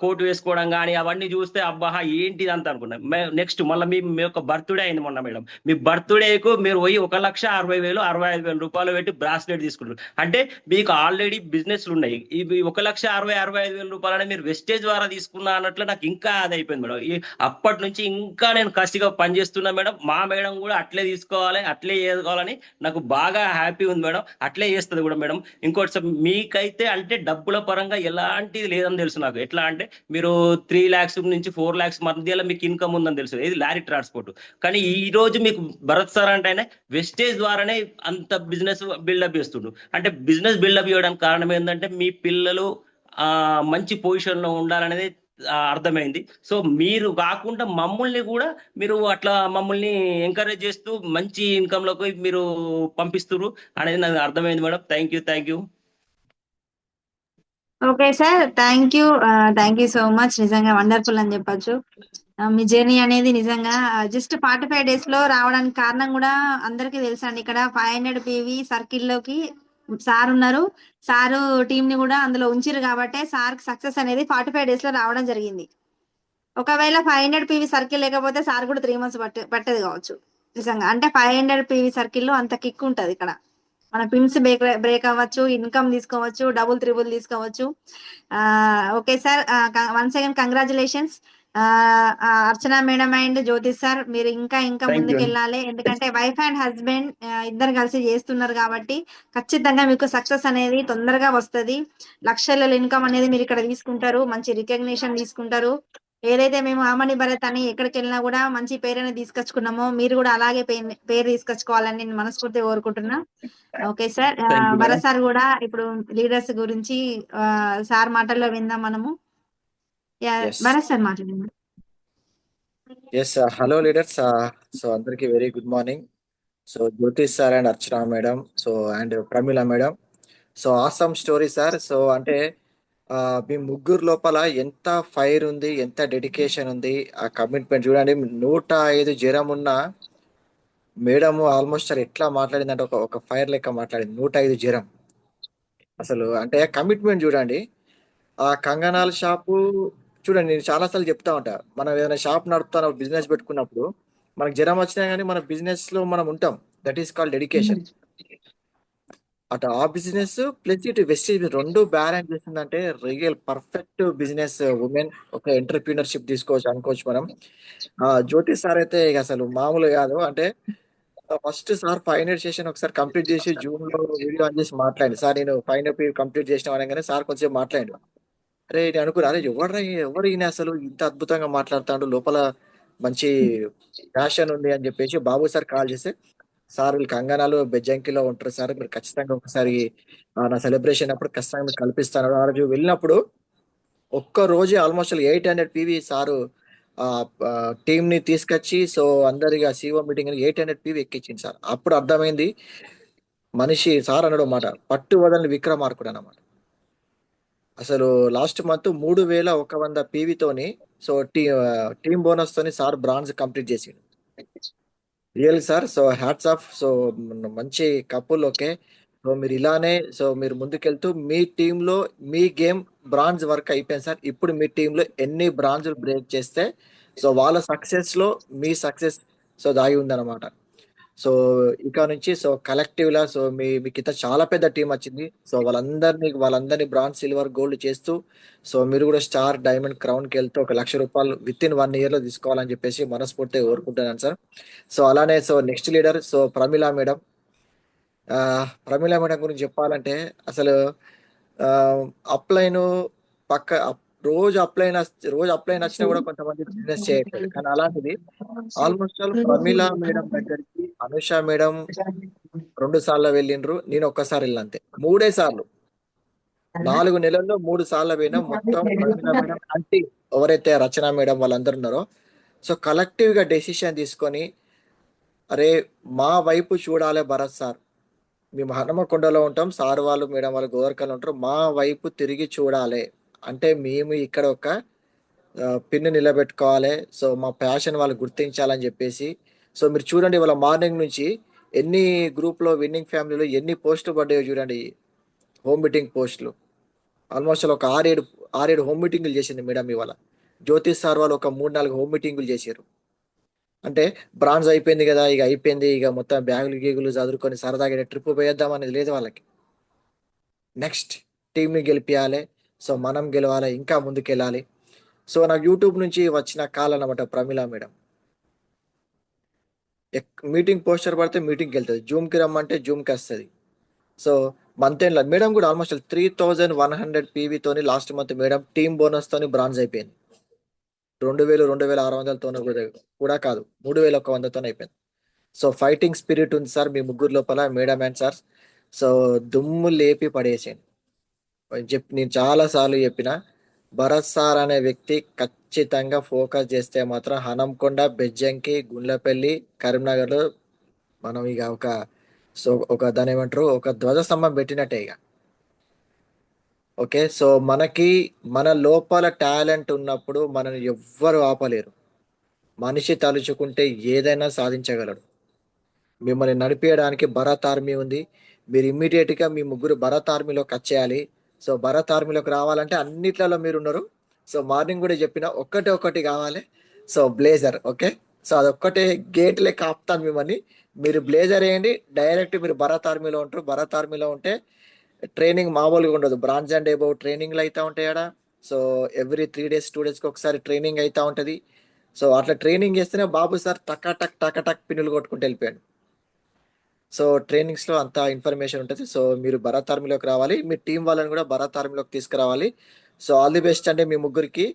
కోట్ వేసుకోవడం కానీ అవన్నీ చూస్తే అబ్బా ఏంటిది అంత అనుకున్నా. నెక్స్ట్ మళ్ళీ మీ యొక్క బర్త్డే అయింది మొన్న మేడం. మీ బర్త్డేకు మీరు పోయి 1,60,000 65,000 రూపాయలు పెట్టి బ్రాస్లెట్ తీసుకుంటారు. అంటే మీకు ఆల్రెడీ బిజినెస్లు ఉన్నాయి. ఇవి 1,65,000 రూపాయలు మీరు వెస్టేజ్ ద్వారా తీసుకున్నా అన్నట్లు నాకు ఇంకా అది అయిపోయింది మేడం. అప్పటి నుంచి ఇంకా నేను కసిగా పనిచేస్తున్నా మేడం. మా మేడం కూడా అట్లే తీసుకోవాలి, అట్లే చేసుకోవాలని నాకు బాగా హ్యాపీ ఉంది మేడం. అట్లే చేస్తుంది కూడా మేడం. ఇంకోటి సార్, మీకైతే అంటే డబ్బుల పరంగా ఎలాంటిది లేదని తెలుసు నాకు. ఎట్లా అంటే మీరు 3 lakhs నుంచి 4 lakhs మధ్యలో మీకు ఇన్కమ్ ఉందని తెలుసు, ఇది లారీ ట్రాన్స్పోర్ట్. కానీ ఈ రోజు మీకు భరత్ సార్ అంటేనే వెస్టేజ్ ద్వారానే అంత బిజినెస్ బిల్డప్ చేస్తుండ్రు. అంటే బిజినెస్ బిల్డప్ చేయడానికి కారణం ఏంటంటే మీ పిల్లలు మంచి పొజిషన్ లో ఉండాలనేది అర్థమైంది. సో మీరు కాకుండా మమ్మల్ని కూడా మీరు అట్లా మమ్మల్ని ఎంకరేజ్ చేస్తూ మంచి ఇన్కమ్ లోకి మీరు పంపిస్తున్నారు అనేది నాకు అర్థమైంది madam. Thank you. Okay sir, thank you so much. నిజంగా వండర్ఫుల్ అని చెప్పొచ్చు. మీ జర్నీ అనేది నిజంగా జస్ట్ 45 days లో రావడానికి కారణం కూడా అందరికీ తెలుసండి. ఇక్కడ 500 PV సర్కిల్లోకి సార్ ఉన్నారు. సారు టీం ని కూడా అందులో ఉంచిరు కాబట్టి సార్ సక్సెస్ అనేది 45 days లో రావడం జరిగింది. ఒకవేళ 500 PV సర్కిల్ లేకపోతే సార్ కూడా 3 months పట్టేది కావచ్చు నిజంగా. అంటే 500 PV సర్కిల్లో అంత కిక్ ఉంటది ఇక్కడ. మన పిన్స్ బ్రేక్ అవ్వచ్చు, ఇన్కమ్ తీసుకోవచ్చు, డబుల్ త్రిబుల్ తీసుకోవచ్చు. Okay sir, once again congratulations Archana madam and Jyoti sir. మీరు ఇంకా ముందుకు వెళ్ళాలి. ఎందుకంటే వైఫ్ అండ్ హస్బెండ్ ఇద్దరు కలిసి చేస్తున్నారు కాబట్టి ఖచ్చితంగా మీకు సక్సెస్ అనేది తొందరగా వస్తుంది. లక్షల ఇన్కమ్ అనేది మీరు ఇక్కడ తీసుకుంటారు, మంచి రికగ్నిషన్ తీసుకుంటారు. ఏదైతే మేము ఆమని భరత్ అని ఎక్కడికి వెళ్ళినా కూడా మంచి పేరుని తీసుకొచ్చుకున్నామో మీరు కూడా అలాగే పేరు తీసుకొచ్చుకోవాలని నేను మనస్ఫూర్తిగా కోరుకుంటున్నా. ఓకే సార్, భరత్ సార్ కూడా ఇప్పుడు లీడర్స్ గురించి సార్ మాటల్లో విందాం మనము. భరత్ సార్ మాట్లాడండి. Yes, hello leaders. సో అందరికి very good morning. So Jyotish sir and Archana madam, so and Pramila madam. So awesome story sir. So అంటే మీ ముగ్గురు లోపల ఎంత ఫైర్ ఉంది, ఎంత డెడికేషన్ ఉంది, ఆ కమిట్మెంట్ చూడండి. 105 జ్వరం ఉన్న మేడం ఆల్మోస్ట్ ఎట్లా మాట్లాడిందంటే ఒక ఫైర్ లెక్క మాట్లాడింది. 105 జ్వరం అసలు. అంటే కమిట్మెంట్ చూడండి. ఆ కంగనాల షాపు చూడండి, నేను చాలాసార్లు చెప్తా ఉంటా, మనం ఏదైనా షాప్ నడుపుతాను, బిజినెస్ పెట్టుకున్నప్పుడు మనకు జ్వరం వచ్చినా కానీ మన బిజినెస్ లో మనం ఉంటాం. That is called dedication. అటు ఆ బిజినెస్ ప్లస్ ఇటు వెస్టేజ్ రెండు బ్యాలెన్స్ చేసిందంటే రియల్ పర్ఫెక్ట్ బిజినెస్ ఉమెన్, ఒక ఎంటర్ప్రీనర్షిప్ తీసుకోవచ్చు అనుకోవచ్చు మనం. జ్యోతి సార్ అయితే ఇక అసలు మామూలు కాదు. అంటే ఫస్ట్ సార్ 500 సెషన్ ఒకసారి కంప్లీట్ చేసి జూమ్ లో వీడియో ఆన్ చేసి మాట్లాడి, సార్ నేను 500 కంప్లీట్ చేసిన అనగానే సార్ కొంచెం మాట్లాడు. అరే నేను అనుకున్నా, అరే ఎవరు ఈయన అసలు ఇంత అద్భుతంగా మాట్లాడుతాడు, లోపల మంచి ప్యాషన్ ఉంది అని చెప్పేసి బాబు సార్ కాల్ చేస్తే, సార్ వీళ్ళు కంగనాలు బెజ్జంకిలో ఉంటారు సార్, మీరు ఖచ్చితంగా ఒకసారి నా సెలబ్రేషన్ అప్పుడు ఖచ్చితంగా మీకు కల్పిస్తాను. ఆ రోజు వెళ్ళినప్పుడు ఒక్క రోజు ఆల్మోస్ట్ 800 PV సారు టీమ్ ని తీసుకొచ్చి, సో అందరిగా CEO మీటింగ్ 800 PV ఎక్కించింది సార్. అప్పుడు అర్థమైంది మనిషి. సార్ అన్నాడు మాట, పట్టు వదలని విక్రమార్కుడు అన్నమాట. అసలు లాస్ట్ మంత్ 3,100 PV తోని, సో టీమ్ బోనస్ తోని సార్ బ్రాంజ్ కంప్లీట్ చేసిండు. Real sir. So hats off. So మంచి కపుల్. ఓకే. సో మీరు ఇలానే సో మీరు ముందుకెళ్తూ మీ టీంలో మీ గేమ్ బ్రాంజ్ వర్క్ అయిపోయింది సార్. ఇప్పుడు మీ టీంలో ఎన్ని బ్రాంజ్లు బ్రేక్ చేస్తే సో వాళ్ళ సక్సెస్ లో మీ సక్సెస్ సో దాగి ఉందన్నమాట. సో ఇక నుంచి సో కలెక్టివ్ లా సో మీకు ఇంత చాలా పెద్ద టీం వచ్చింది. సో వాళ్ళందరినీ బ్రాంజ్ సిల్వర్ గోల్డ్ చేస్తూ సో మీరు కూడా స్టార్ డైమండ్ క్రౌన్ కి వెళ్తూ ఒక ₹1,00,000 విత్ ఇన్ 1 year లో తీసుకోవాలని చెప్పేసి మనస్ఫూర్తిగా కోరుకుంటున్నాను సార్. సో అలానే so next leader so Pramila madam. Pramila madam గురించి చెప్పాలంటే అసలు అప్లైన్ పక్క రోజు అప్లైన్ వచ్చినా కూడా కొంతమంది బిజినెస్ చేయట్లేదు. కానీ అలాంటిది ఆల్మోస్ట్ ఆల్ ప్రమీల మేడం దగ్గరికి అనుష మేడం 2 సార్లు వెళ్ళిండ్రు. నేను ఒక్కసారి వెళ్ళిన అంతే. 3 సార్లు 4 నెలల్లో 3 సార్లు పోయినా మొత్తం ప్రమీల మేడం అంటే ఎవరైతే రచన మేడం వాళ్ళందరూ ఉన్నారో సో కలెక్టివ్ గా డెసిషన్ తీసుకొని అరే మా వైపు చూడాలి భరత్ సార్, మేము హనుమకొండలో ఉంటాం, సార్ వాళ్ళు మేడం వాళ్ళు గోవర్కర్లో ఉంటారు, మా వైపు తిరిగి చూడాలి అంటే మేము ఇక్కడ ఒక పిన్ను నిలబెట్టుకోవాలి. సో మా ప్యాషన్ వాళ్ళు గుర్తించాలని చెప్పేసి సో మీరు చూడండి వాళ్ళ మార్నింగ్ నుంచి ఎన్ని గ్రూప్లో విన్నింగ్ ఫ్యామిలీలో ఎన్ని పోస్టులు పడ్డాయో చూడండి. హోమ్ మీటింగ్ పోస్టులు ఆల్మోస్ట్ ఒక 6-7 హోమ్ మీటింగులు చేసింది మేడం ఇవాళ. జ్యోతి సార్ వాళ్ళు ఒక 3-4 హోమ్ మీటింగులు చేశారు. అంటే బ్రాంజ్ అయిపోయింది కదా, ఇక అయిపోయింది, ఇక మొత్తం బ్యాగులు గీగులు చదువుకొని సరదాగా ట్రిప్ పోయేద్దాం అనేది లేదు వాళ్ళకి. నెక్స్ట్ టీంని గెలిపియాలి. సో మనం గెలవాలి, ఇంకా ముందుకెళ్ళాలి. సో నాకు యూట్యూబ్ నుంచి వచ్చిన కాల్ అనమాట ప్రమీల మేడం. మీటింగ్ పోస్టర్ పడితే మీటింగ్కి వెళ్తుంది, జూమ్కి రమ్మంటే జూమ్కి వస్తుంది. సో మంత్ ఎండ్లో మేడం కూడా ఆల్మోస్ట్ 3,100 పీవీతోని last month madam team bonus తోని బ్రాంజ్ అయిపోయింది. 2,600 కూడా కాదు, 3,100తో అయిపోయింది. సో ఫైటింగ్ స్పిరిట్ ఉంది సార్ మీ ముగ్గురు లోపల, మేడం అండ్ సార్. సో దుమ్ము లేపి పడేసేయండి. నేను చాలా సార్లు చెప్పిన భరత్ సార్ అనే వ్యక్తి ఖచ్చితంగా ఫోకస్ చేస్తే మాత్రం హనంకొండ, బెజ్జంకి, గుండ్లపల్లి, కరీంనగర్లో మనం ఇక ఒక దాని ఏమంటారు ఒక ధ్వజస్తంభం పెట్టినట్టే ఇక. ఓకే. సో మన లోపల టాలెంట్ ఉన్నప్పుడు మనల్ని ఎవ్వరు ఆపలేరు. మనిషి తలుచుకుంటే ఏదైనా సాధించగలడు. మిమ్మల్ని నడిపేయడానికి భరత్ ఆర్మీ ఉంది. మీరు ఇమ్మీడియట్ గా మీ ముగ్గురు భరత్ ఆర్మీలోకి వచ్చేయాలి. సో భరత్ ఆర్మీలోకి రావాలంటే అన్నిట్లలో మీరు ఉన్నారు. సో మార్నింగ్ కూడా చెప్పిన ఒకటి కావాలి. So blazer. ఓకే. సో అదొక్కటే గేట్ లెక్క ఆపుతాను మిమ్మల్ని. మీరు బ్లేజర్ వేయండి, డైరెక్ట్ మీరు భరత్ ఆర్మీలో ఉంటారు. భరత్ ఆర్మీలో ఉంటే ట్రైనింగ్ మామూలుగా ఉండదు. బ్రాంజ్ అండ్ అబౌవ్ ట్రైనింగ్లు అవుతా ఉంటాయి ఆడ. సో ఎవ్రీ 3 days 2 daysకి ఒకసారి ట్రైనింగ్ అవుతా ఉంటుంది. సో అట్లా ట్రైనింగ్ చేస్తేనే బాబు సార్ టక్ పిన్నులు కొట్టుకుంటూ వెళ్ళిపోయాడు. సో ట్రైనింగ్స్లో అంత ఇన్ఫర్మేషన్ ఉంటుంది. సో మీరు భరత్ ఆర్మీలోకి రావాలి, మీ టీం వాళ్ళని కూడా భరత్ ఆర్మీలోకి తీసుకురావాలి. సో ఆల్ ది బెస్ట్ అంటే మీ ముగ్గురికి.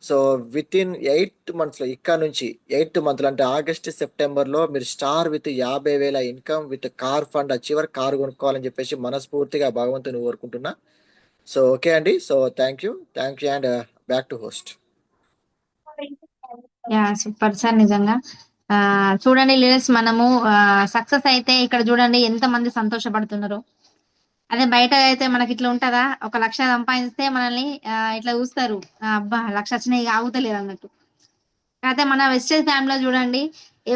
సో విత్ ఇన్ 8 monthsలో ఇక్కడ నుంచి 8th month అంటే ఆగస్ట్ సెప్టెంబర్లో మీరు star with 50,000 income with car fund achiever car కొనుక్కోవాలని చెప్పేసి మనస్ఫూర్తిగా భగవంతుని కోరుకుంటున్నా. సో ఓకే అండి. So thank you and back to host. Yeah super sir. నిజంగా చూడండి లీడర్స్, మనము సక్సెస్ అయితే ఇక్కడ చూడండి ఎంత మంది సంతోషపడుతున్నారు. అదే బయట అయితే మనకి ఇట్లా ఉంటదా, 1,00,000 సంపాదిస్తే మనల్ని ఇట్లా చూస్తారు, అబ్బా 1,00,000 వచ్చినాయి ఇక ఆగుతలేరు అన్నట్టు. అయితే మన వెస్టేజ్ ఫ్యామిలీలో చూడండి,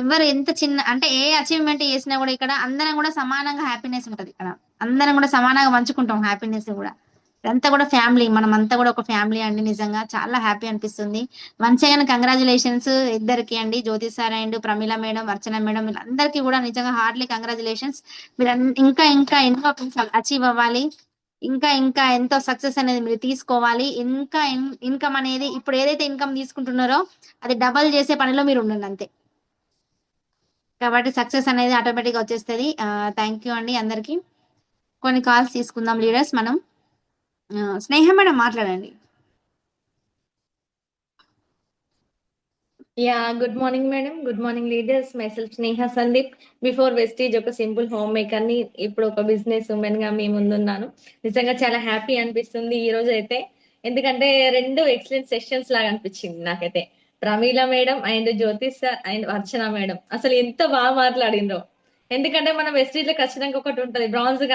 ఎవరు ఎంత చిన్న అంటే ఏ అచీవ్మెంట్ చేసినా కూడా ఇక్కడ అందరం కూడా సమానంగా హ్యాపీనెస్ ఉంటది. ఇక్కడ అందరం కూడా సమానంగా పంచుకుంటాం హ్యాపీనెస్ కూడా. ఇదంతా కూడా ఫ్యామిలీ, మనం అంతా కూడా ఒక ఫ్యామిలీ అండి. నిజంగా చాలా హ్యాపీ అనిపిస్తుంది. వన్స్ అగైన్ కంగ్రాచులేషన్స్ ఇద్దరికి అండి, Jyothi sir and Pramila madam, Archana madam, వీళ్ళందరికీ కూడా నిజంగా హార్డ్లీ కంగ్రాచులేషన్స్. మీరు ఇంకా ఇంకా ఎన్నో అచీవ్ అవ్వాలి, ఇంకా ఇంకా ఎంతో సక్సెస్ అనేది మీరు తీసుకోవాలి. ఇంకా ఇన్కమ్ అనేది ఇప్పుడు ఏదైతే ఇన్కమ్ తీసుకుంటున్నారో అది డబల్ చేసే పనిలో మీరు ఉండండి అంతే. కాబట్టి సక్సెస్ అనేది ఆటోమేటిక్గా వచ్చేస్తుంది. థ్యాంక్ యూ అండి అందరికి. కొన్ని కాల్స్ తీసుకుందాం లీడర్స్ మనం. స్నేహ మేడం మాట్లాడండి. Good morning madam, good morning leaders. Myself Sneha Sandeep. Before Vestige ఒక సింపుల్ హోమ్ మేకర్ ని, ఇప్పుడు ఒక బిజినెస్ ఉమెన్ గా మీ ముందున్నాను. నిజంగా చాలా హ్యాపీ అనిపిస్తుంది ఈ రోజు అయితే. ఎందుకంటే 2 ఎక్సలెంట్ సెషన్స్ లాగా అనిపించింది నాకైతే. Pramila madam and Jyoti sir and Archana madam అసలు ఎంత బాగా మాట్లాడిండ్రో. ఎందుకంటే మనం వెస్టీజ్ లో ఖచ్చితంగా ఒకటి ఉంటది, బ్రాంజ్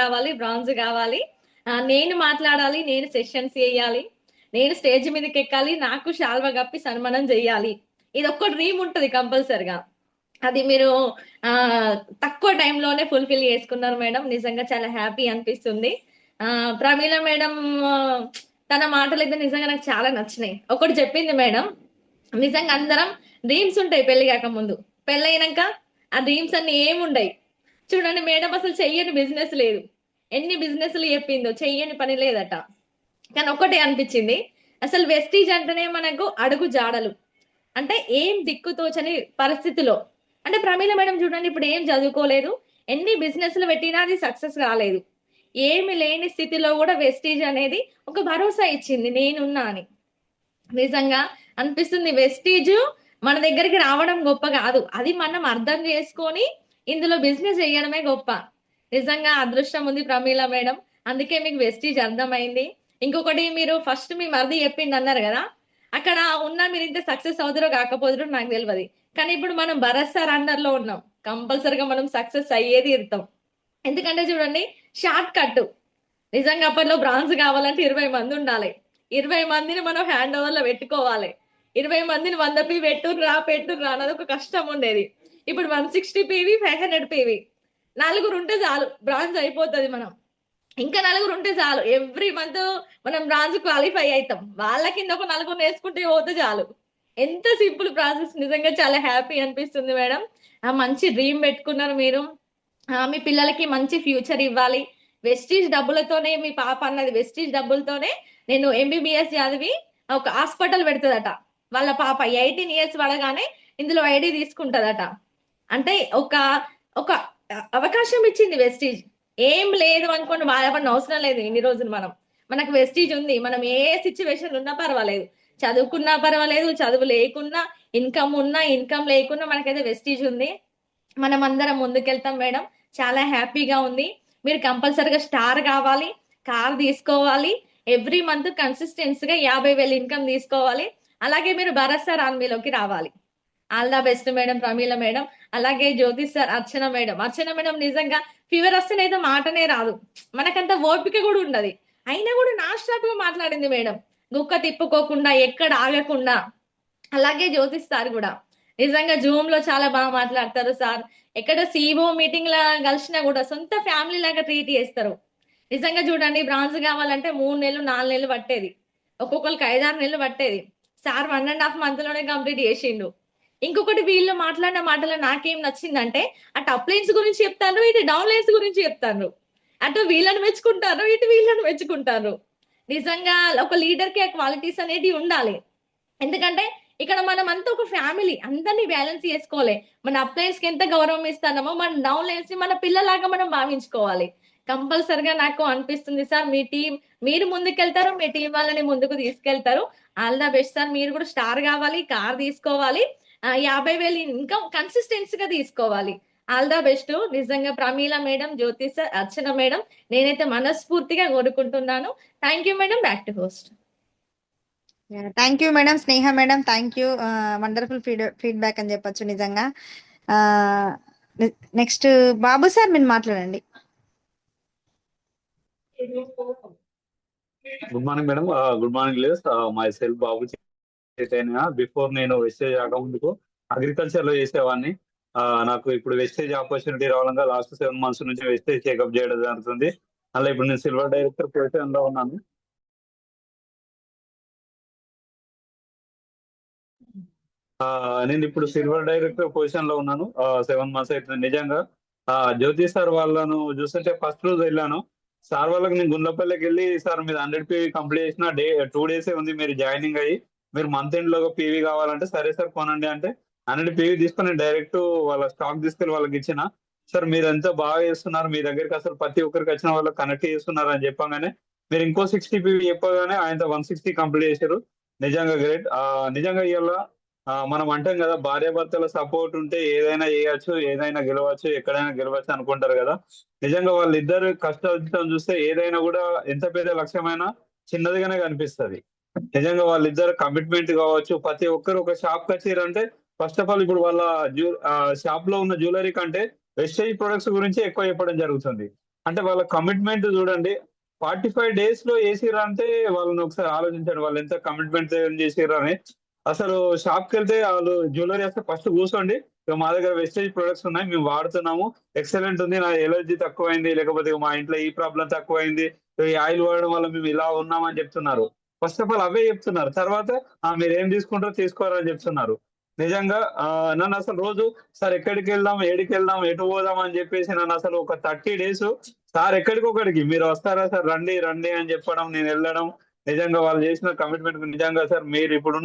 కావాలి, నేను మాట్లాడాలి, నేను సెషన్స్ చేయాలి, నేను స్టేజ్ మీదకి ఎక్కాలి, నాకు శాల్వా కప్పి సన్మానం చెయ్యాలి. ఇది ఒక్క డ్రీమ్ ఉంటది కంపల్సరిగా. అది మీరు ఆ తక్కువ టైంలోనే ఫుల్ఫిల్ చేసుకున్నారు మేడం. నిజంగా చాలా హ్యాపీ అనిపిస్తుంది. ప్రమీల మేడం తన మాటలు అయితే నిజంగా నాకు చాలా నచ్చినాయి. ఒకటి చెప్పింది మేడం, నిజంగా అందరం డ్రీమ్స్ ఉంటాయి పెళ్లి కాక ముందు, పెళ్ళైనాక ఆ డ్రీమ్స్ అన్ని ఏముండయి. చూడండి మేడం, అసలు చెయ్యని బిజినెస్ లేదు. ఎన్ని బిజినెస్లు చెప్పిందో, చెయ్యని పని లేదట. కానీ ఒక్కటే అనిపించింది, అసలు వెస్టీజ్ అంటేనే మనకు అడుగు జాడలు. అంటే ఏం దిక్కుతోచని పరిస్థితిలో, అంటే ప్రమీల మేడం చూడండి, ఇప్పుడు ఏం చదువుకోలేదు, ఎన్ని బిజినెస్లు పెట్టినా అది సక్సెస్ కాలేదు. ఏమి లేని స్థితిలో కూడా వెస్టీజ్ అనేది ఒక భరోసా ఇచ్చింది, నేనున్నా అని. నిజంగా అనిపిస్తుంది, వెస్టీజ్ మన దగ్గరికి రావడం గొప్ప కాదు, అది మనం అర్థం చేసుకొని ఇందులో బిజినెస్ చేయడమే గొప్ప. నిజంగా అదృష్టం ఉంది ప్రమీల మేడం, అందుకే మీకు వెస్టీజ్ అర్థమైంది. ఇంకొకటి, మీరు ఫస్ట్ మీ మరిది చెప్పింది అన్నారు కదా, అక్కడ ఉన్న మీరు ఇంత సక్సెస్ అవుతారో కాకపోతారో నాకు తెలియదు, కానీ ఇప్పుడు మనం భరత్ సార్ అండర్ లో ఉన్నాం, కంపల్సరిగా మనం సక్సెస్ అయ్యేది ఇస్తాం. ఎందుకంటే చూడండి, షార్ట్ కట్. నిజంగా అప్పట్లో బ్రాంజ్ కావాలంటే 20 మంది ఉండాలి, 20 మందిని మనం హ్యాండ్ ఓవర్ లో పెట్టుకోవాలి. 20 మందిని 100 పీ పెట్టుర్రా అన్నది ఒక కష్టం ఉండేది. ఇప్పుడు 160 పీవి 500 పీవి, నలుగురు ఉంటే చాలు బ్రాంజ్ అయిపోతుంది. మనం ఇంకా నలుగురు ఉంటే చాలు, ఎవ్రీ మంత్ మనం బ్రాంజ్ క్వాలిఫై అవుతాం. వాళ్ళ కింద ఒక నలుగురు నేర్చుకుంటే పోతే చాలు. ఎంత సింపుల్ ప్రాసెస్. నిజంగా చాలా హ్యాపీ అనిపిస్తుంది మేడం. మంచి డ్రీమ్ పెట్టుకున్నారు మీరు. మీ పిల్లలకి మంచి ఫ్యూచర్ ఇవ్వాలి. వెస్టీజ్ డబ్బులతోనే, మీ పాప అన్నది వెస్టీజ్ డబ్బులతోనే నేను ఎంబీబీఎస్ చదివి ఒక హాస్పిటల్ పెడుతుందట. వాళ్ళ పాప 18 years పడగానే ఇందులో ఐడి తీసుకుంటదట. అంటే ఒక ఒక అవకాశం ఇచ్చింది వెస్టీజ్. ఏం లేదు అనుకోండి, బాధపడిన అవసరం లేదు. ఇన్ని రోజులు మనకు వెస్టీజ్ ఉంది. మనం ఏ సిచ్యువేషన్ ఉన్నా పర్వాలేదు, చదువుకున్నా పర్వాలేదు, చదువు లేకున్నా, ఇన్కమ్ ఉన్నా, ఇన్కమ్ లేకున్నా, మనకైతే వెస్టీజ్ ఉంది. మనం అందరం ముందుకెళ్తాం మేడం. చాలా హ్యాపీగా ఉంది. మీరు కంపల్సరిగా స్టార్ కావాలి, కార్ తీసుకోవాలి, ఎవ్రీ మంత్ కన్సిస్టెన్సీగా 50,000 ఇన్కమ్ తీసుకోవాలి. అలాగే మీరు భరత్ సార్ ఆర్మీలోకి రావాలి. All the best madam Pramila madam. అలాగే జ్యోతి సార్, అర్చన మేడం నిజంగా ఫీవర్ వస్తేనైతే మాటనే రాదు, మనకంత ఓపిక కూడా ఉండదు, అయినా కూడా నాన్ స్టాప్ గా మాట్లాడింది మేడం, గుక్క తిప్పుకోకుండా, ఎక్కడ ఆగకుండా. అలాగే జ్యోతి సార్ కూడా నిజంగా జూమ్ లో చాలా బాగా మాట్లాడతారు సార్. ఎక్కడ సిఇఓ మీటింగ్ లా కలిసినా కూడా సొంత ఫ్యామిలీ లాగా ట్రీట్ చేస్తారు. నిజంగా చూడండి, బ్రాంజ్ కావాలంటే 3 నెలలు 4 నెలలు పట్టేది, ఒక్కొక్కరికి 5-6 నెలలు పట్టేది. సార్ 1.5 month లోనే కంప్లీట్ చేసిండు. ఇంకొకటి, వీళ్ళు మాట్లాడిన మాటలు నాకేం నచ్చిందంటే, అటు అప్లైన్స్ గురించి చెప్తారు, ఇటు డౌన్ లైన్స్ గురించి చెప్తారు. అటు వీళ్ళని మెచ్చుకుంటారు, ఇటు వీళ్ళని మెచ్చుకుంటారు. నిజంగా ఒక లీడర్ కి ఆ క్వాలిటీస్ అనేటివి ఉండాలి. ఎందుకంటే ఇక్కడ మనం అంతా ఒక ఫ్యామిలీ, అందరినీ బ్యాలెన్స్ చేసుకోవాలి. మన అప్లైన్స్ కి ఎంత గౌరవం ఇస్తామో, మన డౌన్ లైన్స్ ని మన పిల్లలాగా మనం భావించుకోవాలి. కంపల్సరిగా నాకు అనిపిస్తుంది సార్, మీ టీం మీరు ముందుకెళ్తారు, మీ టీం వాళ్ళని ముందుకు తీసుకెళ్తారు. All the best sir. మీరు కూడా స్టార్ కావాలి, కార్ తీసుకోవాలి, 50,000 ఇన్కమ్ కన్సిస్టెన్సీగా తీసుకోవాలి. All the best. నిజంగా ప్రమీల మేడం, జ్యోతి సార్, అర్చన మేడం, నేనైతే మనస్ఫూర్తిగా కోరుకుంటున్నాను. Thank you madam. Back to host. Thank you madam. Sneha madam, thank you. Wonderful feedback అని చెప్పొచ్చు నిజంగా. నెక్స్ట్ బాబు సార్, మీరు మాట్లాడండి. Good morning madam. Good morning లేస్. Myself Babu Chaitanya. Before నేను వెస్టేజ్ ముందుకు అగ్రికల్చర్ లో చేసేవాడిని. నాకు ఇప్పుడు వెస్టేజ్ ఆపర్చునిటీ రావడంగా లాస్ట్ 7 months నుంచి వెస్టేజ్ చెకప్ చేయడం జరుగుతుంది. అలా ఇప్పుడు నేను సిల్వర్ డైరెక్టర్ పొజిషన్ లో ఉన్నాను. నేను ఇప్పుడు సిల్వర్ డైరెక్టర్ పొజిషన్ లో ఉన్నాను. 7 months అవుతుంది. నిజంగా జ్యోతి సార్ వాళ్ళను చూస్తుంటే ఫస్ట్ రోజు వెళ్ళాను. సార్ వాళ్ళకి నేను గుండ్లపల్లికి వెళ్ళి, సార్ మీరు 100 PV కంప్లీట్ చేసిన 2 days ఉంది మీరు జాయినింగ్ అయ్యి, మీరు మంత్ ఎండ్ లోగా పీవీ కావాలంటే సరే సార్ కొనండి అంటే 100 PV తీసుకొని డైరెక్ట్ వాళ్ళ స్టాక్ తీసుకెళ్ళి వాళ్ళకి ఇచ్చిన. సార్ మీరు ఎంత బాగా చేస్తున్నారు, మీ దగ్గరికి అసలు ప్రతి ఒక్కరికి వచ్చిన వాళ్ళకి కనెక్ట్ చేస్తున్నారు అని చెప్పగానే, మీరు ఇంకో 60 PV చెప్పగానే ఆయన 160 కంప్లీట్ చేశారు. నిజంగా గ్రేట్. నిజంగా ఇవాళ మనం అంటాం కదా, భార్యాభర్తల సపోర్ట్ ఉంటే ఏదైనా చేయొచ్చు, ఏదైనా గెలవచ్చు, ఎక్కడైనా గెలవచ్చు అనుకుంటారు కదా. నిజంగా వాళ్ళిద్దరు కష్టం చూస్తే ఏదైనా కూడా ఎంత పెద్ద లక్ష్యమైనా చిన్నదిగానే కనిపిస్తుంది. నిజంగా వాళ్ళిద్దరు కమిట్మెంట్ కావచ్చు, ప్రతి ఒక్కరు ఒక షాప్ కి వచ్చారంటే ఫస్ట్ ఆఫ్ ఆల్ ఇప్పుడు వాళ్ళ షాప్ లో ఉన్న జ్యువెలరీ కంటే వెస్టేజ్ ప్రొడక్ట్స్ గురించి ఎక్కువ చెప్పడం జరుగుతుంది. అంటే వాళ్ళ కమిట్మెంట్ చూడండి. 45 days లో వేసిర్రు అంటే వాళ్ళని ఒకసారి ఆలోచించండి, వాళ్ళు ఎంత కమిట్మెంట్ చేసిర్రు అని. అసలు షాప్ కి వెళ్తే వాళ్ళు జ్యువెలరీ వస్తే ఫస్ట్ కూర్చోండి, ఇక మా దగ్గర వెస్టేజ్ ప్రొడక్ట్స్ ఉన్నాయి, మేము వాడుతున్నాము, ఎక్సలెంట్ ఉంది, నా ఎలర్జీ తక్కువైంది, లేకపోతే మా ఇంట్లో ఈ ప్రాబ్లం తక్కువైంది, ఈ ఆయిల్ వాడడం వల్ల మేము ఇలా ఉన్నామని చెప్తున్నారు. ఫస్ట్ ఆఫ్ ఆల్ అవే చెప్తున్నారు. తర్వాత మీరు ఏం తీసుకుంటారో తీసుకోవాలని చెప్తున్నారు. నిజంగా నన్ను అసలు రోజు సార్ ఎక్కడికి వెళ్దాం, ఏడికి వెళ్దాం, ఎటు పోదాం అని చెప్పేసి నన్ను అసలు ఒక 30 days సార్ ఎక్కడికొక్కడికి మీరు వస్తారా సార్, రండి రండి అని చెప్పడం, నేను వెళ్ళడం. నిజంగా వాళ్ళు చేసిన కమిట్మెంట్ నిజంగా సార్ మీరు ఇప్పుడు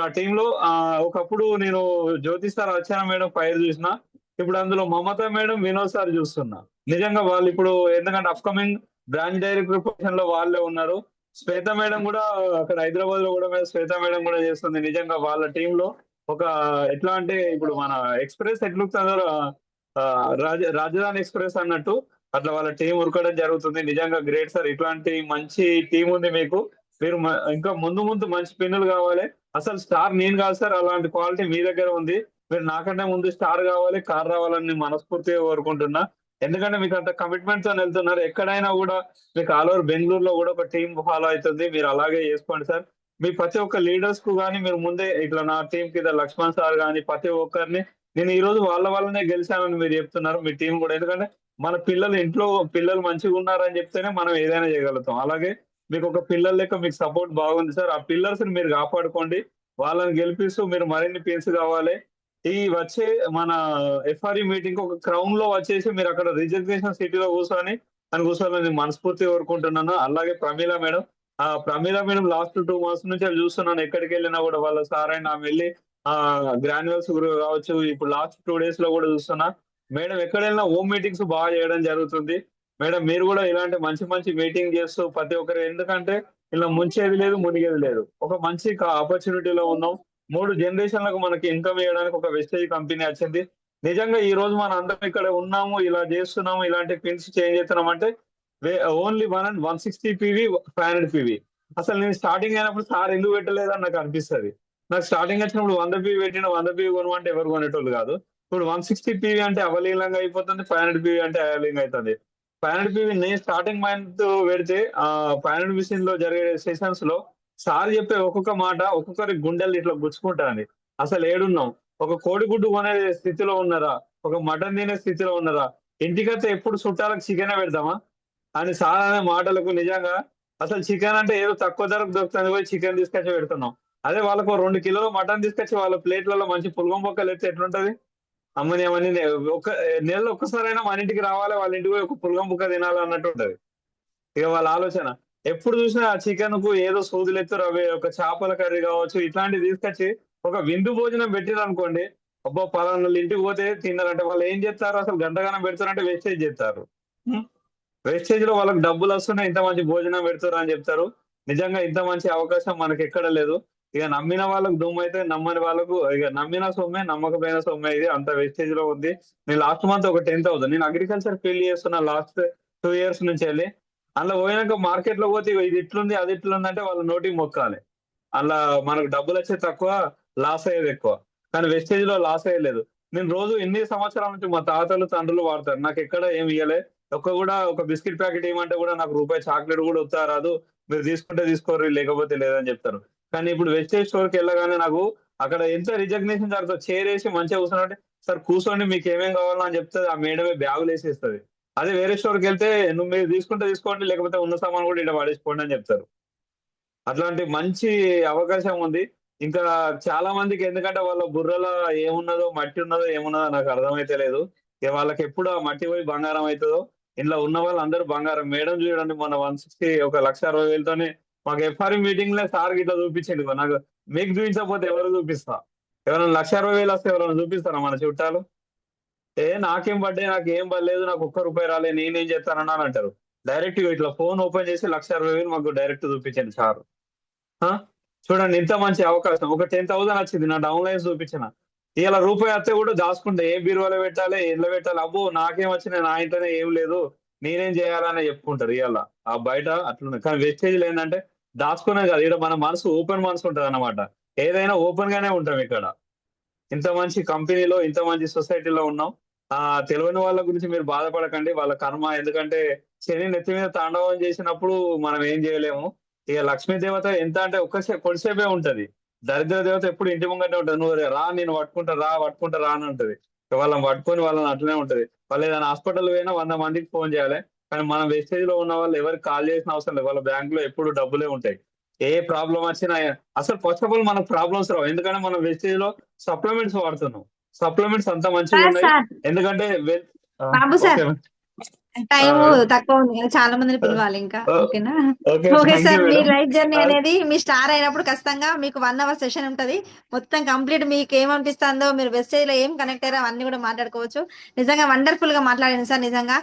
ఆ టీంలో ఒకప్పుడు నేను జ్యోతి సార్, అర్చన మేడం పైరు చూసిన, ఇప్పుడు అందులో మమత మేడం, వినోద్ సార్ చూస్తున్నా. నిజంగా వాళ్ళు ఇప్పుడు ఎందుకంటే అప్కమింగ్ బ్రాంచ్ డైరెక్టర్ పొజిషన్ లో వాళ్ళే ఉన్నారు. శ్వేత మేడం కూడా అక్కడ హైదరాబాద్ లో కూడా శ్వేత మేడం కూడా చేస్తుంది. నిజంగా వాళ్ళ టీమ్ లో ఒక ఎట్లా అంటే ఇప్పుడు మన ఎక్స్ప్రెస్ ఎట్లుంటుందో రాజధాని ఎక్స్ప్రెస్ అన్నట్టు అట్లా వాళ్ళ టీం ఉరకడం జరుగుతుంది. నిజంగా గ్రేట్ సార్, ఇట్లాంటి మంచి టీం ఉంది మీకు. మీరు ఇంకా ముందు ముందు మంచి పిన్నులు కావాలి. అసలు స్టార్ నేను కాదు సార్, అలాంటి క్వాలిటీ మీ దగ్గర ఉంది. మీరు నాకంటే ముందు స్టార్ కావాలి, కార్ రావాలని నేను మనస్ఫూర్తిగా కోరుకుంటున్నా. ఎందుకంటే మీకు అంత కమిట్మెంట్ తో వెళ్తున్నారు. ఎక్కడైనా కూడా మీకు ఆల్ ఓవర్ బెంగళూరులో కూడా ఒక టీం ఫాలో అవుతుంది. మీరు అలాగే చేసుకోండి సార్. మీ ప్రతి ఒక్క లీడర్స్ కు కానీ మీరు ముందే ఇట్లా నా టీం కింద లక్ష్మణ్ సార్ కానీ ప్రతి ఒక్కరిని నేను ఈ రోజు వాళ్ళ వల్లనే గెలిచానని మీరు చెప్తున్నారు, మీ టీం కూడా. ఎందుకంటే మన ఇంట్లో పిల్లలు మంచిగా ఉన్నారని చెప్తేనే మనం ఏదైనా చేయగలుగుతాం. అలాగే మీకు ఒక పిల్లల లెక్క మీకు సపోర్ట్ బాగుంది సార్. ఆ పిల్లర్స్ ని మీరు కాపాడుకోండి, వాళ్ళని గెలిపిస్తూ మీరు మరిన్ని పిన్స్ కావాలి. ఈ వచ్చే మన ఎఫ్ఆర్ఈ మీటింగ్ ఒక క్రౌన్ లో వచ్చేసి మీరు అక్కడ రిజర్వేషన్ సిటీలో కూర్చోవాలని మనస్ఫూర్తిగా కోరుకుంటున్నాను. అలాగే ప్రమీల మేడం లాస్ట్ 2 months నుంచి చూస్తున్నాను, ఎక్కడికి వెళ్ళినా కూడా వాళ్ళ సార్ అయినా వెళ్ళి గ్రాన్యువల్స్ కావచ్చు, ఇప్పుడు లాస్ట్ 2 days లో కూడా చూస్తున్నా మేడం ఎక్కడ వెళ్ళినా హోమ్ మీటింగ్స్ బాగా చేయడం జరుగుతుంది. మేడం మీరు కూడా ఇలాంటి మంచి మంచి మీటింగ్ చేస్తూ ప్రతి ఒక్కరు, ఎందుకంటే ఇలా ముంచేది లేదు, మునిగేది లేదు, ఒక మంచి ఆపర్చునిటీలో ఉన్నాం. 3 generationలకు మనకి ఇన్కమ్ చేయడానికి ఒక వెస్టేజ్ కంపెనీ వచ్చింది. నిజంగా ఈ రోజు మనం అందరం ఇక్కడ ఉన్నాము, ఇలా చేస్తున్నాము, ఇలాంటి పిన్స్ చేంజ్ చేస్తున్నాం అంటే ఓన్లీ 160 PV 500 PV. అసలు నేను స్టార్టింగ్ అయినప్పుడు సార్ ఎందుకు పెట్టలేదని నాకు అనిపిస్తుంది. నాకు స్టార్టింగ్ వచ్చినప్పుడు 100 PV పెట్టిన 100 PV కొనమంటే ఎవరు కొనేటోళ్ళు కాదు. ఇప్పుడు 160 PV అంటే అవలీలంగా అయిపోతుంది, 500 PV అంటే అవలీలంగా అవుతుంది. 500 PV నేను స్టార్టింగ్ మంత్ పెడితే 500 మిషన్ లో జరిగే సెషన్స్ లో సార్ చెప్పే ఒక్కొక్క మాట ఒక్కొక్కరి గుండెలు ఇట్లా గుచ్చుకుంటాను. అసలు ఏడున్నాం, ఒక కోడిగుడ్డు కొనే స్థితిలో ఉన్నారా, ఒక మటన్ తినే స్థితిలో ఉన్నారా, ఇంటికైతే ఎప్పుడు చుట్టాలకు చికెన్ పెడతామా అని సార్ అనే మాటలకు నిజంగా అసలు చికెన్ అంటే ఏదో తక్కువ ధరకు దొరుకుతుంది పోయి చికెన్ తీసుకొచ్చి పెడుతున్నాం. అదే వాళ్ళకు 2 కిలోల మటన్ తీసుకొచ్చి వాళ్ళ ప్లేట్లలో మంచి పులగం బొక్కలు ఎత్తే ఎట్లుంటది. అమ్మని ఒక నెలలో ఒక్కసారైనా మన ఇంటికి రావాలి, వాళ్ళ ఇంటికి పోయి ఒక పులగం బుక్క తినాలి అన్నట్టు ఉంటది ఇక వాళ్ళ ఆలోచన. ఎప్పుడు చూసినా చికెన్ కు ఏదో సోదులు ఎత్తురు, అవి ఒక చేపల కర్రీ కావచ్చు, ఇట్లాంటివి తీసుకొచ్చి ఒక విందు భోజనం పెట్టిరు అనుకోండి, అబ్బా పలానా ఇంటికి పోతే తిన్నారంటే వాళ్ళు ఏం చేస్తారు, అసలు గంటగానం పెడతారంటే వేస్టేజ్ చేస్తారు. వేస్టేజ్ లో వాళ్ళకి డబ్బులు వస్తున్నాయి, ఇంత మంచి భోజనం పెడతారు అని చెప్తారు. నిజంగా ఇంత మంచి అవకాశం మనకి ఎక్కడ లేదు. ఇక నమ్మిన వాళ్ళకు దుమ్ము అయితే, నమ్మని వాళ్ళకు ఇక నమ్మిన సొమ్మే నమ్మకపోయిన సొమ్మే. ఇది అంత వేస్టేజ్ లో ఉంది. నేను లాస్ట్ మంత్ ఒక 10,000 నేను అగ్రికల్చర్ ఫీల్డ్ చేస్తున్నా లాస్ట్ 2 years నుంచి వెళ్ళి. అందులో పోయినాక మార్కెట్ లో పోతే ఇది ఇట్లుంది అది ఇట్లుంది అంటే వాళ్ళ నోటికి మొక్కాలి. అలా మనకు డబ్బులు వచ్చేది తక్కువ, లాస్ అయ్యేది ఎక్కువ. కానీ వెస్టేజ్ లో లాస్ అయ్యలేదు. నేను రోజు ఎన్ని సంవత్సరాల నుంచి మా తాతలు తండ్రులు వాడతారు, నాకు ఎక్కడ ఏమి ఇవ్వలే. ఒక బిస్కెట్ ప్యాకెట్ ఏమంటే కూడా నాకు రూపాయి చాక్లెట్ కూడా వస్తా రాదు. మీరు తీసుకుంటే తీసుకోరు, లేకపోతే లేదని చెప్తారు. కానీ ఇప్పుడు వెస్టేజ్ స్టోర్ కి వెళ్ళగానే నాకు అక్కడ ఎంత రిజగ్నేషన్ జరుగుతుంది. చేరేసి మంచిగా కూర్చున్నట్టే సార్ కూర్చోండి మీకు ఏమేం కావాలో అని చెప్తుంది. ఆ మేడమే బ్యాగులు వేసేస్తుంది. అదే వేరే స్టోర్కి వెళ్తే మీరు తీసుకుంటే తీసుకోండి, లేకపోతే ఉన్న సామాన్ కూడా ఇక్కడ పడేసుకోండి అని చెప్తారు. అట్లాంటి మంచి అవకాశం ఉంది. ఇంకా చాలా మందికి ఎందుకంటే వాళ్ళ బుర్రలో ఏమున్నదో, మట్టి ఉన్నదో ఏమున్నదో నాకు అర్థమైతే లేదు. ఇక వాళ్ళకి ఎప్పుడు ఆ మట్టి పోయి బంగారం అవుతుందో. ఇంట్లో ఉన్న వాళ్ళు అందరూ బంగారం. మేడం చూడండి మొన్న 160 1,60,000తోనే మాకు ఎఫ్ఆర్ఈ మీటింగ్ లో సార్ ఇట్లా చూపించండి. నాకు మీకు చూపించకపోతే ఎవరు చూపిస్తా? ఎవరైనా 1,60,000 వస్తే ఎవరైనా చూపిస్తారా మన చుట్టాలు? నాకేం పడ్డాయి, నాకు ఏం పడలేదు, నాకు ₹1 రాలే, నేనేం చేస్తానన్నా అని అంటారు. డైరెక్ట్ ఇట్లా ఫోన్ ఓపెన్ చేసి 1,60,000 మాకు డైరెక్ట్ చూపించండి సార్. చూడండి ఇంత మంచి అవకాశం. ఒక 10,000 వచ్చింది, నా డౌన్ లైన్స్ చూపించిన. ఇలా రూపాయి వస్తే కూడా దాచుకుంటే ఏ బీరువాలో పెట్టాలి, ఎందులో పెట్టాలి, అబ్బో నాకేం వచ్చినాయి, నా ఇంట్లోనే ఏం లేదు, నేనేం చేయాలని చెప్పుకుంటారు. ఇవాళ ఆ బయట అట్లున్నాయి. కానీ వెస్టేజ్లు ఏంటంటే దాచుకునేది కాదు, ఇక్కడ మన మనసు ఓపెన్ మనసు ఉంటది అన్నమాట. ఏదైనా ఓపెన్ గానే ఉంటాం ఇక్కడ. ఇంత మంచి కంపెనీలో, ఇంత మంచి సొసైటీలో ఉన్నాం. తెలియని వాళ్ళ గురించి మీరు బాధపడకండి, వాళ్ళ కర్మ. ఎందుకంటే శని నెత్తి మీద తాండవం చేసినప్పుడు మనం ఏం చేయలేము. ఇక లక్ష్మీ దేవత ఎంత అంటే కొద్దిసేపే ఉంటది. దరిద్ర దేవత ఎప్పుడు ఇంటి ముంగటే ఉంటుంది. నువ్వు రా నేను పట్టుకుంటా రా అని ఉంటుంది. వాళ్ళని పట్టుకొని వాళ్ళని అట్లనే ఉంటది. వాళ్ళు ఏదైనా హాస్పిటల్ పోయినా 100 మందికి ఫోన్ చేయాలి. కానీ మనం వెస్టేజ్ లో ఉన్న వాళ్ళు ఎవరికి కాల్ చేసిన అవసరం లేదు. వాళ్ళ బ్యాంక్ లో ఎప్పుడు డబ్బులే ఉంటాయి. ఏ ప్రాబ్లం వచ్చినా అసలు ఫస్ట్ ఆఫ్ ఆల్ మనకు ప్రాబ్లమ్స్ రావు. ఎందుకంటే మనం వెస్టేజ్ లో సప్లిమెంట్స్ వాడుతున్నాం. సప్లిమెంట్స్ అంత మంచిగా సార్ ఉన్నాయి. సార్ ఎందుకంటే బాబు సార్ ఓకే టైం తక్కువ ఉంది కదా, చాలా మందిని పిలవాలి ఇంకా. ఓకేనా? Okay okay thank you sir, me madam. Life journey అనేది మీ స్టార్ అయినప్పుడు ఖచ్చితంగా మీకు 1 అవర్ సెషన్ ఉంటది. మొత్తం కంప్లీట్ మీకు ఏమనిపిస్తుందో, మీరు వెస్టేజ్ లో ఏం కనెక్ట్ అయ్యారో అన్ని కూడా మాట్లాడుకోవచ్చు. నిజంగా వండర్ఫుల్ గా మాట్లాడింది సార్. నిజంగా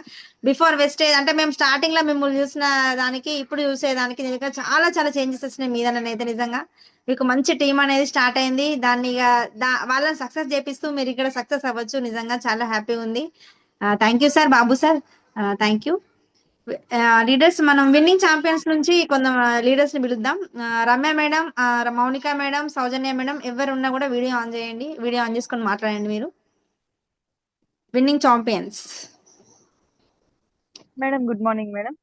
బిఫోర్ వెస్టేజ్ అంటే మేము స్టార్టింగ్ లో మిమ్మల్ని చూసిన దానికి ఇప్పుడు చూసేదానికి నిజంగా చాలా చాలా చేంజెస్ వచ్చినాయి మీదనైతే. నిజంగా మీకు మంచి టీం అనేది స్టార్ట్ అయింది. దాన్ని ఇక వాళ్ళని సక్సెస్ చేపిస్తూ మీరు ఇక్కడ సక్సెస్ అవ్వచ్చు. నిజంగా చాలా హ్యాపీ ఉంది. Thank you sir, Babu sir. Thank you. Leaders, మనం విన్నింగ్ ఛాంపియన్స్ నుంచి కొంత లీడర్స్ ని పిలుద్దాం. Ramya madam, Mounika madam, Soujanya madam, ఎవరు ఉన్నా కూడా వీడియో ఆన్ చేయండి. వీడియో ఆన్ చేసుకొని మాట్లాడండి మీరు. Winning champions. Madam good morning madam.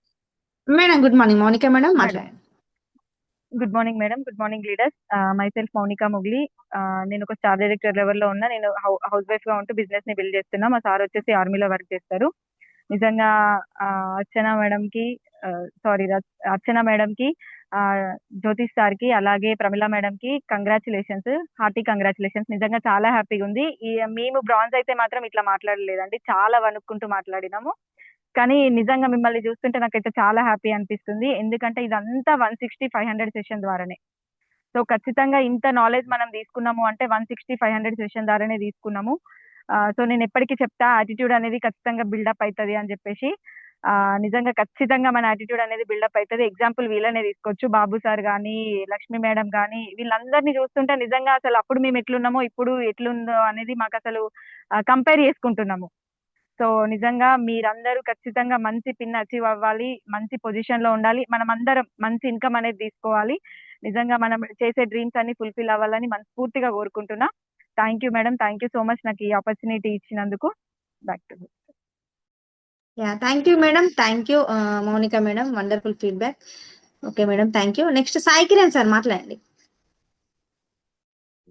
Madam good morning. Mounika madam madam మాట్లాడండి. Good morning madam. Good morning leaders. Myself Mounika Mogli. నేను ఒక స్టార్ డైరెక్టర్ లెవెల్లో ఉన్నా. నేను హౌస్ వైఫ్ గా ఉంటూ బిజినెస్ ని బిల్డ్ చేస్తున్నా. మా సార్ వచ్చేసి ఆర్మీలో వర్క్ చేస్తారు. నిజంగా అర్చన మేడం కి అర్చన మేడం కి, జ్యోతిష్ సార్ కి, అలాగే ప్రమిళ మేడం కి కంగ్రాచులేషన్స్, హార్టీ కంగ్రాచులేషన్స్. నిజంగా చాలా హ్యాపీగా ఉంది. మేము బ్రాంజ్ అయితే మాత్రం ఇట్లా మాట్లాడలేదండి, చాలా వణుక్కుంటూ మాట్లాడినాము. కానీ నిజంగా మిమ్మల్ని చూస్తుంటే నాకైతే చాలా హ్యాపీ అనిపిస్తుంది. ఎందుకంటే ఇదంతా 160, 500 సెషన్ ద్వారానే. సో ఖచ్చితంగా ఇంత నాలెడ్జ్ మనం తీసుకున్నాము అంటే 160, 500 సెషన్ ద్వారానే తీసుకున్నాము. సో నేను ఎప్పటికీ చెప్తా, యాటిట్యూడ్ అనేది ఖచ్చితంగా బిల్డప్ అవుతుంది అని చెప్పేసి. నిజంగా ఖచ్చితంగా మన యాటిట్యూడ్ అనేది బిల్డప్ అవుతుంది. ఎగ్జాంపుల్ వీళ్ళనే తీసుకోవచ్చు. బాబు సార్ కానీ, లక్ష్మి మేడం కానీ, వీళ్ళందరినీ చూస్తుంటే నిజంగా అసలు అప్పుడు మేము ఎట్లున్నామో ఇప్పుడు ఎట్లుందో అనేది మాకు అసలు కంపేర్ చేసుకుంటున్నాము. సో నిజంగా మీరందరూ ఖచ్చితంగా మంచి పిన్ అచీవ్ అవ్వాలి, మంచి పొజిషన్ లో ఉండాలి, మనం అందరం మంచి ఇన్కమ్ అనేది తీసుకోవాలి. నిజంగా మనం చేసే డ్రీమ్స్ అన్ని ఫుల్ఫిల్ అవ్వాలని మనస్ఫూర్తిగా కోరుకుంటున్నా. Thank you madam. Thank you so much నాకు ఈ ఆపర్చునిటీ ఇచ్చినందుకు. Back to thank you madam. Thank you Mounika madam, wonderful feedback. Okay madam, thank you. Next Sai Kiran sir మాట్లాడండి.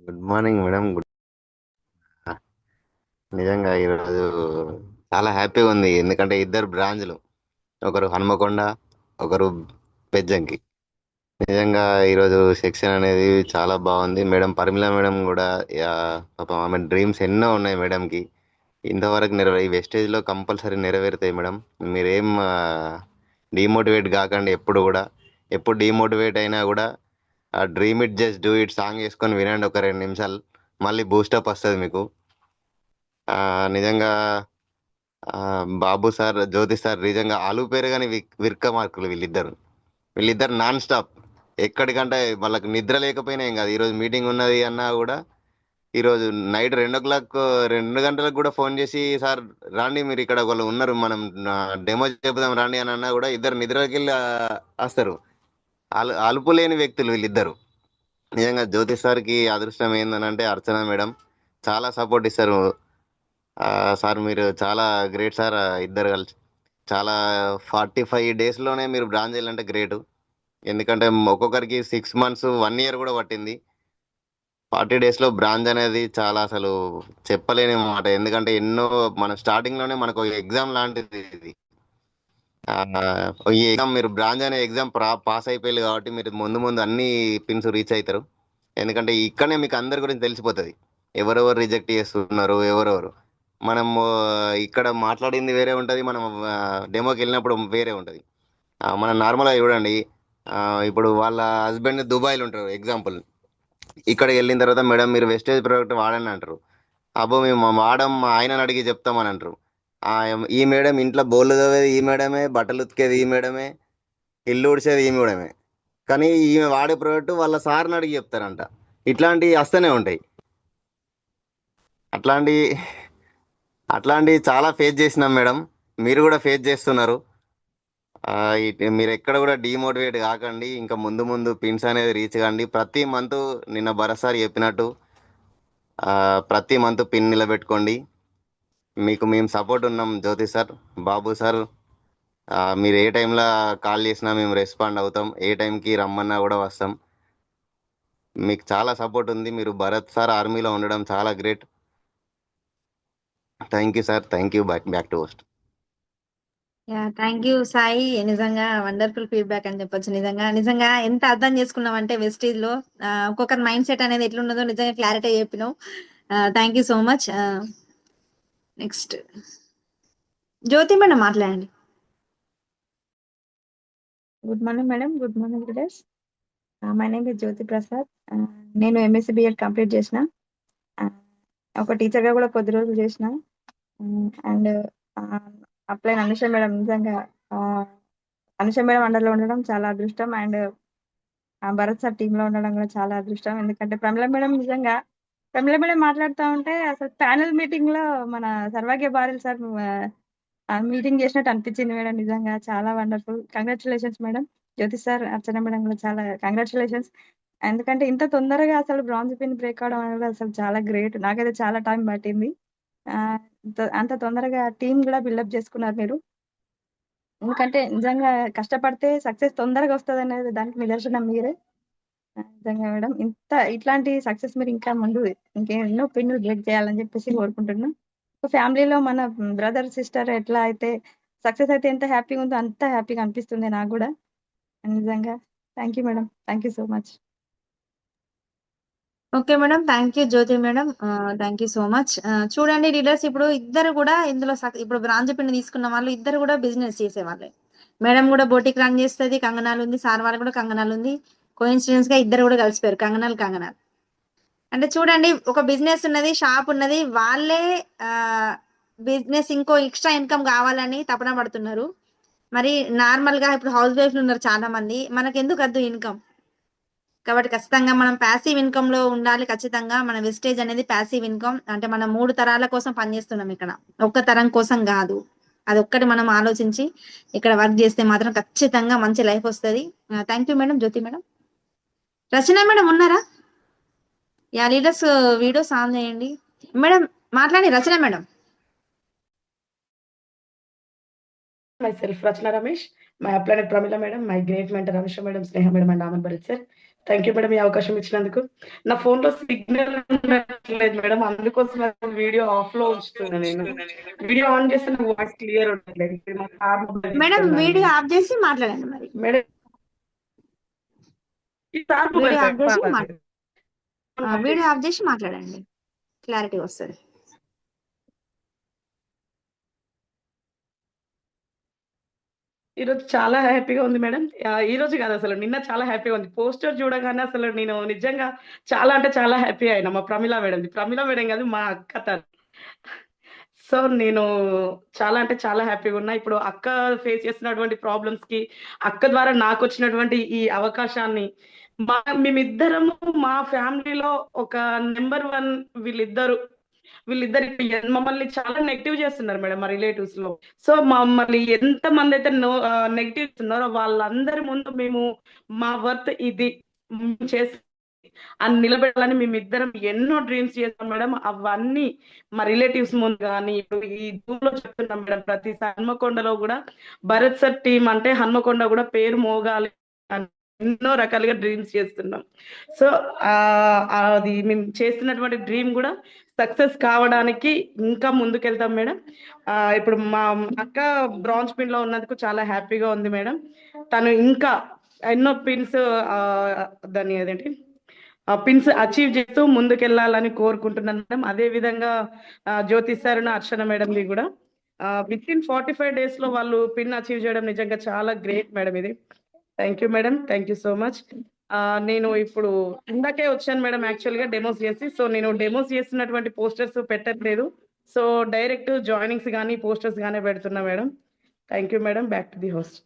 Good morning madam. నిజంగా ఈరోజు చాలా హ్యాపీగా ఉంది. ఎందుకంటే ఇద్దరు బ్రాంచ్లు, ఒకరు హన్మకొండ, ఒకరు పెజ్జంకి. నిజంగా ఈరోజు సెక్షన్ అనేది చాలా బాగుంది. మేడం పరిమళ మేడం కూడా పాపం ఆమె డ్రీమ్స్ ఎన్నో ఉన్నాయి మేడంకి. ఇంతవరకు ఈ వెస్టేజ్లో కంపల్సరీ నెరవేరుతాయి మేడం. మీరేం డిమోటివేట్ కాకండి. ఎప్పుడు డిమోటివేట్ అయినా కూడా ఆ dream it just do it song వేసుకొని వినండి ఒక 2 నిమిషాలు, మళ్ళీ బూస్టప్ వస్తుంది మీకు. నిజంగా బాబు సార్, జ్యోతి సార్ నిజంగా ఆలు పేరు కానీ విర్క మార్కులు వీళ్ళిద్దరు నాన్ స్టాప్. ఎక్కడికంటే వాళ్ళకి నిద్ర లేకపోయినా ఏం కాదు. ఈరోజు మీటింగ్ ఉన్నది అన్నా కూడా ఈరోజు నైట్ 2 గంటలకు కూడా ఫోన్ చేసి, సార్ రాండి మీరు ఇక్కడ ఒకళ్ళు ఉన్నారు, మనం డెమో చెబుదాం రాండి అని అన్నా కూడా ఇద్దరు నిద్రకి వెళ్ళి వస్తారు. అలుపు లేని వ్యక్తులు వీళ్ళిద్దరు. నిజంగా జ్యోతి సార్కి అదృష్టం ఏందనంటే అర్చన మేడం చాలా సపోర్ట్ ఇస్తారు. సార్ మీరు చాలా గ్రేట్ సార్. ఇద్దరు కలిసి చాలా 45 డేస్లోనే మీరు బ్రాంచ్ చేయాలంటే గ్రేట్. ఎందుకంటే ఒక్కొక్కరికి 6 months, 1 year కూడా పట్టింది. 40 daysలో బ్రాంచ్ అనేది చాలా అసలు చెప్పలేని మాట. ఎందుకంటే ఎన్నో మన స్టార్టింగ్లోనే మనకు ఎగ్జామ్ లాంటిది ఇది. ఈ ఎగ్జామ్ మీరు బ్రాంచ్ అనే ఎగ్జామ్ పాస్ అయిపోయారు కాబట్టి మీరు ముందు అన్ని పిన్స్ రీచ్ అవుతారు. ఎందుకంటే ఇక్కడనే మీకు అందరి గురించి తెలిసిపోతుంది, ఎవరెవరు రిజెక్ట్ చేస్తున్నారు, ఎవరెవరు. మనం ఇక్కడ మాట్లాడింది వేరే ఉంటుంది, మనం డెమోకి వెళ్ళినప్పుడు వేరే ఉంటుంది. మనం నార్మల్గా చూడండి, ఇప్పుడు వాళ్ళ హస్బెండ్ దుబాయ్లో ఉంటారు ఎగ్జాంపుల్. ఇక్కడికి వెళ్ళిన తర్వాత మేడం మీరు వెస్టేజ్ ప్రోడక్ట్ వాడండి అంటారు. అబ్బో మేము వాడం, ఆయనని అడిగి చెప్తామని అంటారు. ఈ మేడం ఇంట్లో బోళ్ళు తవ్వేది ఈ మేడమే, బట్టలు ఉతికేది ఈ మేడమే, ఇల్లు ఉడిచేది ఈ మేడమే. కానీ ఈమె వాడే ప్రోడక్ట్ వాళ్ళ సార్ని అడిగి చెప్తారంట. ఇట్లాంటివి వస్తూనే ఉంటాయి. అట్లాంటివి చాలా ఫేస్ చేసినాం మేడం. మీరు కూడా ఫేస్ చేస్తున్నారు. మీరు ఎక్కడ కూడా డిమోటివేట్ కాకండి. ఇంకా ముందు పిన్స్ అనేది రీచ్ కాండి. ప్రతి మంత్ నిన్న భరత్ చెప్పినట్టు ప్రతి మంత్ పిన్ నిలబెట్టుకోండి. మీకు మేము సపోర్ట్ ఉన్నాం. జ్యోతి సార్, బాబు సార్, మీరు ఏ టైంలో కాల్ చేసినా మేము రెస్పాండ్ అవుతాం. ఏ టైంకి రమ్మన్నా కూడా వస్తాం. మీకు చాలా సపోర్ట్ ఉంది. మీరు భరత్ సార్ ఆర్మీలో ఉండడం చాలా great. Thank you sir. Thank you. Back to host. Thank you Sai. నిజంగా వండర్ఫుల్ ఫీడ్బ్యాక్ అని చెప్పొచ్చు. నిజంగా ఎంత అర్థం చేసుకున్నామంటే వెస్టీజ్ లో ఒక్కొక్కరి మైండ్ సెట్ అనేది ఎట్లున్నదో నిజంగా క్లారిటీ చెప్పినావు. Thank you so much. Next Jyothi madam మాట్లాడండి. Good morning madam, good morning leaders. My name is Jyothi Prasad. నేను ఎంఎస్సి బిఎడ్ కంప్లీట్ చేసిన, ఒక టీచర్గా కూడా కొద్ది రోజులు చేసిన. అండ్ అప్లై అనుష మేడం, నిజంగా అనుష మేడం అండర్లో ఉండడం చాలా అదృష్టం. అండ్ భరత్ సార్ టీంలో ఉండడం కూడా చాలా అదృష్టం. ఎందుకంటే ప్రమిళ మేడం నిజంగా ప్రమిళ మేడం మాట్లాడుతూ ఉంటే అసలు ప్యానెల్ మీటింగ్లో మన సర్వాగ్య బారెల్ సార్ మీటింగ్ చేసినట్టు అనిపించింది మేడం. నిజంగా చాలా వండర్ఫుల్. Congratulations madam. జ్యోతి సార్, అర్చన మేడం కూడా చాలా కంగ్రాచులేషన్స్. ఎందుకంటే ఇంత తొందరగా అసలు బ్రాంజ్ పిన్ బ్రేక్ అవడం అనేది అసలు చాలా గ్రేట్. నాకైతే చాలా టైం పట్టింది. అంత తొందరగా టీం కూడా బిల్డప్ చేసుకున్నారు మీరు. ఎందుకంటే నిజంగా కష్టపడితే సక్సెస్ తొందరగా వస్తుంది అనేది దానికి నిదర్శనం మీరే. నిజంగా మేడం ఇట్లాంటి సక్సెస్ మీరు ఇంకా ముందు ఇంకెన్నో పిన్నులు బ్రేక్ చేయాలని చెప్పేసి కోరుకుంటున్నాం. ఫ్యామిలీలో మన బ్రదర్ సిస్టర్ ఎట్లా అయితే సక్సెస్ అయితే ఎంత హ్యాపీగా ఉందో అంత హ్యాపీగా అనిపిస్తుంది నాకు కూడా. నిజంగా thank you madam, thank you so much. Okay madam, thank you Jyoti madam, thank you so much. చూడండి లీడర్స్, ఇప్పుడు ఇద్దరు కూడా ఇందులో ఇప్పుడు బ్రాంజ్ పిన్ తీసుకున్న వాళ్ళు ఇద్దరు కూడా బిజినెస్ చేసేవాళ్ళే. మేడం కూడా బోటిక్ రన్ చేస్తుంది, కంగనాలు ఉంది. సార్ వాళ్ళు కూడా కంగనాలు ఉంది. కోఇన్సిడెన్స్ గా ఇద్దరు కూడా కలిసిపోయారు, కంగనాలు. అంటే చూడండి, ఒక బిజినెస్ ఉన్నది, షాప్ ఉన్నది, వాళ్ళే బిజినెస్ ఇంకో ఎక్స్ట్రా ఇన్కమ్ కావాలని తపన పడుతున్నారు. మరి నార్మల్ గా ఇప్పుడు హౌస్ వైఫ్ ఉన్నారు చాలా మంది, మనకి ఎందుకు వద్దు ఇన్కమ్? కాబట్టి ఖచ్చితంగా మనం ప్యాసివ్ ఇన్కమ్ లో ఉండాలి. ఖచ్చితంగా మన వెస్టేజ్ అనేది ప్యాసివ్ ఇన్కమ్. అంటే మనం 3 తరాల కోసం పనిచేస్తున్నాం ఇక్కడ, ఒక్క తరం కోసం కాదు. అది ఒక్కటి మనం ఆలోచించి ఇక్కడ వర్క్ చేస్తే మాత్రం ఖచ్చితంగా మంచి లైఫ్ వస్తుంది. Thank you madam. Jyoti madam, Rachana madam ఉన్నారా? లీడర్స్ వీడియోస్ ఆన్ చేయండి మేడం, మాట్లాడి Rachana madam. Myself Rachna Ramesh, my applied Pramila madam, my great mentor Anusha madam, Sneha madam and Aman Bharat sir. Thank you madam ఈ అవకాశం ఇచ్చినందుకు. నా phone లో signal ఉండట్లేదు madam, అందుకోసం వీడియో ఆఫ్ లో ఉంచుతున్నా. నేను వీడియో ఆన్ చేస్తే నాకు వాయిస్ క్లియర్ ఉండట్లేదు. మేడం వీడియో ఆఫ్ చేసి మాట్లాడండి. మరి మేడం వీడియో ఆఫ్ చేసి మాట్లాడండి, క్లారిటీ వస్తుంది. ఈరోజు చాలా హ్యాపీగా ఉంది మేడం. ఈ రోజు కాదు, అసలు నిన్న చాలా హ్యాపీగా ఉంది. పోస్టర్ చూడగానే అసలు నేను నిజంగా చాలా అంటే చాలా హ్యాపీ అయినా. మా ప్రమిళ మేడం కాదు, మా అక్క తను. సో నేను చాలా అంటే చాలా హ్యాపీగా ఉన్నా. ఇప్పుడు అక్క ఫేస్ చేస్తున్నటువంటి ప్రాబ్లమ్స్ కి, అక్క ద్వారా నాకు వచ్చినటువంటి ఈ అవకాశాన్ని మేమిద్దరము మా ఫ్యామిలీలో ఒక నెంబర్ 1 వీళ్ళిద్దరు మమ్మల్ని చాలా నెగిటివ్ చేస్తున్నారు మేడం మా రిలేటివ్స్ లో. సో మమ్మల్ని ఎంత మంది అయితే నెగిటివ్ ఉన్నారో వాళ్ళందరి ముందు మేము మా వర్త్ ఇది చేసి అని నిలబెట్టాలని మేమిద్దరం ఎన్నో డ్రీమ్స్ చేస్తాం మేడం. అవన్నీ మా రిలేటివ్స్ ముందు కానీ ఇప్పుడు ఈ జూమ్ లో చెప్తున్నాం మేడం. ప్రతి హన్మకొండలో కూడా భరత్ సార్ టీం అంటే హన్మకొండ కూడా పేరు మోగాలి అని ఎన్నో రకాలుగా డ్రీమ్స్ చేస్తున్నాం. సో అది మేము చేస్తున్నటువంటి డ్రీమ్ కూడా సక్సెస్ కావడానికి ఇంకా ముందుకెళ్తాం మేడం. ఇప్పుడు మా అక్క బ్రాంజ్ పిన్ లో ఉన్నందుకు చాలా హ్యాపీగా ఉంది మేడం. తను ఇంకా ఎన్నో పిన్స్ దాన్ని అదేంటి పిన్స్ అచీవ్ చేస్తూ ముందుకెళ్లాలని కోరుకుంటున్నాను మేడం. అదే విధంగా జ్యోతి సార్ అర్చన మేడంది కూడా వితిన్ 45 days లో వాళ్ళు పిన్ అచీవ్ చేయడం నిజంగా చాలా గ్రేట్ మేడం. ఇది thank you madam, thank you so much. నేను ఇప్పుడు ఇందాకే వచ్చాను మేడం యాక్చువల్ గా డెమోస్ చేసి. సో నేను డెమోస్ చేస్తున్నటువంటి పోస్టర్స్ పెట్టట్లేదు. సో డైరెక్ట్ జాయినింగ్స్ కానీ పోస్టర్స్ కానీ పెడుతున్నా madam. Thank you madam, back to the host.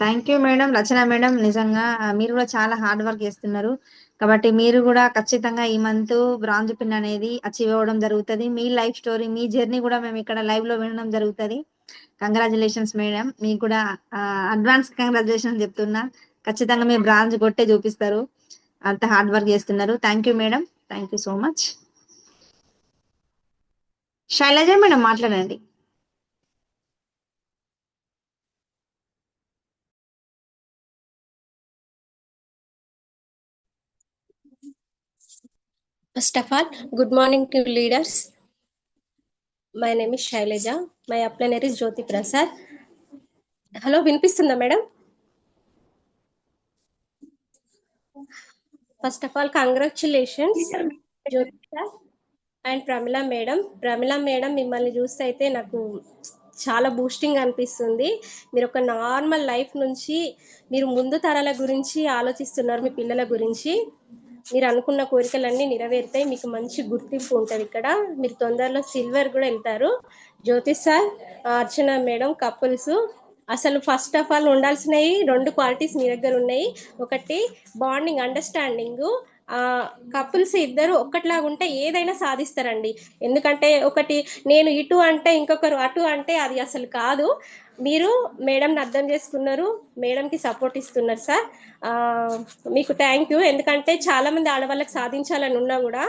Thank you madam. Rachana madam, నిజంగా మీరు కూడా చాలా హార్డ్ వర్క్ చేస్తున్నారు. కాబట్టి మీరు కూడా ఖచ్చితంగా ఈ మంత్ బ్రాంజ్ పిన్ అనేది అచీవ్ అవ్వడం జరుగుతుంది. మీ లైఫ్ స్టోరీ, మీ జర్నీ కూడా మేము ఇక్కడ లైవ్ లో వినడం జరుగుతుంది. కంగ్రాచులేషన్స్ మేడం, మీకు కూడా అడ్వాన్స్ కంగ్రాచులేషన్స్ చెప్తున్నా. ఖచ్చితంగా మీ బ్రాంచ్ కొట్టే చూపిస్తారు, అంత హార్డ్ వర్క్ చేస్తున్నారు. Thank you madam, thank you so much. Shailaja madam మాట్లాడండి. First of all, good morning to leaders. My name is Shaileja. My upline is Jyoti Prasad. Hello, వినిపిస్తుందా madam? First of all, congratulations, Jyoti sir and Pramila madam. Pramila madam మిమ్మల్ని చూస్తే అయితే నాకు చాలా boosting అనిపిస్తుంది. మీరు ఒక నార్మల్ లైఫ్ నుంచి మీరు ముందు తరాల గురించి ఆలోచిస్తున్నారు, మీ పిల్లల గురించి. మీరు అనుకున్న కోరికలన్నీ నెరవేరుతాయి, మీకు మంచి గుర్తింపు ఉంటుంది ఇక్కడ. మీరు తొందరలో సిల్వర్ కూడా వెళ్తారు. జ్యోతి సార్, అర్చన మేడం కపుల్స్ అసలు ఫస్ట్ ఆఫ్ ఆల్ ఉండాల్సినవి 2 క్వాలిటీస్ మీ దగ్గర ఉన్నాయి. ఒకటి బాండింగ్, అండర్స్టాండింగ్. కపుల్స్ ఇద్దరు ఒక్కట్లాగా ఉంటే ఏదైనా సాధిస్తారండి. ఎందుకంటే ఒకటి నేను ఇటు అంటే ఇంకొకరు అటు అంటే అది అసలు కాదు. మీరు మేడంని అర్థం చేసుకున్నారు, మేడంకి సపోర్ట్ ఇస్తున్నారు సార్. మీకు థ్యాంక్ యూ. ఎందుకంటే చాలా మంది ఆడవాళ్ళకి సాధించాలని ఉన్నా కూడా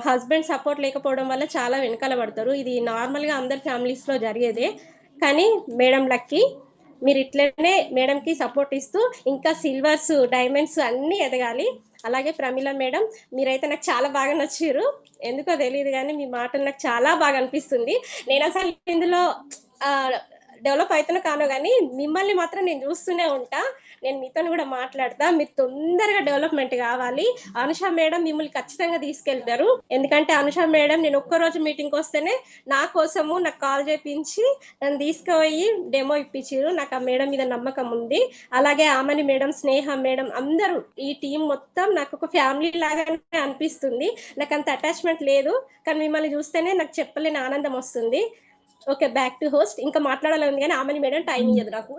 హస్బెండ్ సపోర్ట్ లేకపోవడం వల్ల చాలా వెనకాల పడతారు. ఇది నార్మల్గా అందరి ఫ్యామిలీస్లో జరిగేదే. కానీ మేడం లక్కీ, మీరు ఇట్లనే మేడంకి సపోర్ట్ ఇస్తూ ఇంకా సిల్వర్స్, డైమండ్స్ అన్నీ ఎదగాలి. అలాగే ప్రమిళ మేడం, మీరైతే నాకు చాలా బాగా నచ్చారు. ఎందుకో తెలియదు కానీ మీ మాటలు నాకు చాలా బాగా అనిపిస్తుంది. నేను అసలు ఇందులో డెవలప్ అవుతున్నా కాను కానీ మిమ్మల్ని మాత్రం నేను చూస్తూనే ఉంటా. నేను మీతో కూడా మాట్లాడతా. మీరు తొందరగా డెవలప్మెంట్ కావాలి. అనుష మేడం మిమ్మల్ని ఖచ్చితంగా తీసుకెళ్తారు. ఎందుకంటే అనుష మేడం నేను ఒక్కరోజు మీటింగ్కి వస్తేనే నా కోసము నాకు కాల్ చేయించి నన్ను తీసుకుపోయి డెమో ఇప్పించారు. నాకు ఆ మేడం మీద నమ్మకం ఉంది. అలాగే ఆమని మేడం, స్నేహ మేడం, అందరూ ఈ టీం మొత్తం నాకు ఒక ఫ్యామిలీ లాగానే అనిపిస్తుంది. నాకు అంత అటాచ్మెంట్ లేదు, కానీ మిమ్మల్ని చూస్తేనే నాకు చెప్పలేని ఆనందం వస్తుంది. Okay, back to host. ఇంకా మాట్లాడాలని కానీ ఆమని మేడం టైం ఇయ్యదు నాకు.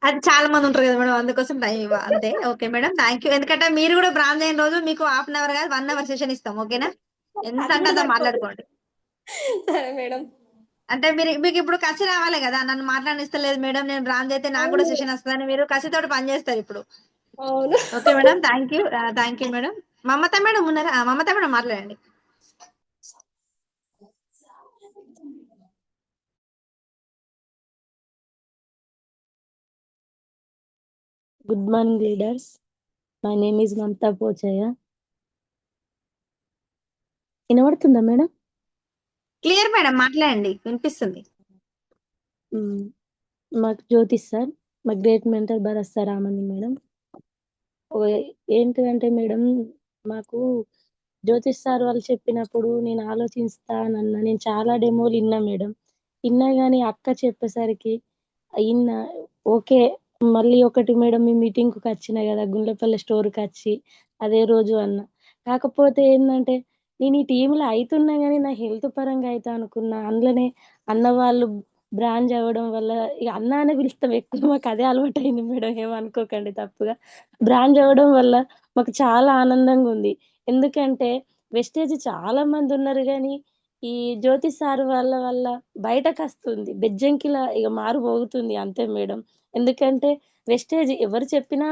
అది చాలా మంది ఉంటారు కదా మేడం, అందుకోసం టైం ఇవ్వ అంతే. Okay madam, thank you. ఎందుకంటే మీరు కూడా బ్రాంజ్ అయిన రోజు మీకు 1/2 అవర్ కాదు 1 అవర్ సెషన్ ఇస్తాం. ఓకేనా? ఎంత అది అంటే కూడా అంత సరిపోదు. మాట్లాడుకోండి. సరే మేడం. అంటే మీకు ఇప్పుడు కసి రావాలి కదా, నన్ను మాట్లాడిస్తలేదు మేడం, నేను బ్రాంజ్ అయితే నాకు కూడా సెషన్ వస్తుందని మీరు కసితోటి పని చేస్తారు ఇప్పుడు. అవును. Okay madam, thank you madam. Mamata madam ఉన్నారా? మమత మేడం మాట్లాడండి. Good morning leaders. My name is Mamata Pochaiah. వినబడుతుందా మేడం? క్లియర్ మేడం, మాట్లాడండి, వినిపిస్తుంది. మాకు జ్యోతి సార్, మా great mentor Bharat sir Ramani madam. ఏంటిదంటే మేడం, మాకు జ్యోతిష్ సార్ వాళ్ళు చెప్పినప్పుడు నేను ఆలోచిస్తానన్నా, నేను చాలా డెమోలు విన్నా మేడం. విన్నా కానీ అక్క చెప్పేసరికి విన్నా, ఓకే మళ్ళీ ఒకటి మేడం మీ మీటింగ్కి వచ్చిన కదా గుండ్లపల్లి స్టోర్కి వచ్చి అదే రోజు అన్న. కాకపోతే ఏంటంటే నేను ఈ టీంలో అవుతున్నా కానీ నా హెల్త్ పరంగా అవుతా అనుకున్నా. అందులోనే అన్న వాళ్ళు బ్రాంచ్ అవ్వడం వల్ల ఇక అన్న అనే పిలుస్తాం ఎక్కువ, మాకు అదే అలవాటు అయింది మేడం, ఏమనుకోకండి తప్పుగా. బ్రాంచ్ అవ్వడం వల్ల మాకు చాలా ఆనందంగా ఉంది. ఎందుకంటే వెస్టేజ్ చాలా మంది ఉన్నారు కానీ ఈ జ్యోతి సార్ వల్ల బయటకు వస్తుంది, బెజ్జంకిలా ఇక మారు మోగుతుంది అంతే మేడం. ఎందుకంటే వెస్టేజ్ ఎవరు చెప్పినా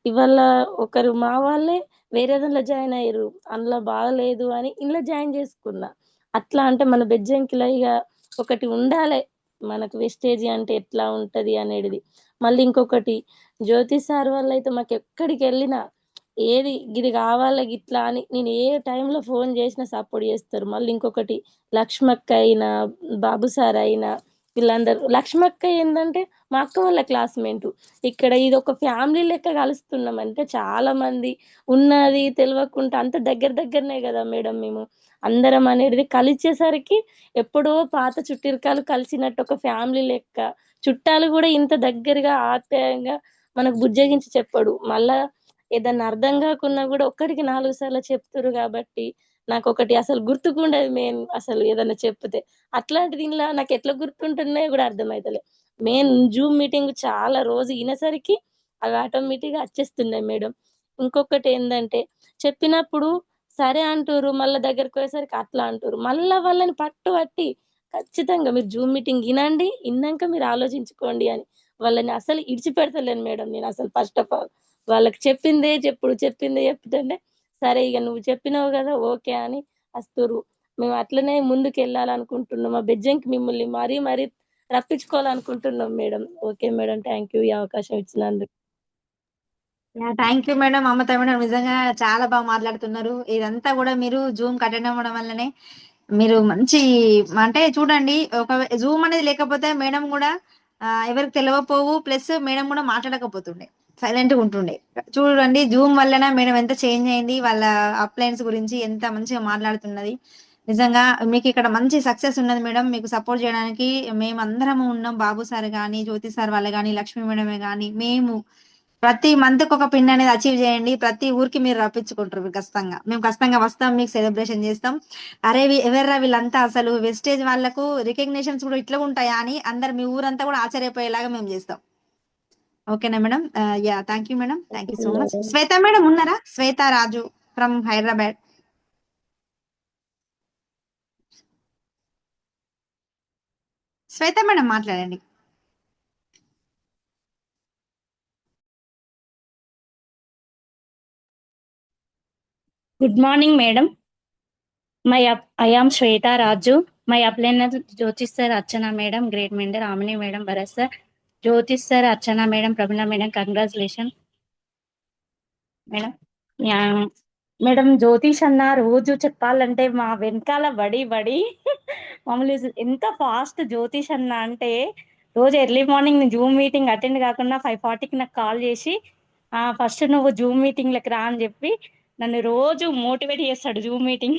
ఇవాళ ఒకరు మా వాళ్ళే వేరే దాంట్లో జాయిన్ అయ్యారు, అందులో బాగలేదు అని ఇంట్లో జాయిన్ చేసుకున్నా. అట్లా అంటే మన బెజ్జంకిలా ఇక ఒకటి ఉండాలి మనకు, వెస్టేజ్ అంటే ఎట్లా ఉంటది అనేది. మళ్ళీ ఇంకొకటి జ్యోతి సార్ వల్ల అయితే మాకు ఎక్కడికి వెళ్ళినా ఏది ఇది కావాలి గిట్లా అని నేను ఏ టైంలో ఫోన్ చేసినా సపోర్ట్ చేస్తారు. మళ్ళీ ఇంకొకటి లక్ష్మక్క అయినా బాబు సార్ అయినా వీళ్ళందరూ. లక్ష్మక్క ఏంటంటే మా అక్క వాళ్ళ క్లాస్మేట్. ఇక్కడ ఇది ఒక ఫ్యామిలీ లెక్క కలుస్తున్నాం. అంటే చాలా మంది ఉన్నది తెలియకుండా అంత దగ్గరనే కదా మేడం మేము అందరం అనేది కలిసేసరికి ఎప్పుడో పాత చుట్టిరకాలు కలిసినట్టు ఒక ఫ్యామిలీ లెక్క. చుట్టాలు కూడా ఇంత దగ్గరగా ఆప్యాయంగా మనకు బుజ్జగించి చెప్పడు. మళ్ళా ఏదన్నా అర్థం కాకున్నా కూడా ఒక్కడికి 4 సార్లు చెప్తారు. కాబట్టి నాకు ఒకటి అసలు గుర్తుకుండదు మెయిన్, అసలు ఏదన్నా చెప్తే అట్లాంటిది ఇలా నాకు ఎట్లా గుర్తుంటున్నాయో కూడా అర్థమవుతలే. మెయిన్ జూమ్ మీటింగ్ చాలా రోజు వినేసరికి అవి ఆటోమేటిక్గా వచ్చేస్తున్నాయి మేడం. ఇంకొకటి ఏంటంటే చెప్పినప్పుడు సరే అంటారు, మళ్ళీ దగ్గరకు పోయేసరికి అట్లా అంటారు. మళ్ళీ వాళ్ళని పట్టి ఖచ్చితంగా మీరు జూమ్ మీటింగ్ వినండి, విన్నాక మీరు ఆలోచించుకోండి అని వాళ్ళని అసలు ఇడిచిపెడతలేను మేడం. నేను అసలు ఫస్ట్ ఆఫ్ ఆల్ వాళ్ళకి చెప్పిందే చెప్తుంటే సరే ఇక నువ్వు చెప్పినావు కదా ఓకే అని వస్తురు. మేము అట్లనే ముందుకు వెళ్ళాలనుకుంటున్నాం. మా బెజ్జంకి మిమ్మల్ని మరీ రప్పించుకోవాలనుకుంటున్నాం madam. Okay madam, thank you ఈ అవకాశం ఇచ్చినందుకు. Thank you madam. Mamata madam నిజంగా చాలా బాగా మాట్లాడుతున్నారు. ఇదంతా కూడా మీరు జూమ్ అటెండ్ అవ్వడం వల్లనే మీరు మంచి అంటే చూడండి, ఒక జూమ్ అనేది లేకపోతే మేడం కూడా ఎవరికి తెలియకపోవు, ప్లస్ మేడం కూడా మాట్లాడకపోతుండే, సైలెంట్ గా ఉంటుండే. చూడండి జూమ్ వల్లన మేడం ఎంత చేంజ్ అయింది, వాళ్ళ అప్లయన్స్ గురించి ఎంత మంచిగా మాట్లాడుతున్నది. నిజంగా మీకు ఇక్కడ మంచి సక్సెస్ ఉన్నది మేడం. మీకు సపోర్ట్ చేయడానికి మేము అందరము ఉన్నాం. బాబు సార్ కానీ, జ్యోతి సార్ వాళ్ళే కానీ, లక్ష్మీ మేడమే కానీ, మేము ప్రతి మంత్ ఒక పిన్ అనేది అచీవ్ చేయండి. ప్రతి ఊరికి మీరు రప్పించుకుంటారు. మీరు ఖచ్చితంగా మేము ఖచ్చితంగా వస్తాం, మీకు సెలబ్రేషన్ చేస్తాం. అరే ఎవర్రా వీళ్ళంతా, అసలు వెస్టేజ్ వాళ్ళకు రికగ్నేషన్స్ కూడా ఇట్లా ఉంటాయా అని అందరు మీ ఊరంతా కూడా ఆశ్చర్యపోయేలాగా మేము చేస్తాం. ఓకేనా madam? Yeah thank you madam. Thank you so much. Shweta madam ఉన్నారా? శ్వేత రాజు ఫ్రమ్ హైదరాబాద్. శ్వేత మేడం మాట్లాడండి. Good morning, madam. I am Shweta Raju. My upline Jyotish sir, Archana madam, great mentor, Amini madam, Bharat sir, Jyotish sir, Archana madam, Prabhina madam, congratulations, madam. Yeah, madam జ్యోతిష్ అన్న రోజు చెప్పాలంటే మా వెనకాల బడి మామూలు ఎంత fast జ్యోతిష్ అన్న అంటే, రోజు early morning Zoom meeting attend కాకుండా 5:40కి నాకు కాల్ చేసి ఫస్ట్ నువ్వు జూమ్ మీటింగ్లకు రా అని చెప్పి నన్ను రోజు మోటివేట్ చేస్తాడు జూమ్ మీటింగ్.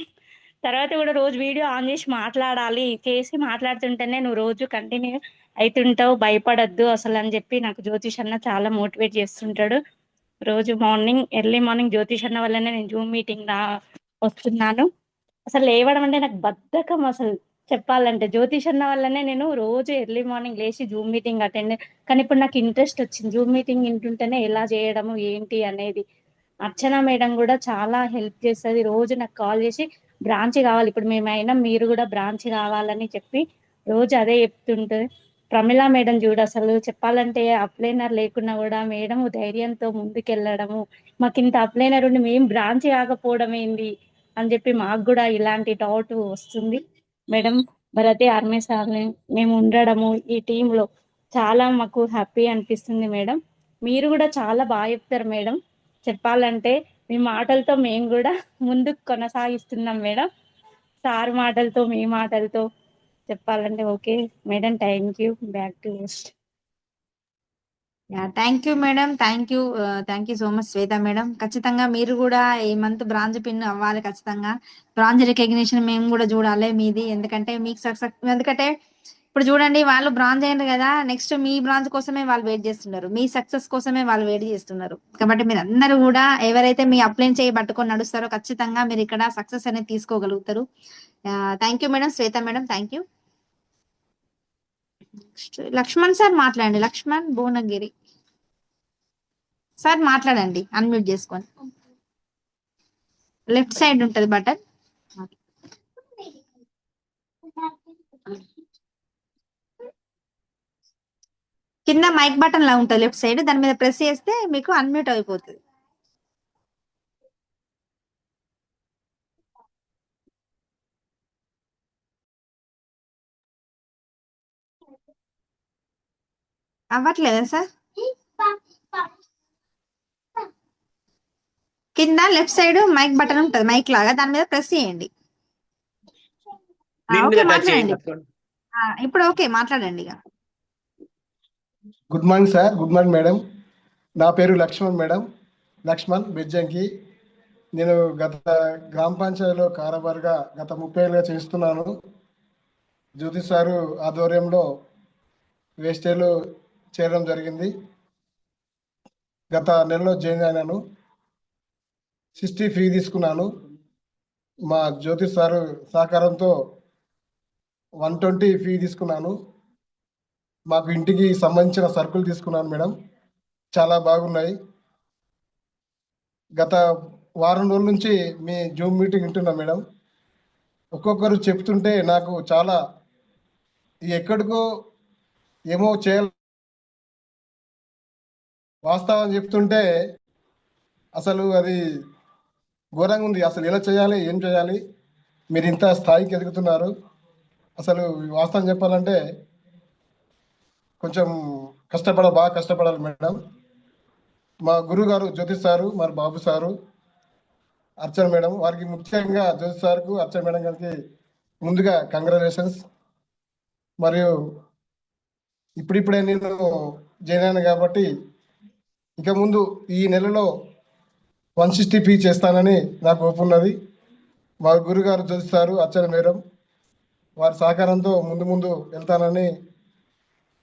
తర్వాత కూడా రోజు వీడియో ఆన్ చేసి మాట్లాడుతుంటేనే నువ్వు రోజు కంటిన్యూ అవుతుంటావు, భయపడద్దు అసలు అని చెప్పి నాకు జ్యోతిష్ అన్న చాలా మోటివేట్ చేస్తుంటాడు. రోజు ఎర్లీ మార్నింగ్ జ్యోతిష్ అన్న వల్లనే నేను జూమ్ మీటింగ్ వస్తున్నాను. అసలు లేవడం అంటే నాకు బద్ధకం అసలు చెప్పాలంటే. జ్యోతిష్ అన్న వల్లనే నేను రోజు ఎర్లీ మార్నింగ్ లేచి జూమ్ మీటింగ్ అటెండ్. కానీ ఇప్పుడు నాకు ఇంట్రెస్ట్ వచ్చింది జూమ్ మీటింగ్ వింటుంటేనే ఎలా చేయడము ఏంటి అనేది. అర్చన మేడం కూడా చాలా హెల్ప్ చేస్తుంది. రోజు నాకు కాల్ చేసి బ్రాంచ్ కావాలి, ఇప్పుడు మేమైనా మీరు కూడా బ్రాంచ్ కావాలని చెప్పి రోజు అదే చెప్తుంటుంది. ప్రమిళ మేడం చూడు, అసలు చెప్పాలంటే అప్లైనర్ లేకున్నా కూడా మేడం ధైర్యంతో ముందుకెళ్ళడము, మాకు ఇంత అప్లైనర్ ఉండి మేము బ్రాంచ్ కాకపోవడం ఏంది అని చెప్పి మాకు కూడా ఇలాంటి డౌట్ వస్తుంది. మేడం భరతి ఆర్మీ సార్ మేము ఉండడము ఈ టీంలో చాలా మాకు హ్యాపీ అనిపిస్తుంది. మేడం మీరు కూడా చాలా బాగా చెప్తారు మేడం. చెప్పాలంటే మీ మాటలతో మేము కూడా ముందుకు కొనసాగిస్తున్నాం మేడం. సార్ మాటలతో మీ మాటలతో చెప్పాలంటే. Okay madam, thank you. Back to next. Thank you madam. Thank you so much Shweta madam. ఖచ్చితంగా మీరు కూడా ఈ మంత్ బ్రాంచ్ పిన్ అవ్వాలి. ఖచ్చితంగా బ్రాంచ్ రికగ్నిషన్ మేము కూడా చూడాలి మీది. ఎందుకంటే మీకు ఎందుకంటే ఇప్పుడు చూడండి, వాళ్ళు బ్రాంచ్ అయ్యారు కదా, నెక్స్ట్ మీ బ్రాంచ్ కోసమే వాళ్ళు వెయిట్ చేస్తున్నారు, మీ సక్సెస్ కోసమే వాళ్ళు వెయిట్ చేస్తున్నారు. కాబట్టి మీరు అందరూ కూడా ఎవరైతే మీ అప్లై చేయి పట్టుకొని నడుస్తారో ఖచ్చితంగా మీరు ఇక్కడ సక్సెస్ అనేది తీసుకోగలుగుతారు. Thank you madam. Shweta madam thank you. Laxman sir మాట్లాడండి. లక్ష్మణ్ భువనగిరి సార్ మాట్లాడండి, అన్మ్యూట్ చేసుకొని. లెఫ్ట్ సైడ్ ఉంటది బటన్, కింద మైక్ బటన్ లా ఉంటుంది లెఫ్ట్ సైడ్, దాని మీద ప్రెస్ చేస్తే మీకు అన్మ్యూట్ అయిపోతుంది. అవ్వట్లేదా సార్? కింద లెఫ్ట్ సైడ్ మైక్ బటన్ ఉంటుంది, మైక్ లాగా, దాని మీద ప్రెస్ చేయండి. ఓకే మాట్లాడండి. ఇప్పుడు ఓకే మాట్లాడండి. Good morning sir. Good morning madam. నా పేరు లక్ష్మణ్ మేడం, లక్ష్మణ్ బెజ్జంకి. నేను గత గ్రామ పంచాయతీలో కారబారుగా గత 30 ఏళ్ళుగా చేస్తున్నాను. జ్యోతి సారు ఆధ్వర్యంలో వేస్టేలో చేరడం జరిగింది. గత నెలలో జాయిన్ అయినాను. 60 ఫీ తీసుకున్నాను. మా జ్యోతి సారు సహకారంతో 120 ఫీ తీసుకున్నాను. మాకు ఇంటికి సంబంధించిన సరుకులు తీసుకున్నాను మేడం, చాలా బాగున్నాయి. గత వారం రోజుల నుంచి మీ జూమ్ మీటింగ్ వింటున్నా మేడం. ఒక్కొక్కరు చెప్తుంటే నాకు చాలా ఎక్కడికో ఏమో చేయాలి, వాస్తవం చెప్తుంటే అసలు అది ఘోరంగా ఉంది. అసలు ఎలా చేయాలి, ఏం చేయాలి, మీరు ఇంత స్థాయికి ఎదుగుతున్నారు. అసలు వాస్తవం చెప్పాలంటే కొంచెం బాగా కష్టపడాలి మేడం. మా గురువు గారు జ్యోతిష్ సారు మరి బాబు సారు అర్చన మేడం వారికి ముఖ్యంగా జ్యోతిష్ సార్కు అర్చన మేడం గారికి ముందుగా కంగ్రాచులేషన్స్. మరియు ఇప్పుడిప్పుడే నేను జాయిన్ అయ్యాను కాబట్టి ఇక ముందు ఈ నెలలో 160 ఫీ చేస్తానని నాకు ఒప్పున్నది. మా గురుగారు జ్యోతిస్తారు అర్చన మేడం వారి సహకారంతో ముందు వెళ్తానని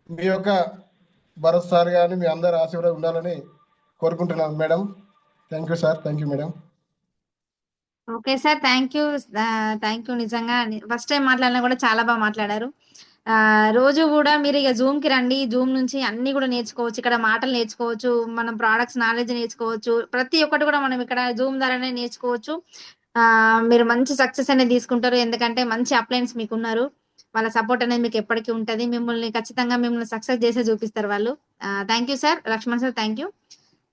మీ యొక్క భరత్ సార్ కానీ మీ అందరి ఆశీర్వాదం ఉండాలని కోరుకుంటున్నాను madam. Thank you sir. Thank you madam. Okay sir, thank you. నిజంగా ఫస్ట్ టైం మాట్లాడినా కూడా చాలా బాగా మాట్లాడారు. రోజు కూడా మీరు ఇక జూమ్ కి రండి, జూమ్ నుంచి అన్ని కూడా నేర్చుకోవచ్చు, ఇక్కడ మాటలు నేర్చుకోవచ్చు, మనం ప్రోడక్ట్స్ నాలెడ్జ్ నేర్చుకోవచ్చు, ప్రతి ఒక్కటి కూడా మనం ఇక్కడ జూమ్ ద్వారానే నేర్చుకోవచ్చు. మీరు మంచి సక్సెస్ అనేది తీసుకుంటారు, ఎందుకంటే మంచి అప్లయన్స్ మీకు ఉన్నారు, వాళ్ళ సపోర్ట్ అనేది మీకు ఎప్పటికీ ఉంటుంది, ఖచ్చితంగా మిమ్మల్ని సక్సెస్ చేసే చూపిస్తారు వాళ్ళు. Thank you sir. Laxman sir thank you.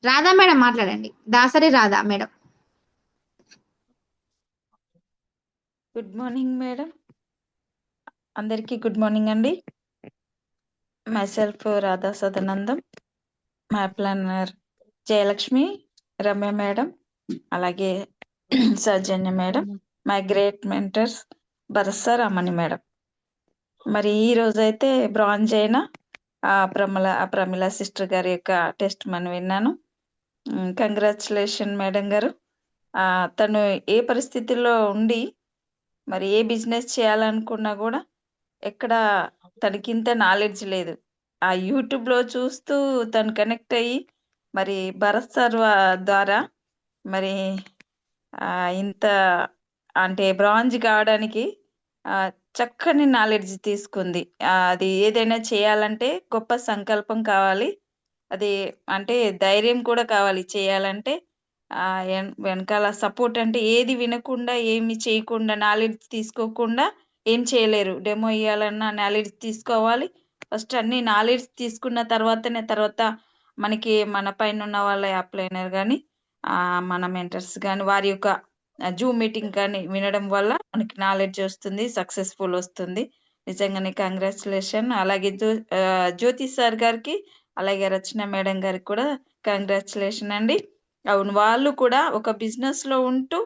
Radha madam మాట్లాడండి, Dasari Radha madam. Good morning madam, అందరికీ గుడ్ మార్నింగ్ అండి. Myself Radha Sadanandam, my planner Jayalakshmi, Ramya madam, అలాగే Soujanya madam, my great mentors Bharat sir, Ammani madam. మరి ఈ రోజైతే బ్రాంజ్ అయిన ప్రమిళ సిస్టర్ గారి యొక్క టెస్ట్ మనం విన్నాను. కంగ్రాచులేషన్ మేడం గారు. తను ఏ పరిస్థితుల్లో ఉండి మరి ఏ బిజినెస్ చేయాలనుకున్నా కూడా ఎక్కడ తనకింత నాలెడ్జ్ లేదు. ఆ యూట్యూబ్లో చూస్తూ తను కనెక్ట్ అయ్యి మరి భరత్ సార్ ద్వారా మరి ఇంత అంటే బ్రాంజ్ కావడానికి చక్కని నాలెడ్జ్ తీసుకుంది. అది ఏదైనా చేయాలంటే గొప్ప సంకల్పం కావాలి, అది అంటే ధైర్యం కూడా కావాలి చేయాలంటే. వెనకాల సపోర్ట్ అంటే ఏది వినకుండా ఏమి చేయకుండా నాలెడ్జ్ తీసుకోకుండా ఏం చేయలేరు. డెమో ఇవ్వాలన్నా నాలెడ్జ్ తీసుకోవాలి. ఫస్ట్ అన్ని నాలెడ్జ్ తీసుకున్న తర్వాత మనకి మన పైన ఉన్న వాళ్ళ అప్లైనర్ కానీ మన మెంటర్స్ కానీ వారి యొక్క జూమ్ మీటింగ్ కానీ వినడం వల్ల మనకి నాలెడ్జ్ వస్తుంది, సక్సెస్ఫుల్ వస్తుంది. నిజంగానే కంగ్రాచులేషన్. అలాగే జ్యోతి సార్ గారికి అలాగే రచన మేడం గారికి కూడా కంగ్రాచులేషన్ అండి. అవును, వాళ్ళు కూడా ఒక బిజినెస్ లో ఉంటూ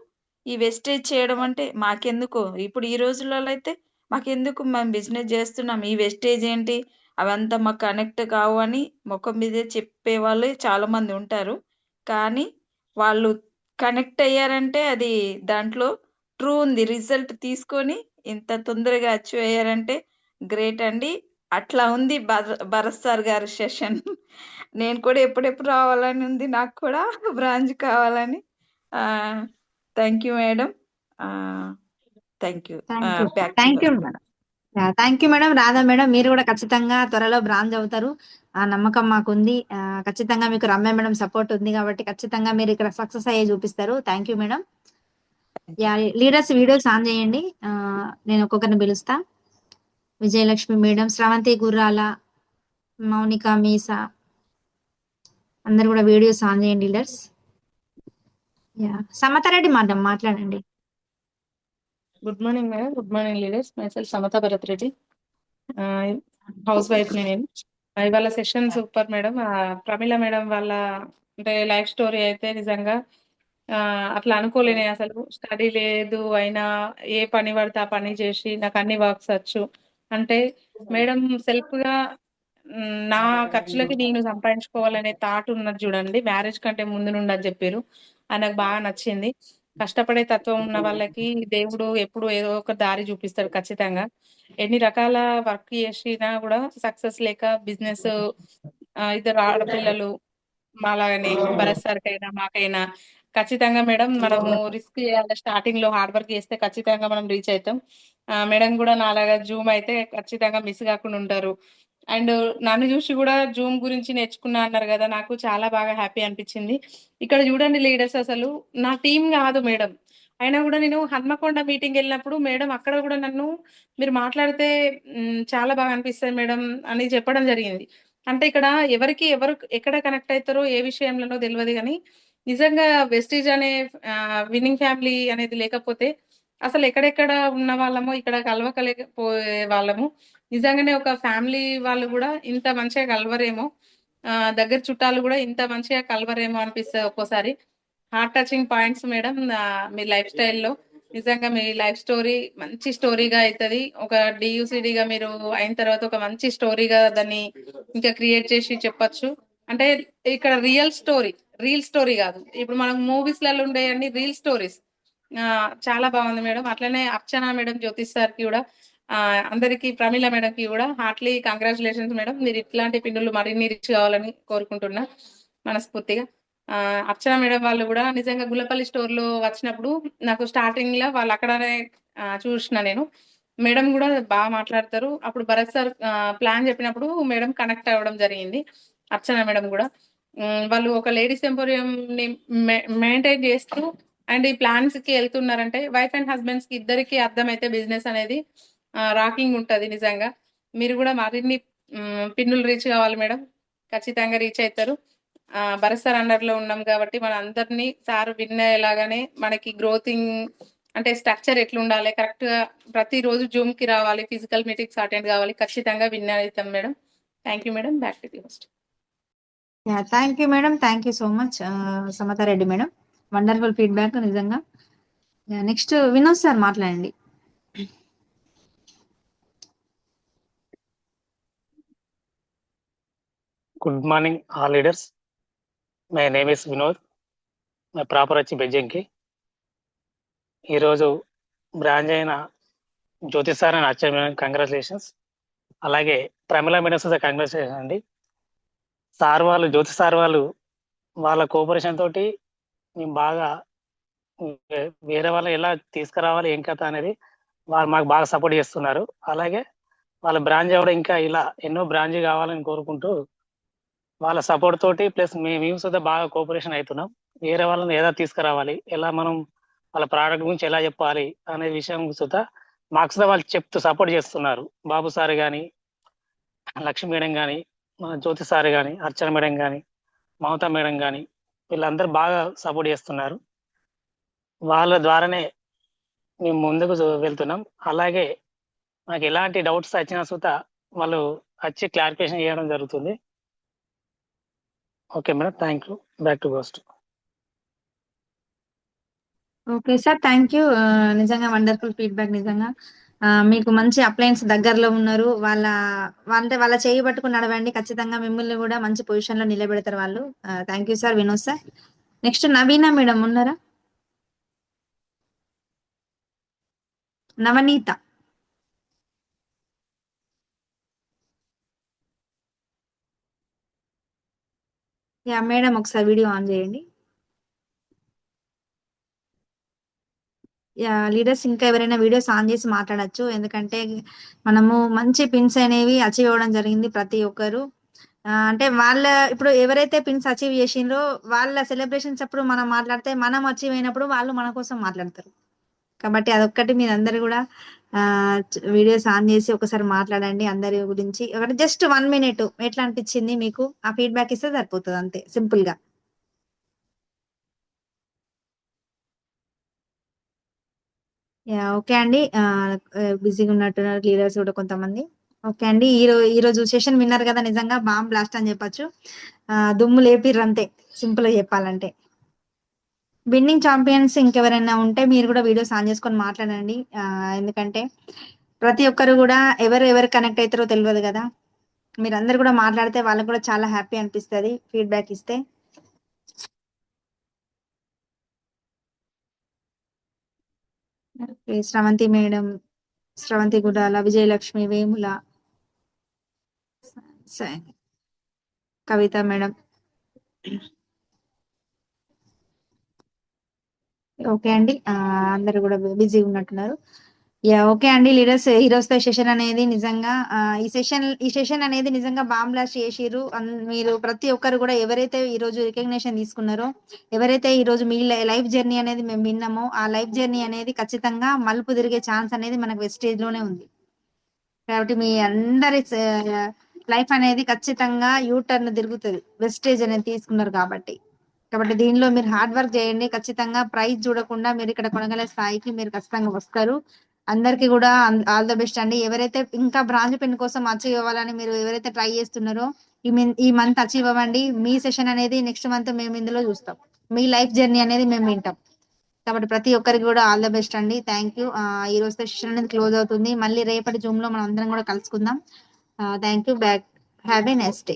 ఈ వెస్టేజ్ చేయడం అంటే మాకెందుకు, ఇప్పుడు ఈ రోజులలో అయితే మాకెందుకు, మేము బిజినెస్ చేస్తున్నాం, ఈ వెస్టేజ్ ఏంటి, అవంతా మాకు కనెక్ట్ కావు అని ముఖం మీదే చెప్పే వాళ్ళు చాలా మంది ఉంటారు. కానీ వాళ్ళు కనెక్ట్ అయ్యారంటే అది దాంట్లో ట్రూ ఉంది, రిజల్ట్ తీసుకొని ఇంత తొందరగా అచీవ్ అయ్యారంటే గ్రేట్ అండి. అట్లా ఉంది భరత్ సార్ గారి సెషన్. నేను కూడా ఎప్పుడెప్పుడు రావాలని ఉంది, నాకు కూడా బ్రాంచ్ కావాలని. Thank you madam. Thank you. Thank you madam. Thank you madam. Radha madam, మీరు కూడా ఖచ్చితంగా త్వరలో బ్రాంచ్ అవుతారు, ఆ నమ్మకం మాకుంది. ఖచ్చితంగా మీకు రమ్య మేడం సపోర్ట్ ఉంది కాబట్టి ఖచ్చితంగా మీరు ఇక్కడ సక్సెస్ అయ్యే చూపిస్తారు. Thank you madam. Leaders videos on చేయండి, నేను ఒక్కొక్కరిని పిలుస్తా. విజయలక్ష్మి మేడం, స్రవంతి గుర్రాల, మౌనిక మీసా, అందరు కూడా వీడియోస్ ఆన్ చేయండి లీడర్స్. సమతారెడ్డి మేడం మాట్లాడండి. Good morning madam, good morning leaders. Myself Samatha Bharat Reddy, housewife నేను. ఇవాళ session super madam. Pramila madam వాళ్ళ అంటే లైఫ్ స్టోరీ అయితే నిజంగా అట్లా అనుకోలేని, అసలు స్టడీ లేదు అయినా ఏ పని పడితే ఆ పని చేసి నాకు అన్ని వర్క్స్ వచ్చు అంటే మేడం సెల్ఫ్ గా నా ఖర్చులకి నేను సంపాదించుకోవాలనే థాట్ ఉన్నది చూడండి, మ్యారేజ్ కంటే ముందు నుండి అని చెప్పారు. అది నాకు బాగా నచ్చింది. కష్టపడే తత్వం ఉన్న వాళ్ళకి దేవుడు ఎప్పుడు ఏదో ఒక దారి చూపిస్తాడు ఖచ్చితంగా. ఎన్ని రకాల వర్క్ చేసినా కూడా సక్సెస్ లేక బిజినెస్, ఇద్దరు ఆడపిల్లలు మాలాగనే భరత్ సార్కి అయినా మాకైనా ఖచ్చితంగా మేడం మనము రిస్క్ చేయాలి. స్టార్టింగ్ లో హార్డ్ వర్క్ చేస్తే ఖచ్చితంగా మనం రీచ్ అవుతాం. మేడం కూడా నాలాగా జూమ్ అయితే ఖచ్చితంగా మిస్ కాకుండా ఉంటారు. అండ్ నన్ను చూసి కూడా జూమ్ గురించి నేర్చుకున్నా అన్నారు కదా, నాకు చాలా బాగా హ్యాపీ అనిపించింది. ఇక్కడ చూడండి లీడర్స్, అసలు నా టీం కాదు మేడం, అయినా కూడా నేను హన్మకొండ మీటింగ్ వెళ్ళినప్పుడు మేడం అక్కడ కూడా నన్ను మీరు మాట్లాడితే చాలా బాగా అనిపిస్తుంది మేడం అని చెప్పడం జరిగింది. అంటే ఇక్కడ ఎవరు ఎక్కడ కనెక్ట్ అవుతారో ఏ విషయంలోనో తెలియదు, కానీ నిజంగా వెస్టీజ్ అనే విన్నింగ్ ఫ్యామిలీ అనేది లేకపోతే అసలు ఎక్కడెక్కడ ఉన్న వాళ్ళమో ఇక్కడ కలవకలేకపోయే వాళ్ళము. నిజంగానే ఒక ఫ్యామిలీ వాళ్ళు కూడా ఇంత మంచిగా కలవరేమో. దగ్గర చుట్టాలు కూడా ఇంత మంచిగా కలవరేమో అనిపిస్తుంది ఒక్కోసారి. Heart touching points madam. మీ లైఫ్ స్టైల్లో నిజంగా మీ లైఫ్ స్టోరీ మంచి స్టోరీగా అవుతుంది. ఒక డియూసిడిగా మీరు అయిన తర్వాత ఒక మంచి స్టోరీగా దాన్ని ఇంకా క్రియేట్ చేసి చెప్పొచ్చు. అంటే ఇక్కడ రియల్ స్టోరీ కాదు. ఇప్పుడు మనకు మూవీస్లలో ఉండే అన్ని రీల్ స్టోరీస్. చాలా బాగుంది మేడం. అట్లనే అర్చన మేడం, జ్యోతిష్ సార్కి కూడా అందరికి, ప్రమీల మేడంకి కూడా హార్ట్లీ కంగ్రాచులేషన్స్ మేడం. మీరు ఇట్లాంటి పిన్నులు మరిన్ని రీచ్ కావాలని కోరుకుంటున్నా మనస్ఫూర్తిగా. అర్చన మేడం వాళ్ళు కూడా నిజంగా గుల్లపల్లి స్టోర్లో వచ్చినప్పుడు నాకు స్టార్టింగ్ లో వాళ్ళు అక్కడనే చూసిన నేను. మేడం కూడా బాగా మాట్లాడతారు. అప్పుడు భరత్ సార్ ప్లాన్ చెప్పినప్పుడు మేడం కనెక్ట్ అవ్వడం జరిగింది. అర్చన మేడం కూడా వాళ్ళు ఒక లేడీస్ ఎంపోరియం ని మెయింటైన్ చేస్తూ అండ్ ఈ ప్లాన్స్ కి వెళ్తున్నారంటే వైఫ్ అండ్ హస్బెండ్స్ కి ఇద్దరికి అర్థమైతే బిజినెస్ అనేది రాకింగ్ ఉంటది. నిజంగా మీరు కూడా మరిన్ని పిన్నులు రీచ్ కావాలి మేడం. ఖచ్చితంగా రీచ్ అవుతారు. భరత్ సార్ అండర్ లో ఉన్నాం కాబట్టి మన అందరినీ సార్ విన్ అయ్యేలాగానే మనకి గ్రోతింగ్ అంటే స్ట్రక్చర్ ఎట్లా ఉండాలి, కరెక్ట్ గా ప్రతిరోజు జూమ్ కి రావాలి, ఫిజికల్ మీటింగ్స్ అటెండ్ కావాలి. ఖచ్చితంగా విన్ అవుతాం madam. Thank you madam. Back to the host. Thank you madam. Thank you so much Samatha Reddy madam. Wonderful feedback నిజంగా. నెక్స్ట్ వినోద్ సార్ మాట్లాడండి. Good morning all leaders. My name is Vinod. My proper వచ్చి బెజ్జంకి. ఈరోజు branch అయిన Jyothi sir and అచ్చర్ madam congratulations. అలాగే Pramila madam sir congratulation అండి. Sir వాళ్ళు, Jyothi sir వాళ్ళు వాళ్ళ కోఆపరేషన్ తోటి మేము బాగా వేరే వాళ్ళని ఎలా తీసుకురావాలి ఏం కథ అనేది వాళ్ళు మాకు బాగా సపోర్ట్ చేస్తున్నారు. అలాగే వాళ్ళ బ్రాంచ్ కూడా ఇంకా ఇలా ఎన్నో బ్రాంచ్ కావాలని కోరుకుంటూ వాళ్ళ సపోర్ట్ తోటి ప్లస్ మేము సుధా బాగా కోఆపరేషన్ అవుతున్నాం. వేరే వాళ్ళని ఎలా తీసుకురావాలి, ఎలా మనం వాళ్ళ ప్రోడక్ట్ గురించి ఎలా చెప్పాలి అనే విషయం సుధా మాకు సుధా వాళ్ళు చెప్తూ సపోర్ట్ చేస్తున్నారు. బాబు సార్ కానీ, లక్ష్మి మేడం కానీ, మన జ్యోతి సార్ కానీ, అర్చన మేడం కానీ, మమతా మేడం కానీ వీళ్ళందరూ బాగా సపోర్ట్ చేస్తున్నారు. వాళ్ళ ద్వారానే మేము ముందుకు వెళ్తున్నాం. అలాగే నాకు ఎలాంటి డౌట్స్ వచ్చినా సుతా వాళ్ళు వచ్చి క్లారిఫికేషన్ చేయడం జరుగుతుంది. Okay madam, thank you. Back to host. Okay sir, thank you. నిజంగా వండర్ఫుల్ ఫీడ్బ్యాక్. నిజంగా మీకు మంచి అప్లయన్స్ దగ్గరలో ఉన్నారు. అంటే వాళ్ళ చేయి పట్టుకుని నడవండి. ఖచ్చితంగా మిమ్మల్ని కూడా మంచి పొజిషన్ లో నిలబెడతారు వాళ్ళు. Thank you sir, Vinod sir. Next Naveena madam ఉన్నారా? నవనీత. యా మేడం, ఒకసారి వీడియో ఆన్ చేయండి. లీడర్స్ ఇంకా ఎవరైనా వీడియోస్ ఆన్ చేసి మాట్లాడచ్చు. ఎందుకంటే మనము మంచి పిన్స్ అనేవి అచీవ్ అవ్వడం జరిగింది ప్రతి ఒక్కరు. అంటే వాళ్ళ ఇప్పుడు ఎవరైతే పిన్స్ అచీవ్ చేసిండ్రో వాళ్ళ సెలబ్రేషన్స్ అప్పుడు మనం మాట్లాడితే మనం అచీవ్ అయినప్పుడు వాళ్ళు మన కోసం మాట్లాడతారు. కాబట్టి అదొక్కటి మీరు అందరు కూడా వీడియోస్ ఆన్ చేసి ఒకసారి మాట్లాడండి అందరి గురించి. ఒకటి జస్ట్ 1 minute ఎట్లా అనిపించింది మీకు ఆ ఫీడ్బ్యాక్ ఇస్తే సరిపోతుంది, అంతే సింపుల్ గా. ఓకే అండి. బిజీగా ఉన్నట్టున్నారు లీడర్స్ కూడా కొంతమంది. ఓకే అండి, ఈరోజు సెషన్ విన్నారు కదా, నిజంగా బాంబ్ బ్లాస్ట్ అని చెప్పొచ్చు. దుమ్ము లేపిర్రు అంతే, సింపుల్ గా చెప్పాలంటే. విన్నింగ్ ఛాంపియన్స్ ఇంకెవరైనా ఉంటే మీరు కూడా వీడియోస్ ఆన్ చేసుకొని మాట్లాడండి. ఎందుకంటే ప్రతి ఒక్కరు కూడా ఎవరు కనెక్ట్ అవుతారో తెలియదు కదా. మీరందరు కూడా మాట్లాడితే వాళ్ళకు కూడా చాలా హ్యాపీ అనిపిస్తుంది ఫీడ్బ్యాక్ ఇస్తే. శ్రవంతి మేడం, శ్రవంతి గుడాల, విజయలక్ష్మి, వేముల, కవిత మేడం. ఓకే అండి, అందరు కూడా బిజీ ఉన్నట్టున్నారు. ఓకే అండి లీడర్స్, ఈరోజు సెషన్ అనేది నిజంగా ఈ సెషన్ అనేది నిజంగా బాంబ్ బ్లాస్ట్ చేసిర్రు. మీరు ప్రతి ఒక్కరు కూడా ఎవరైతే ఈ రోజు రికగ్నిషన్ తీసుకున్నారో, ఎవరైతే ఈ రోజు మీ లైఫ్ జర్నీ అనేది మేము విన్నామో, ఆ లైఫ్ జర్నీ అనేది ఖచ్చితంగా మలుపు తిరిగే ఛాన్స్ అనేది మనకు వెస్టేజ్ లోనే ఉంది. కాబట్టి మీ అందరి లైఫ్ అనేది ఖచ్చితంగా యూటర్న్ తిరుగుతుంది, వెస్టేజ్ అనేది తీసుకున్నారు కాబట్టి. దీనిలో మీరు హార్డ్ వర్క్ చేయండి. ఖచ్చితంగా ప్రైజ్ చూడకుండా మీరు ఇక్కడ కొనగల స్థాయికి మీరు ఖచ్చితంగా వస్తారు. అందరికి కూడా ఆల్ ద బెస్ట్ అండి. ఎవరైతే ఇంకా బ్రాంచ్ పిన్ కోసం అచీవ్ అవ్వాలని మీరు ఎవరైతే ట్రై చేస్తున్నారో ఈ మంత్ అచీవ్ అవ్వండి. మీ సెషన్ అనేది నెక్స్ట్ మంత్ మేము ఇందులో చూస్తాం. మీ లైఫ్ జర్నీ అనేది మేము వింటాం. కాబట్టి ప్రతి ఒక్కరికి కూడా ఆల్ ద బెస్ట్ అండి. Thank you. ఈ రోజు సెషన్ అనేది క్లోజ్ అవుతుంది. మళ్ళీ రేపటి జూమ్ లో మనం అందరం కూడా కలుసుకుందాం. Thank you back. Have a nice day.